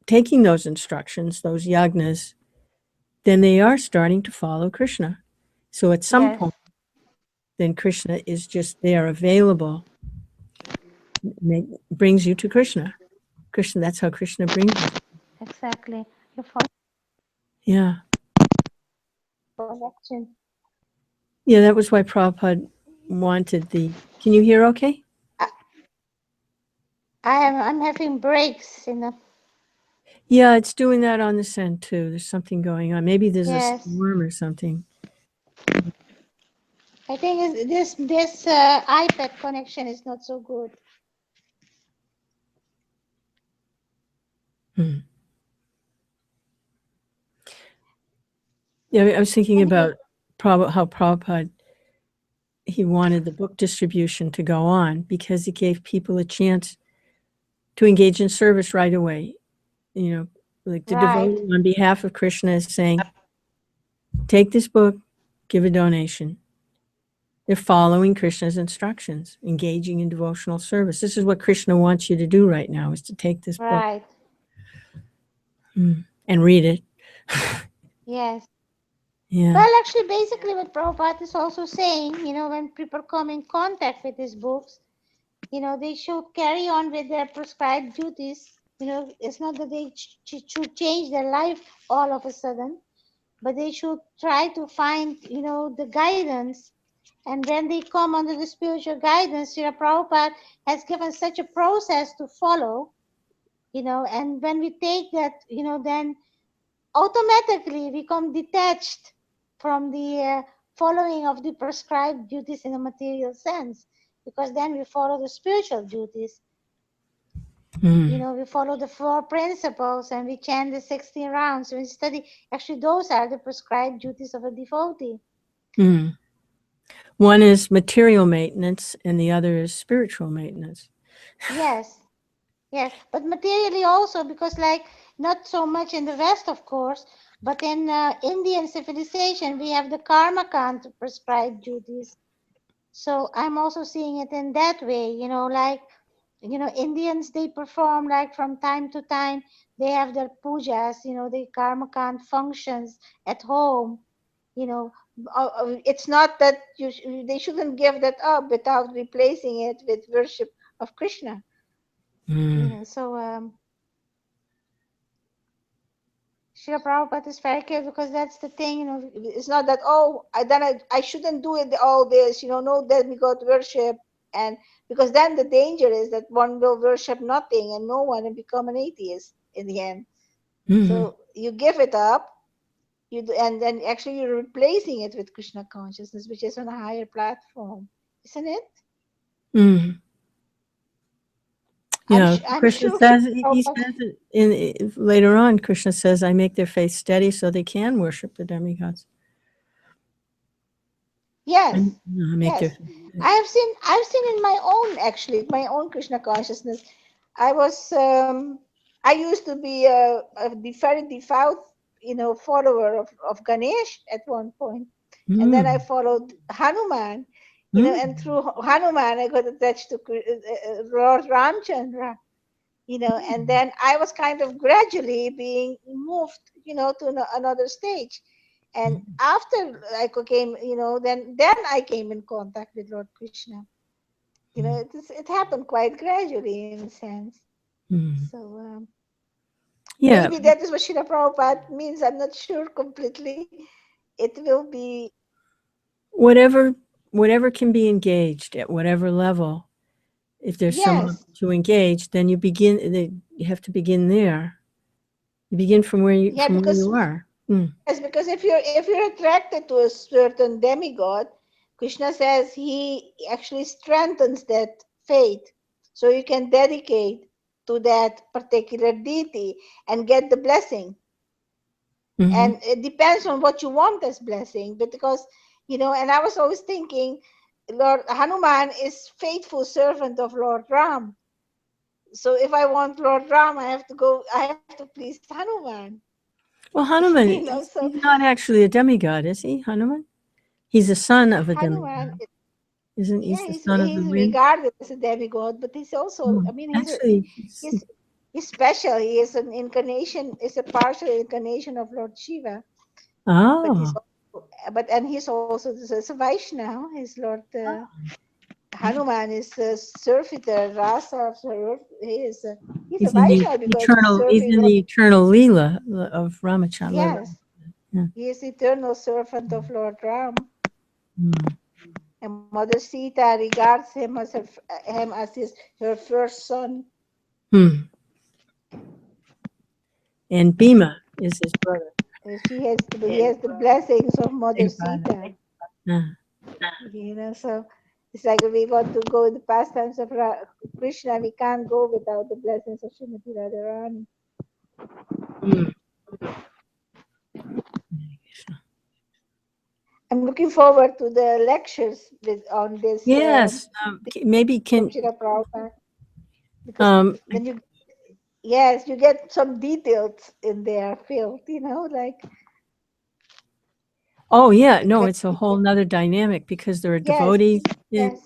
taking those instructions, those yagnas, then they are starting to follow Krishna. So at some point, then Krishna is just there, available, brings you to Krishna. Krishna, that's how Krishna brings you. Exactly. Yeah. Connection. Yeah, that was why Prabhupada wanted the, can you hear okay? I'm having breaks in the. Yeah, it's doing that on this end too. There's something going on. Maybe there's a Yes. storm or something. I think this iPad connection is not so good. Yeah, I was thinking Anyway. about how Prabhupada, he wanted the book distribution to go on because it gave people a chance to engage in service right away. You know, like the Right. devotee on behalf of Krishna is saying, take this book, give a donation. They're following Krishna's instructions, engaging in devotional service. This is what Krishna wants you to do right now, is to take this book Right. and read it. Yes. Yeah. Well, actually, basically, what Prabhupada is also saying, when people come in contact with these books, they should carry on with their prescribed duties. It's not that they should change their life all of a sudden, but they should try to find, the guidance. And when they come under the spiritual guidance, Srila Prabhupada has given such a process to follow, and when we take that, then automatically become detached from the following of the prescribed duties in a material sense, because then we follow the spiritual duties. We follow the 4 principles and we chant the 16 rounds. We study, actually, those are the prescribed duties of a devotee. One is material maintenance and the other is spiritual maintenance. Yes. Yes, but materially also, because not so much in the West, of course, but in Indian civilization, we have the karma kant prescribed duties. So I'm also seeing it in that way, Indians, they perform from time to time, they have their pujas, the karma kant functions at home, It's not that they shouldn't give that up without replacing it with worship of Krishna. So Srila Prabhupada is very clear, because that's the thing, It's not that, I shouldn't do it all this, no, then we got worship. And because then the danger is that one will worship nothing and no one and become an atheist in the end. So you give it up, and then actually you're replacing it with Krishna consciousness, which is on a higher platform, isn't it? Yeah, I'm Krishna sure says, he says it later on, Krishna says, I make their faith steady so they can worship the demigods. Yes. Yes. I've seen in my own Krishna consciousness. I used to be a very devout, follower of Ganesh at one point. And then I followed Hanuman, and through Hanuman I got attached to Lord Ramchandra, and then I was kind of gradually being moved, to another stage. And after I came, then I came in contact with Lord Krishna. It happened quite gradually in a sense. So maybe that is what Srila Prabhupada means. I'm not sure completely. It will be whatever can be engaged at whatever level. If there's someone to engage, then you have to begin there. You begin from where you are. Yes, because if you're attracted to a certain demigod, Krishna says he actually strengthens that faith, so you can dedicate to that particular deity and get the blessing. And it depends on what you want as blessing, but because and I was always thinking, Lord Hanuman is faithful servant of Lord Ram. So if I want Lord Ram, I have to please Hanuman. Well, Hanuman, he's not actually a demigod, is he, Hanuman? He's a son of a demigod. Isn't he the son of the wind? He's regarded as a demigod, but he's also, he's special. He is an incarnation, is a partial incarnation of Lord Shiva. Oh. And he's also a Vaishnava. He's Lord Hanuman is a surfeiter, rasa. He's a Vaishnava because he's in the eternal Leela of Ramachandra. Yes. Yeah. He is eternal servant of Lord Ram. And Mother Sita regards him as her first son. And Bhima is his brother. He has the blessings of Mother Big brother. Sita. Uh, So it's like we want to go in the pastimes of Krishna, we can't go without the blessings of Srimati Radharani. I'm looking forward to the lectures on this. Yes, maybe can. Srila Prabhupada. Because when you get some details in there filled, like. Oh yeah, no, it's a whole nother dynamic because there are devotees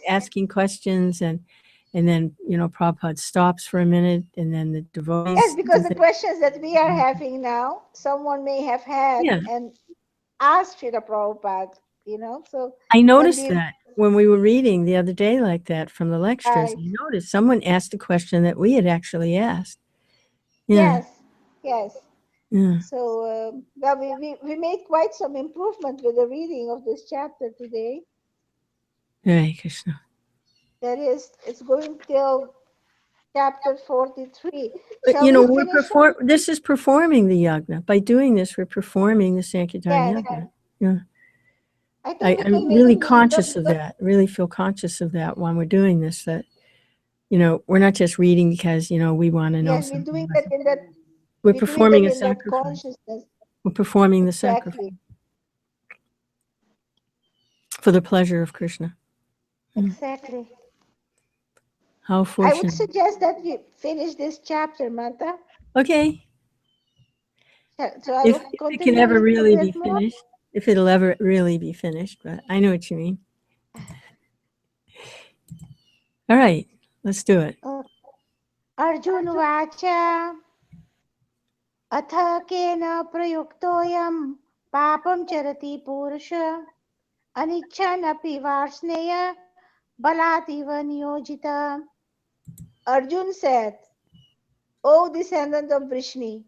asking questions and then Prabhupada stops for a minute and then the devotees. Yes, because the questions that we are having now, someone may have had and asked Srila Prabhupada, so. I noticed that when we were reading the other day like that from the lectures, I noticed someone asked a question that we had actually asked. Yes. Yeah. So, well, we made quite some improvement with the reading of this chapter today. Hare Krishna. That is, it's going till chapter 43. But this is performing the yajna. By doing this, we're performing the Sankirtan yajna. Yeah. I'm really conscious of that. Really feel conscious of that when we're doing this. That we're not just reading because we want to know something. We're doing that in that. We're performing a sacrifice. We're performing the sacrifice for the pleasure of Krishna. Exactly. How fortunate. I would suggest that we finish this chapter, Mata. Okay. So I If it can ever really be finished. If it'll ever really be finished, but I know what you mean. All right, let's do it. Arjun Vacha Atha kena prayuktoyam papam charati purusha anichanapi varsneya balativa niyojita. Arjun said, O descendant of Vishnu,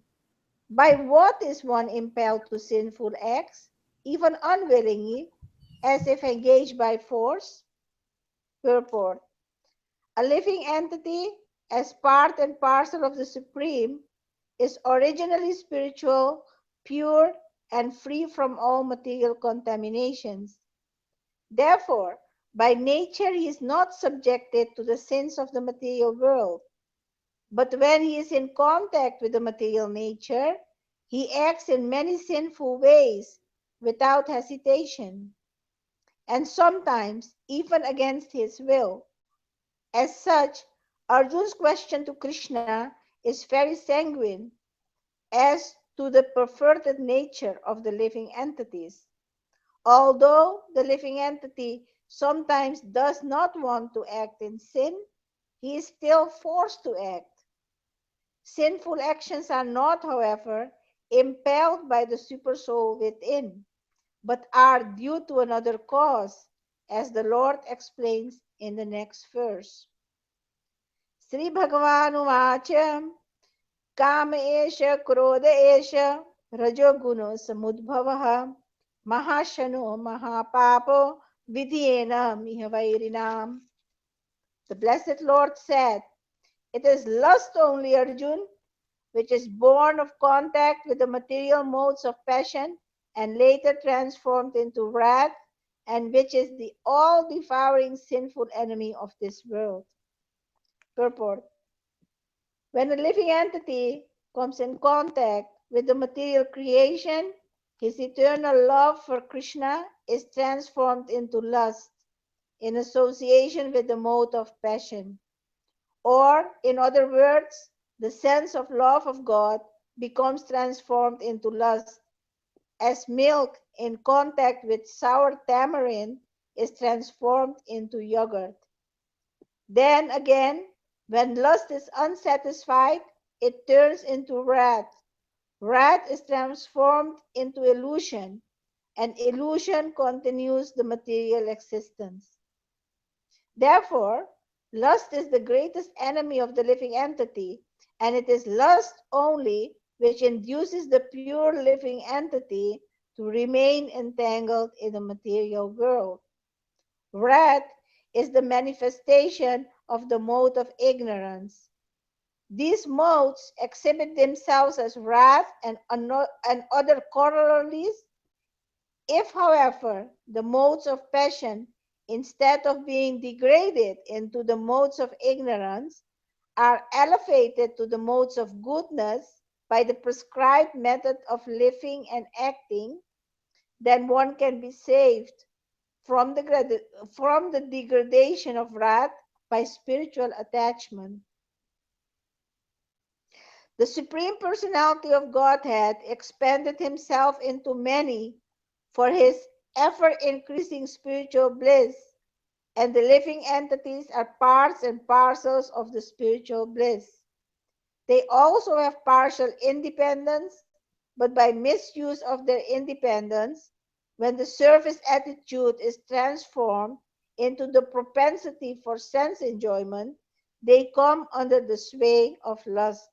by what is one impelled to sinful acts, even unwillingly, as if engaged by force? Purport. A living entity, as part and parcel of the Supreme, is originally spiritual, pure, and free from all material contaminations. Therefore, by nature he is not subjected to the sins of the material world. But when he is in contact with the material nature, he acts in many sinful ways without hesitation, and sometimes even against his will. As such, Arjun's question to Krishna is very sanguine as to the perverted nature of the living entities. Although the living entity sometimes does not want to act in sin, he is still forced to act. Sinful actions are not, however, impelled by the supersoul within, but are due to another cause, as the Lord explains in the next verse. Sri Bhagavan Uvacha Kam Esha Krodha Esha Rajoguno Samudbhavaha Mahashano Mahapapo Vidhyena Mihavairinam. The Blessed Lord said, it is lust only, Arjun, which is born of contact with the material modes of passion and later transformed into wrath, and which is the all-devouring sinful enemy of this world. Purport. When a living entity comes in contact with the material creation, his eternal love for Krishna is transformed into lust in association with the mode of passion. Or, in other words, the sense of love of God becomes transformed into lust, as milk in contact with sour tamarind is transformed into yogurt. Then again, when lust is unsatisfied, it turns into wrath. Wrath is transformed into illusion, and illusion continues the material existence. Therefore, lust is the greatest enemy of the living entity, and it is lust only which induces the pure living entity to remain entangled in the material world. Wrath is the manifestation of the mode of ignorance. These modes exhibit themselves as wrath and other corollaries. If, however, the modes of passion, instead of being degraded into the modes of ignorance, are elevated to the modes of goodness by the prescribed method of living and acting, then one can be saved from the degradation of wrath by spiritual attachment. The Supreme Personality of Godhead expanded himself into many for his ever increasing spiritual bliss, and the living entities are parts and parcels of the spiritual bliss. They also have partial independence, but by misuse of their independence, when the service attitude is transformed into the propensity for sense enjoyment, they come under the sway of lust.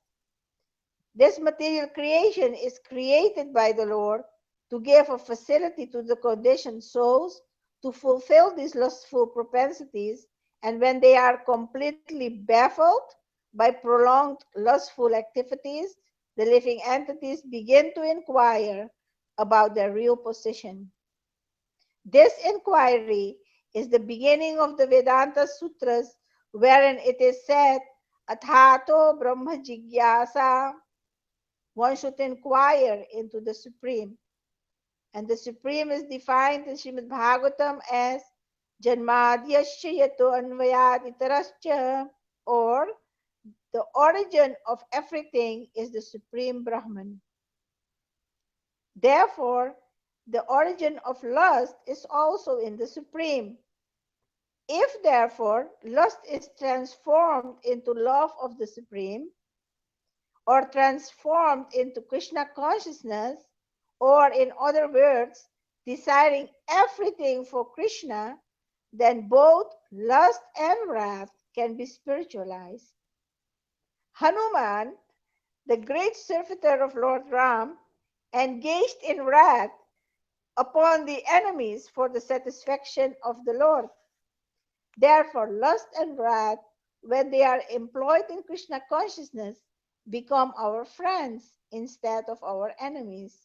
This material creation is created by the Lord to give a facility to the conditioned souls to fulfill these lustful propensities, and when they are completely baffled by prolonged lustful activities, the living entities begin to inquire about their real position. This inquiry is the beginning of the Vedanta Sutras, wherein it is said, Athato Brahma Jigyasa. One should inquire into the Supreme. And the Supreme is defined in Srimad Bhagavatam as Janmadhyasya yato anvayad itarascha, or the origin of everything is the Supreme Brahman. Therefore, the origin of lust is also in the Supreme. If therefore lust is transformed into love of the Supreme, or transformed into Krishna consciousness, or in other words, desiring everything for Krishna, then both lust and wrath can be spiritualized. Hanuman, the great servitor of Lord Ram, engaged in wrath upon the enemies for the satisfaction of the Lord. Therefore, lust and wrath, when they are employed in Krishna consciousness, become our friends instead of our enemies.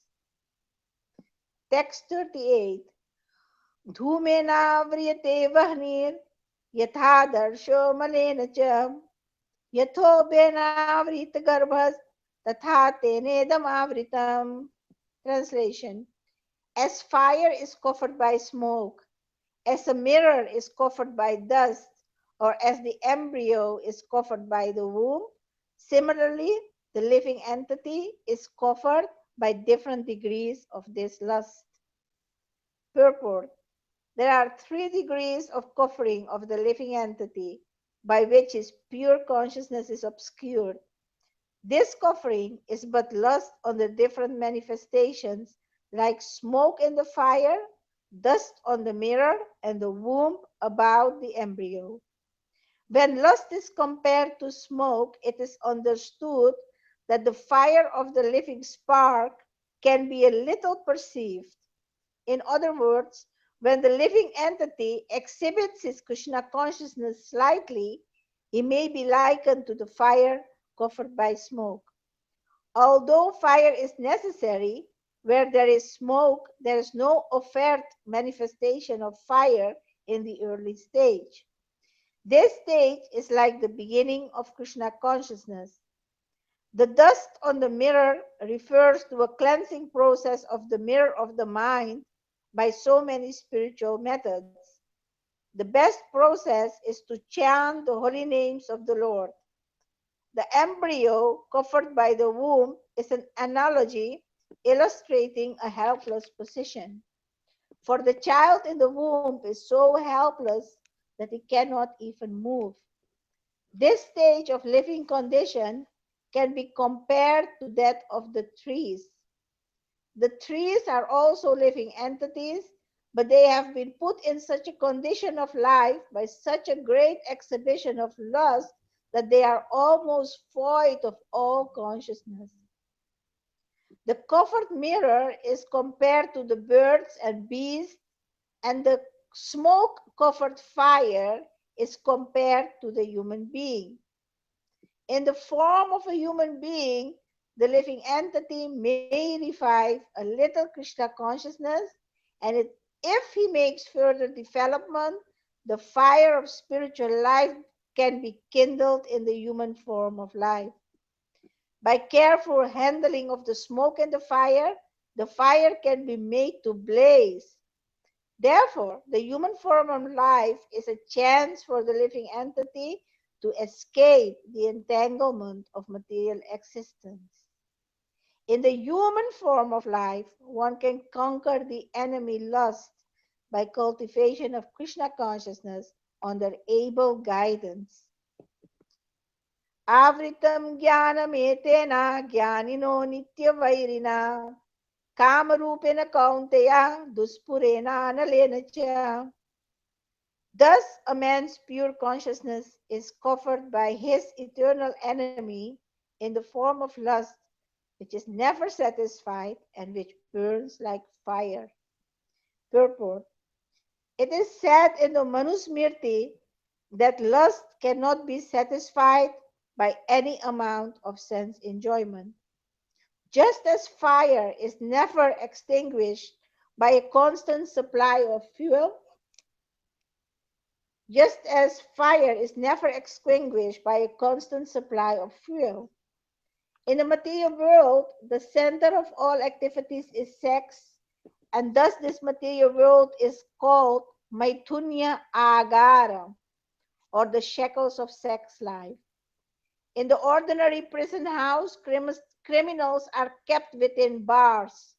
Text 38. Dhumena vriyate vahnir yatha darsho malena cha yatho bena vrita garbhas tatha tenedam avritam. Translation. As fire is covered by smoke, as a mirror is covered by dust, or as the embryo is covered by the womb, similarly, the living entity is covered by different degrees of this lust. Purport. There are 3 degrees of covering of the living entity by which his pure consciousness is obscured. This covering is but lust on the different manifestations, like smoke in the fire, dust on the mirror, and the womb about the embryo. When lust is compared to smoke, it is understood that the fire of the living spark can be a little perceived. In other words, when the living entity exhibits his Krishna consciousness slightly, he may be likened to the fire covered by smoke. Although fire is necessary, where there is smoke, there is no overt manifestation of fire in the early stage. This stage is like the beginning of Krishna consciousness. The dust on the mirror refers to a cleansing process of the mirror of the mind by so many spiritual methods. The best process is to chant the holy names of the Lord. The embryo covered by the womb is an analogy illustrating a helpless position. For the child in the womb is so helpless that he cannot even move. This stage of living condition can be compared to that of the trees. The trees are also living entities, but they have been put in such a condition of life by such a great exhibition of lust that they are almost void of all consciousness. The covered mirror is compared to the birds and beasts, and the smoke-covered fire is compared to the human being. In the form of a human being, the living entity may revive a little Krishna consciousness, and if he makes further development, the fire of spiritual life can be kindled in the human form of life. By careful handling of the smoke and the fire can be made to blaze. Therefore, the human form of life is a chance for the living entity to escape the entanglement of material existence. In the human form of life, one can conquer the enemy lust by cultivation of Krishna consciousness under able guidance. Avritam jnanametena jnanino nityavairina kamarupena kaunteya duspurena analena cha. Thus, a man's pure consciousness is covered by his eternal enemy in the form of lust, which is never satisfied and which burns like fire. Purport. It is said in the Manusmriti that lust cannot be satisfied by any amount of sense enjoyment. Just as fire is never extinguished by a constant supply of fuel, just as fire is never extinguished by a constant supply of fuel. In the material world, the center of all activities is sex, and thus this material world is called Maithunya Agara, or the shackles of sex life. In the ordinary prison house, criminals are kept within bars.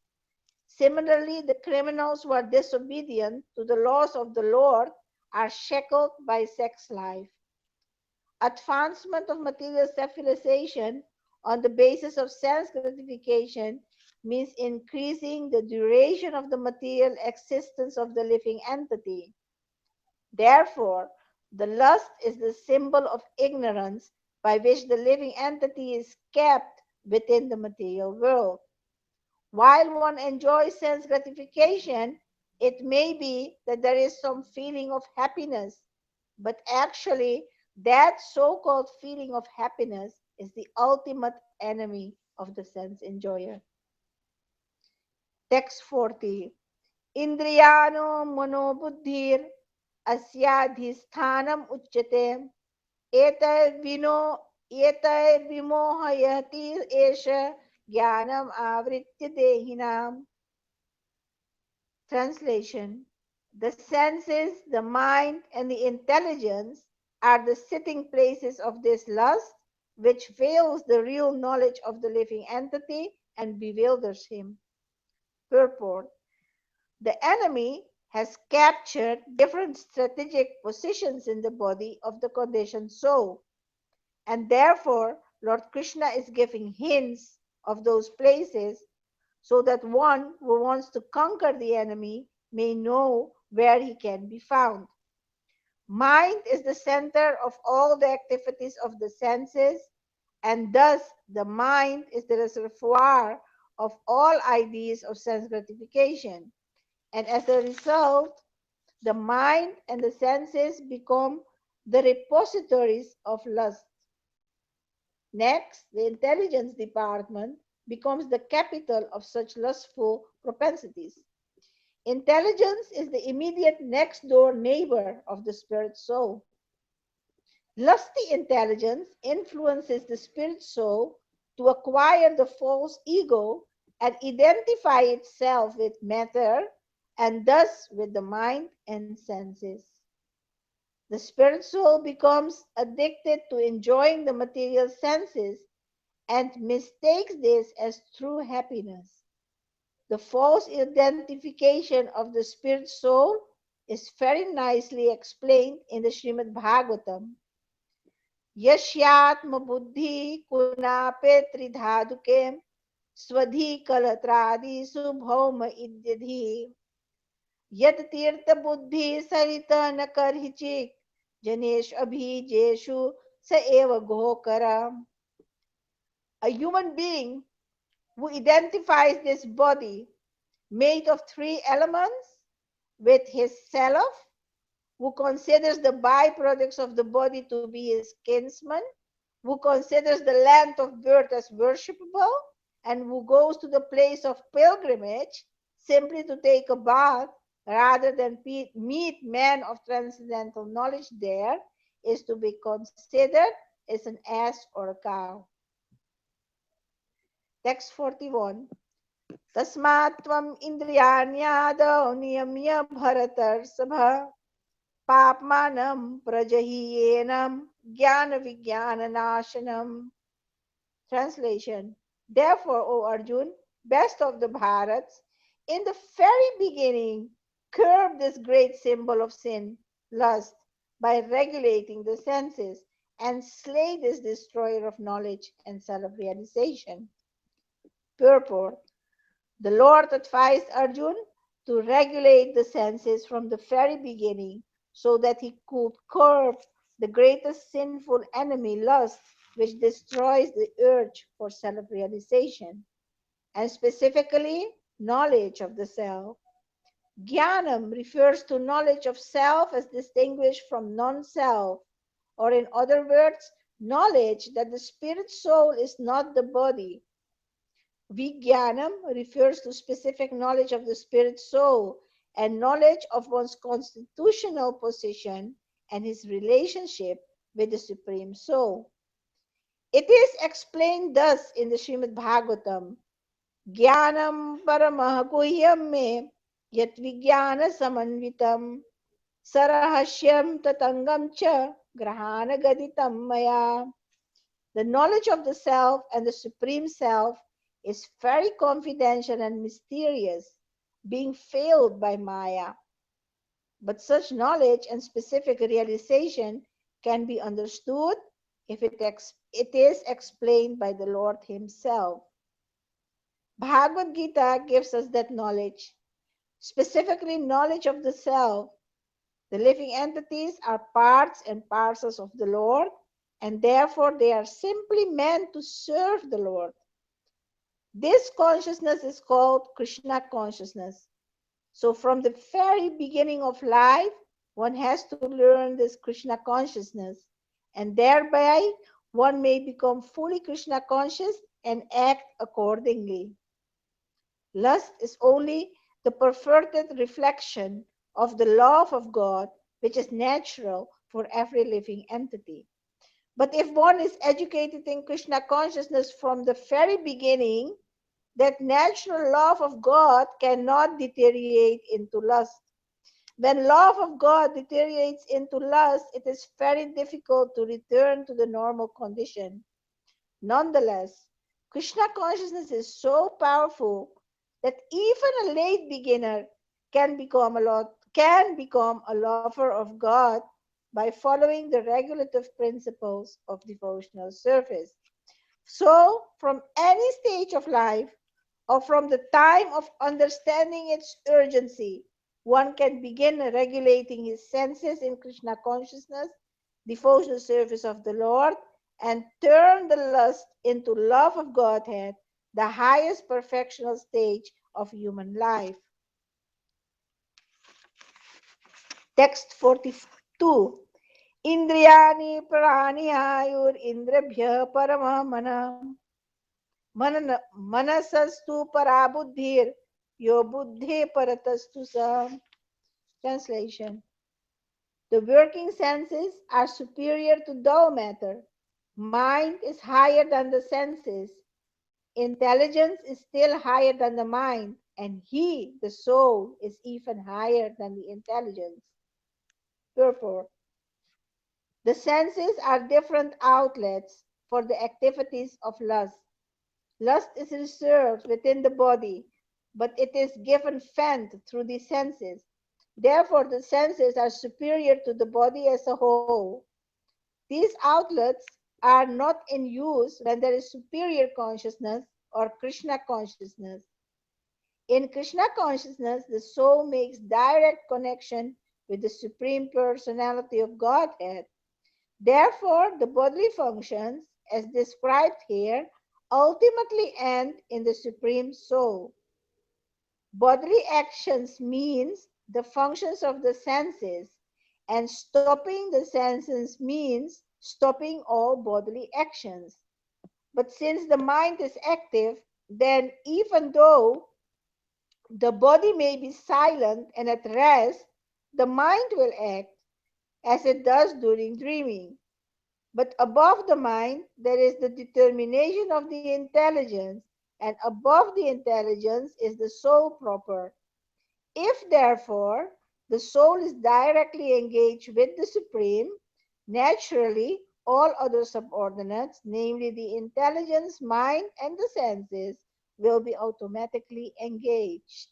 Similarly, the criminals who are disobedient to the laws of the Lord are shackled by sex life. Advancement of material civilization on the basis of sense gratification means increasing the duration of the material existence of the living entity. Therefore, the lust is the symbol of ignorance by which the living entity is kept within the material world. While one enjoys sense gratification, it may be that there is some feeling of happiness, but actually, that so called feeling of happiness is the ultimate enemy of the sense enjoyer. Text 40. Indriyano manobuddhir asyadhisthanam uchyate etai vimohayati esha jnanam avritya dehinam. Translation. The senses, the mind, and the intelligence are the sitting places of this lust, which veils the real knowledge of the living entity and bewilders him. Purport. The enemy has captured different strategic positions in the body of the conditioned soul, and therefore Lord Krishna is giving hints of those places so that one who wants to conquer the enemy may know where he can be found. Mind is the center of all the activities of the senses, and thus the mind is the reservoir of all ideas of sense gratification. And as a result, the mind and the senses become the repositories of lust. Next, the intelligence department becomes the capital of such lustful propensities. Intelligence is the immediate next door neighbor of the spirit soul. Lusty intelligence influences the spirit soul to acquire the false ego and identify itself with matter and thus with the mind and senses. The spirit soul becomes addicted to enjoying the material senses and mistakes this as true happiness. The false identification of the spirit soul is very nicely explained in the Srimad Bhagavatam. Yashyatma buddhi kunape tridhaduke swadhi kalatradi subhauma idyadhi yad tirtha buddhi sarita nakarhichik janesh abhijeshu sa eva gokara. A human being who identifies this body made of three elements with his self, who considers the byproducts of the body to be his kinsman, who considers the land of birth as worshipable, and who goes to the place of pilgrimage simply to take a bath rather than meet men of transcendental knowledge there, is to be considered as an ass or a cow. Text 41. Tasmat tvam indriyanyado niyamya bharatarshava papmanam prajahiyenam jnana vijnana nashanam. Translation. Therefore, O Arjun, best of the Bharats, in the very beginning, curb this great symbol of sin, lust, by regulating the senses, and slay this destroyer of knowledge and self-realization. Purport. The Lord advised Arjun to regulate the senses from the very beginning so that he could curb the greatest sinful enemy, lust, which destroys the urge for self-realization, and specifically knowledge of the self. Jnanam refers to knowledge of self as distinguished from non-self, or in other words, knowledge that the spirit soul is not the body. Vijnanam refers to specific knowledge of the spirit soul and knowledge of one's constitutional position and his relationship with the Supreme Soul. It is explained thus in the Srimad Bhagavatam, Jnanam paramah guhyam me yat vijnana samanvitam sarahasyam tatangam cha grahana gaditam maya. The knowledge of the self and the Supreme Self is very confidential and mysterious, being veiled by Maya. But such knowledge and specific realization can be understood if it is explained by the Lord Himself. Bhagavad Gita gives us that knowledge, specifically knowledge of the self. The living entities are parts and parcels of the Lord, and therefore they are simply meant to serve the Lord. This consciousness is called Krishna consciousness. So from the very beginning of life, one has to learn this Krishna consciousness, and thereby one may become fully Krishna conscious and act accordingly. Lust is only the perverted reflection of the love of God, which is natural for every living entity. But if one is educated in Krishna consciousness from the very beginning, that natural love of God cannot deteriorate into lust. When love of God deteriorates into lust, it is very difficult to return to the normal condition. Nonetheless, Krishna consciousness is so powerful that even a late beginner can become a lover of God by following the regulative principles of devotional service. So, from any stage of life, or from the time of understanding its urgency, one can begin regulating his senses in Krishna consciousness, devotional service of the Lord, and turn the lust into love of Godhead, the highest perfectional stage of human life. Text 42. Indriyani prani ayur indrabhya paramamana manasastu parabuddhir yo buddhi paratastu sa. Translation. The working senses are superior to dull matter. Mind is higher than the senses. Intelligence is still higher than the mind, and he, the soul, is even higher than the intelligence. Therefore, the senses are different outlets for the activities of lust. Lust is reserved within the body, but it is given vent through the senses. Therefore, the senses are superior to the body as a whole. These outlets are not in use when there is superior consciousness or Krishna consciousness. In Krishna consciousness, the soul makes direct connection with the Supreme Personality of Godhead. Therefore, the bodily functions, as described here, ultimately end in the Supreme Soul. Bodily actions means the functions of the senses, and stopping the senses means stopping all bodily actions. But since the mind is active, then even though the body may be silent and at rest, the mind will act as it does during dreaming. But above the mind, there is the determination of the intelligence, and above the intelligence is the soul proper. If, therefore, the soul is directly engaged with the Supreme, naturally all other subordinates, namely the intelligence, mind, and the senses, will be automatically engaged.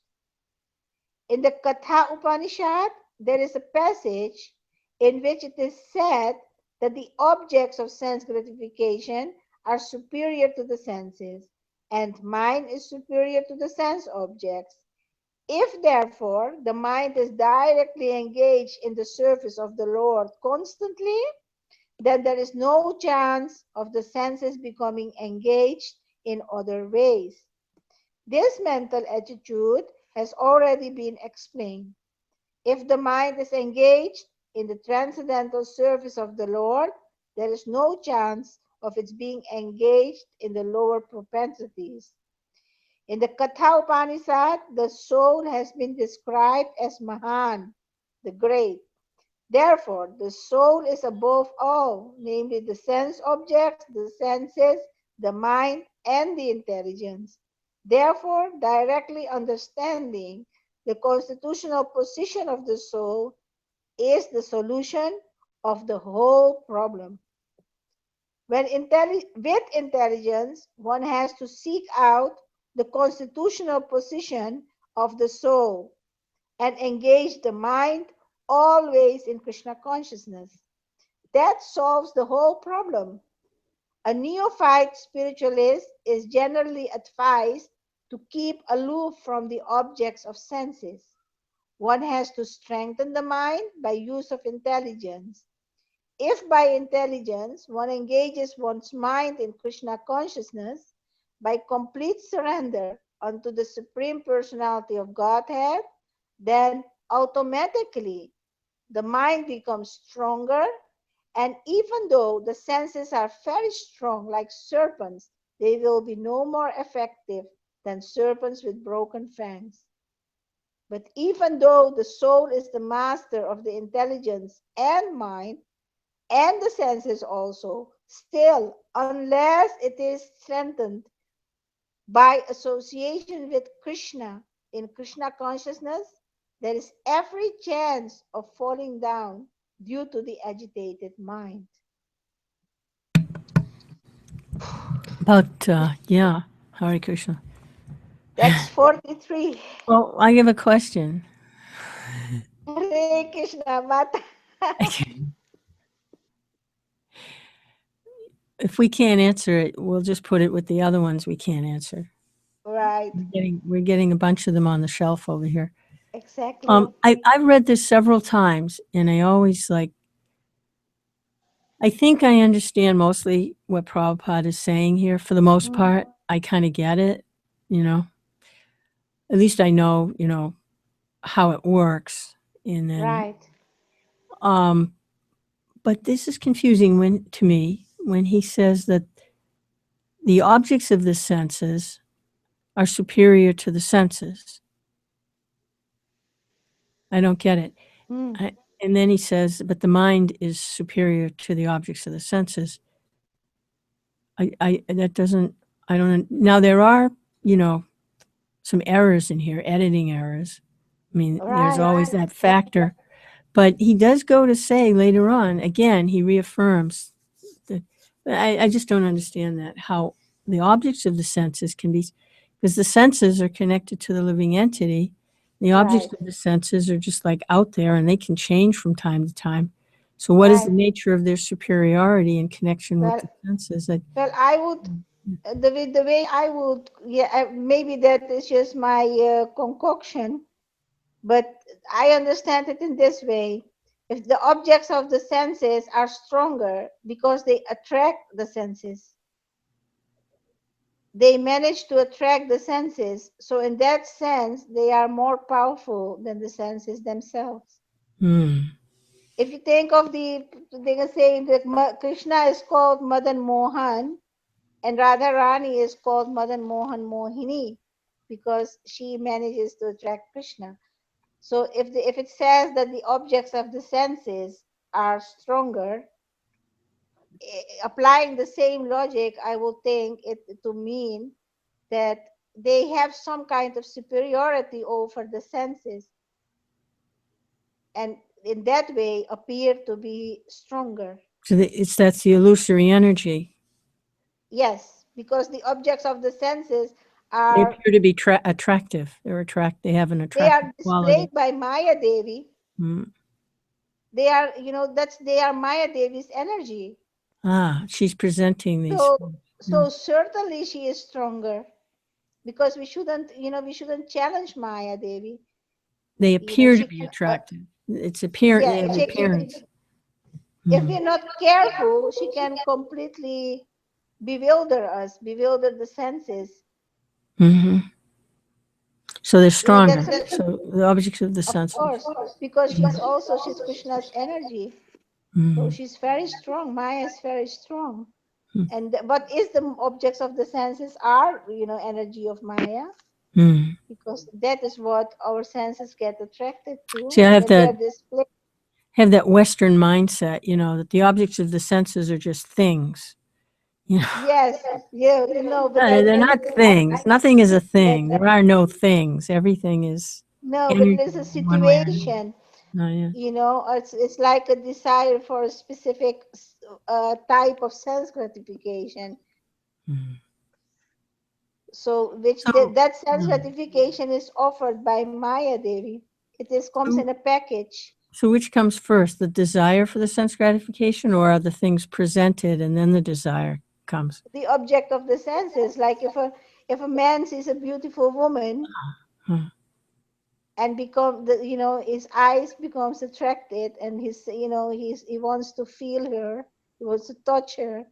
In the Katha Upanishad, there is a passage in which it is said that the objects of sense gratification are superior to the senses, and mind is superior to the sense objects. If, therefore, the mind is directly engaged in the service of the Lord constantly, then there is no chance of the senses becoming engaged in other ways. This mental attitude has already been explained. If the mind is engaged in the transcendental service of the Lord, there is no chance of its being engaged in the lower propensities. In the Katha Upanishad, the soul has been described as Mahan, the great. Therefore, the soul is above all, namely the sense objects, the senses, the mind, and the intelligence. Therefore, directly understanding the constitutional position of the soul is the solution of the whole problem. With intelligence, one has to seek out the constitutional position of the soul and engage the mind always in Krishna consciousness. That solves the whole problem. A neophyte spiritualist is generally advised to keep aloof from the objects of senses. One has to strengthen the mind by use of intelligence. If by intelligence one engages one's mind in Krishna consciousness by complete surrender unto the Supreme Personality of Godhead, then automatically the mind becomes stronger, and even though the senses are very strong like serpents, they will be no more effective than serpents with broken fangs. But even though the soul is the master of the intelligence and mind, and the senses also, still, unless it is strengthened by association with Krishna in Krishna consciousness, there is every chance of falling down due to the agitated mind. But yeah, Hare Krishna. That's 43. Well, I have a question. Hare Krishna Mata. If we can't answer it, we'll just put it with the other ones we can't answer. Right, We're getting a bunch of them on the shelf over here. exactly. I've read this several times, and I always I think I understand mostly what Prabhupada is saying here. For the most part, I kind of get it, you know. At least I know, how it works. And then, Right, but this is confusing to me when he says that the objects of the senses are superior to the senses. I don't get it. And then he says, but the mind is superior to the objects of the senses. That doesn't, I don't, now there are, some errors in here, editing errors. I mean, there's always that factor. But he does go to say later on, again, he reaffirms that I just don't understand that, how the objects of the senses can be, because the senses are connected to the living entity. The objects of the senses are just like out there, and they can change from time to time. So what is the nature of their superiority in connection with the senses? Well, I would, the way I would, maybe that is just my concoction, but I understand it in this way. If the objects of the senses are stronger because they attract the senses, they manage to attract the senses. So in that sense, they are more powerful than the senses themselves. Mm. If you think of they can say that Krishna is called Madan Mohan and Radharani is called Madan Mohan Mohini because she manages to attract Krishna. So if it says that the objects of the senses are stronger, applying the same logic, I will think it to mean that they have some kind of superiority over the senses and in that way appear to be stronger. So that's the illusory energy. Yes, because the objects of the senses They are appear to be attractive. They have an they attractive are quality. displayed by Maya Devi. Mm. They are, they are Maya Devi's energy. Ah, she's presenting these. So certainly she is stronger because we shouldn't challenge Maya Devi. They appear to She be can, attractive. It's yeah, they have appearance. if we're not careful, she can completely bewilder us, bewilder the senses. Mm-hmm. So they're stronger. That's So the objects of the of senses. course because she's Krishna's energy. So she's very strong. Maya is very strong. And but is the objects of the senses are energy of Maya Mm. because that is what our senses get attracted to See, I have when they're that displayed. Western mindset, that the objects of the senses are just things. Yes, yeah, but They're not things. Nothing is a thing. There are no things. Everything is no, but it energy is a in one way or another. situation. Oh, yeah. It's like a desire for a specific type of sense gratification. So that sense gratification is offered by Maya Devi. Comes in a package. So which comes first, the desire for the sense gratification, or are the things presented and then the desire comes? The object of the senses, like if a man sees a beautiful woman and his eyes becomes attracted and he wants to feel her, he wants to touch her.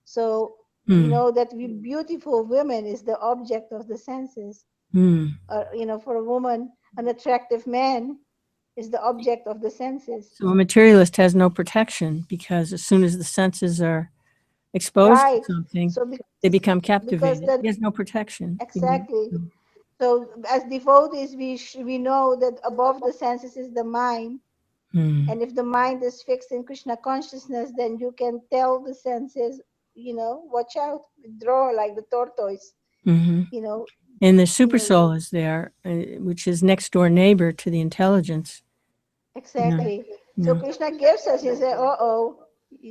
So that beautiful woman is the object of the senses. For a woman, an attractive man is the object of the senses. So a materialist has no protection because as soon as the senses are exposed Right. to something, So they become because captivated. He has no protection. exactly. So as devotees, we know that above the senses is the mind. And if the mind is fixed in Krishna consciousness, then you can tell the senses, watch out, withdraw like the tortoise. And the super soul is there, which is next door neighbor to the intelligence. Exactly. So Krishna gives us, he said,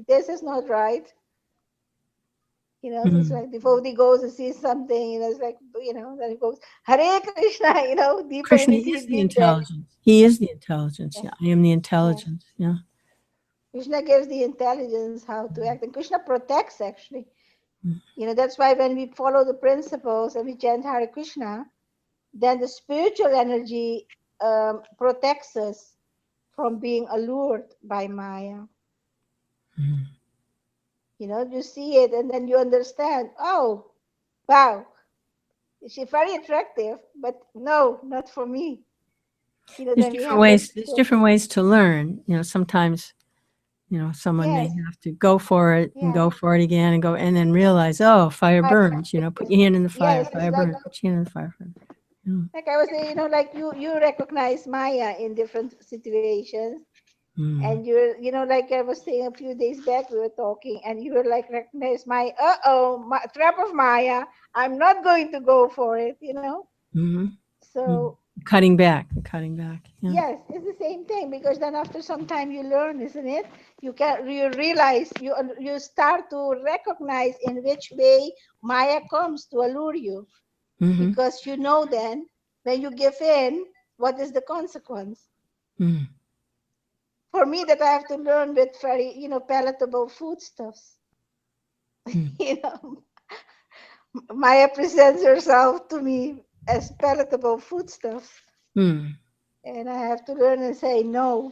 this is not right. So it's like devotee goes and sees something, it's like, then he goes, Hare Krishna, deeper Krishna in is his the deep then. intelligence. He is the intelligence. Yeah, I am the intelligence. Yeah. Krishna gives the intelligence how to act, and Krishna protects actually. That's why when we follow the principles and we chant Hare Krishna, then the spiritual energy protects us from being allured by Maya. You see it and then you understand, oh, wow, she's very attractive, but no, not for me. There's Then we different have ways. that. There's different ways to learn. Sometimes, someone may have to go for it and go for it again and then realize, oh, fire burns. Put your hand in the fire. Fire burns. Put your hand in the fire. Like I was saying, like you recognize Maya in different situations. And you're, like I was saying a few days back, we were talking, and you were like, recognize my, trap of Maya. I'm not going to go for it, So cutting back. Yeah. yes, it's the same thing because then after some time you learn, isn't it? You realize you start to recognize in which way Maya comes to allure you, because then when you give in, what is the consequence? For me, that I have to learn with very, palatable foodstuffs. Maya presents herself to me as palatable foodstuffs. And I have to learn and say, no,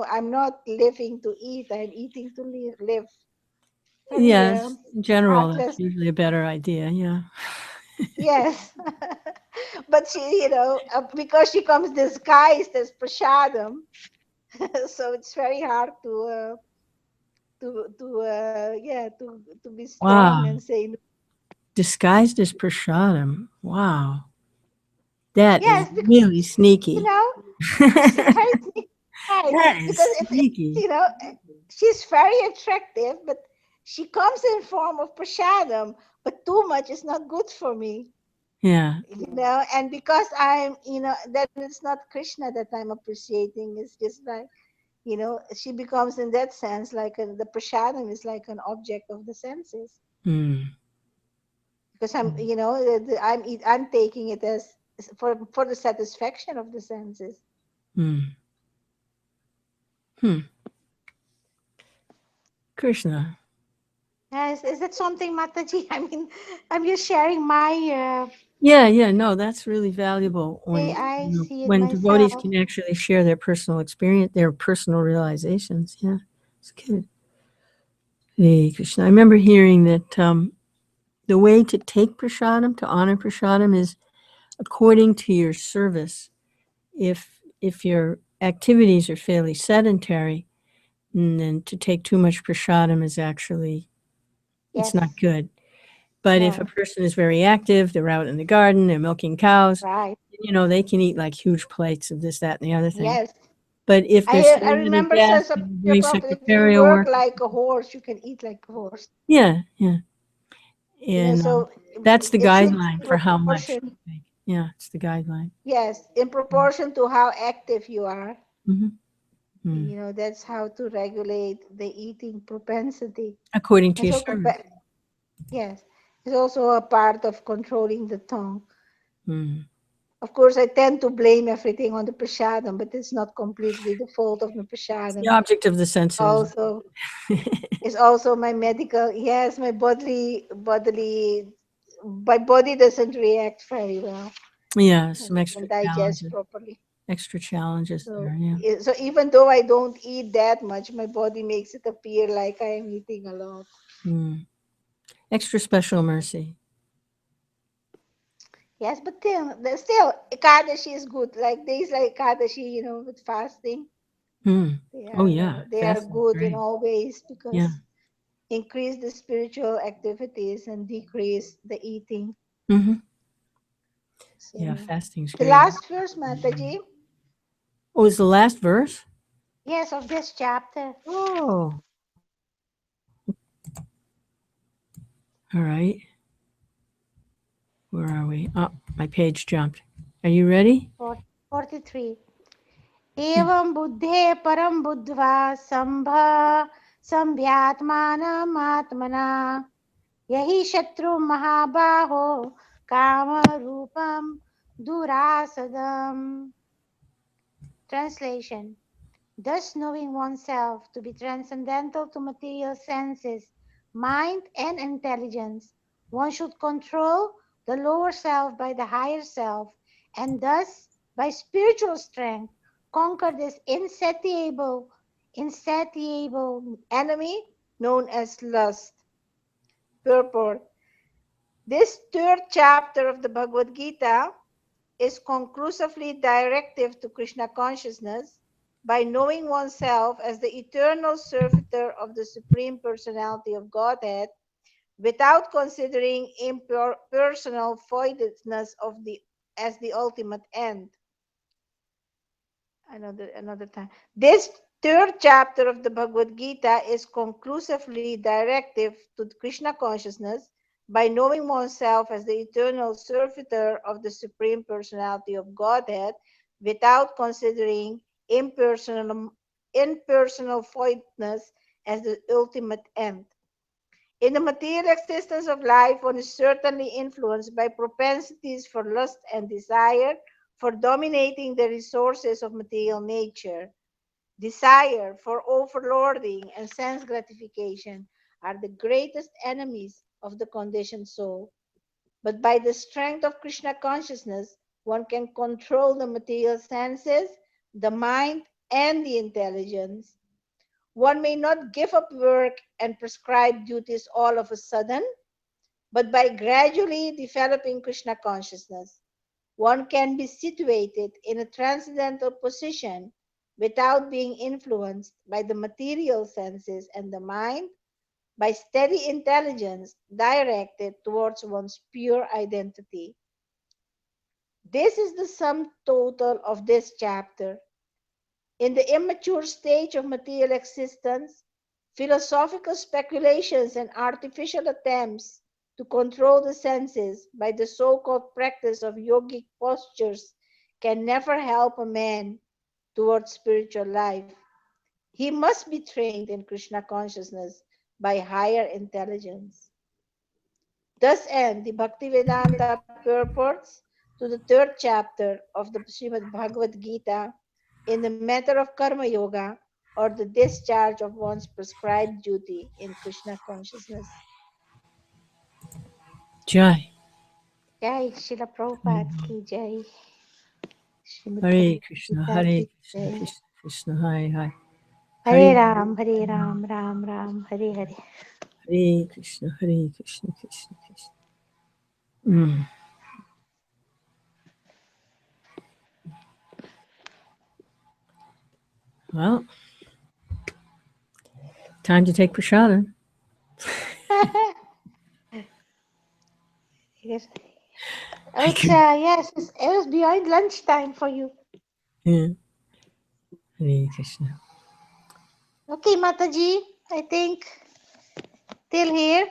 I'm not living to eat, I'm eating to live. Yes, in general, that's heartless. usually a better idea. Yeah. Yes. But she, because she comes disguised as prasadam, so it's very hard to be strong Wow. and say no. Disguised as prashadam. Wow. That is Yes, because really you sneaky. know it's very sneaky, right? That Because is it's sneaky. she's very attractive, but she comes in form of prasadam, but too much is not good for me. Yeah. And because I'm, then it's not Krishna that I'm appreciating. It's just like, she becomes in that sense like the prasadam is like an object of the senses, Hmm. because I'm taking it as for the satisfaction of the senses. Hmm. Hmm. Krishna. Yes, is that something, Mataji? I mean, I'm just sharing my Yeah. No, that's really valuable way when I see it when devotees myself. can actually share their personal experience, their personal realizations. Yeah, it's good. Hey, Krishna. I remember hearing that the way to take prasadam, to honor prasadam, is according to your service. If your activities are fairly sedentary, then to take too much prasadam is actually, it's Yes, not good. But if a no, person is very active, they're out in the garden, they're milking cows, right. they can eat like huge plates of this, that, and the other thing. Yes. But if they're I sitting at a remember desk says and doing Prabhupada, if you secretarial work work, like a horse, you can eat like a horse. yeah. And So that's the it should be guideline in for how much to proportion. take. Yeah, it's the guideline. Yes, in proportion to how active you are. Mm-hmm. That's how to regulate the eating propensity. According to And your so, service. yes, it's also a part of controlling the tongue. Mm. Of course, I tend to blame everything on the prasadam, but it's not completely the fault of the It's the prasadam. object of the senses. Also, it's also my medical. Yes, my body doesn't react very well Yeah, and some extra doesn't digest challenges. properly. Extra challenges So, there, yeah. so even though I don't eat that much, my body makes it appear like I am eating a lot. Mm. Extra special mercy. Yes, but still, Ekadashi is good. Like days like Ekadashi, with fasting, Mm. Oh yeah, they are fasting, good in great. all ways Yeah. because increase the spiritual activities and decrease the eating. Mm-hmm. Yeah, So fasting's the great. last verse, Mataji. Oh, is the last verse? Yes, of this chapter. Oh, all right. Where are we? Oh, my page jumped. Are you ready? 43. एवं बुद्धे परम बुद्ध्वा संभ्यात्मानमात्मना यही शत्रु महाबाहो काम रूपम दुरासदम. Translation. Thus, knowing oneself to be transcendental to material senses, mind, and intelligence, one should control the lower self by the higher self, and thus, by spiritual strength, conquer this insatiable enemy known as lust. Purport. This third chapter of the Bhagavad Gita is conclusively directive to Krishna consciousness by knowing oneself as the eternal servitor of the Supreme Personality of Godhead without considering impersonal voidness as the ultimate end. Another time. This third chapter of the Bhagavad Gita is conclusively directive to Krishna consciousness by knowing oneself as the eternal servitor of the Supreme Personality of Godhead without considering impersonal voidness as the ultimate end. In the material existence of life, one is certainly influenced by propensities for lust and desire for dominating the resources of material nature. Desire for overlording and sense gratification are the greatest enemies of the conditioned soul. But by the strength of Krishna consciousness, one can control the material senses, the mind, and the intelligence. One may not give up work and prescribed duties all of a sudden, but by gradually developing Krishna consciousness, one can be situated in a transcendental position without being influenced by the material senses and the mind, by steady intelligence directed towards one's pure identity. This is the sum total of this chapter. In the immature stage of material existence, philosophical speculations and artificial attempts to control the senses by the so-called practice of yogic postures can never help a man towards spiritual life. He must be trained in Krishna consciousness by higher intelligence. Thus end the Bhaktivedanta purports to the third chapter of the Srimad Bhagavad Gita in the matter of Karma Yoga, or the discharge of one's prescribed duty in Krishna consciousness. Jai. Jai Srila Prabhupada ki jai. Srimad Hare Bhagavad Krishna, Gita Hare ki Krishna, jai. Krishna Krishna, Hare Hare. Hare Ram, Ram Ram, Hare Hare. Hare Krishna, Hare Krishna, Krishna Krishna. Mm. Well, time to take prasada. Yes. Yes, it was beyond lunchtime for you. Yeah. Hare Krishna. Okay, Mataji, I think till here.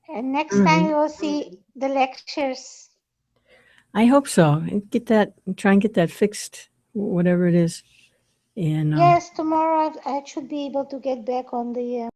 And next time we will see the lectures. I hope so. And try and get that fixed, whatever it is. And Yes, tomorrow I should be able to get back on the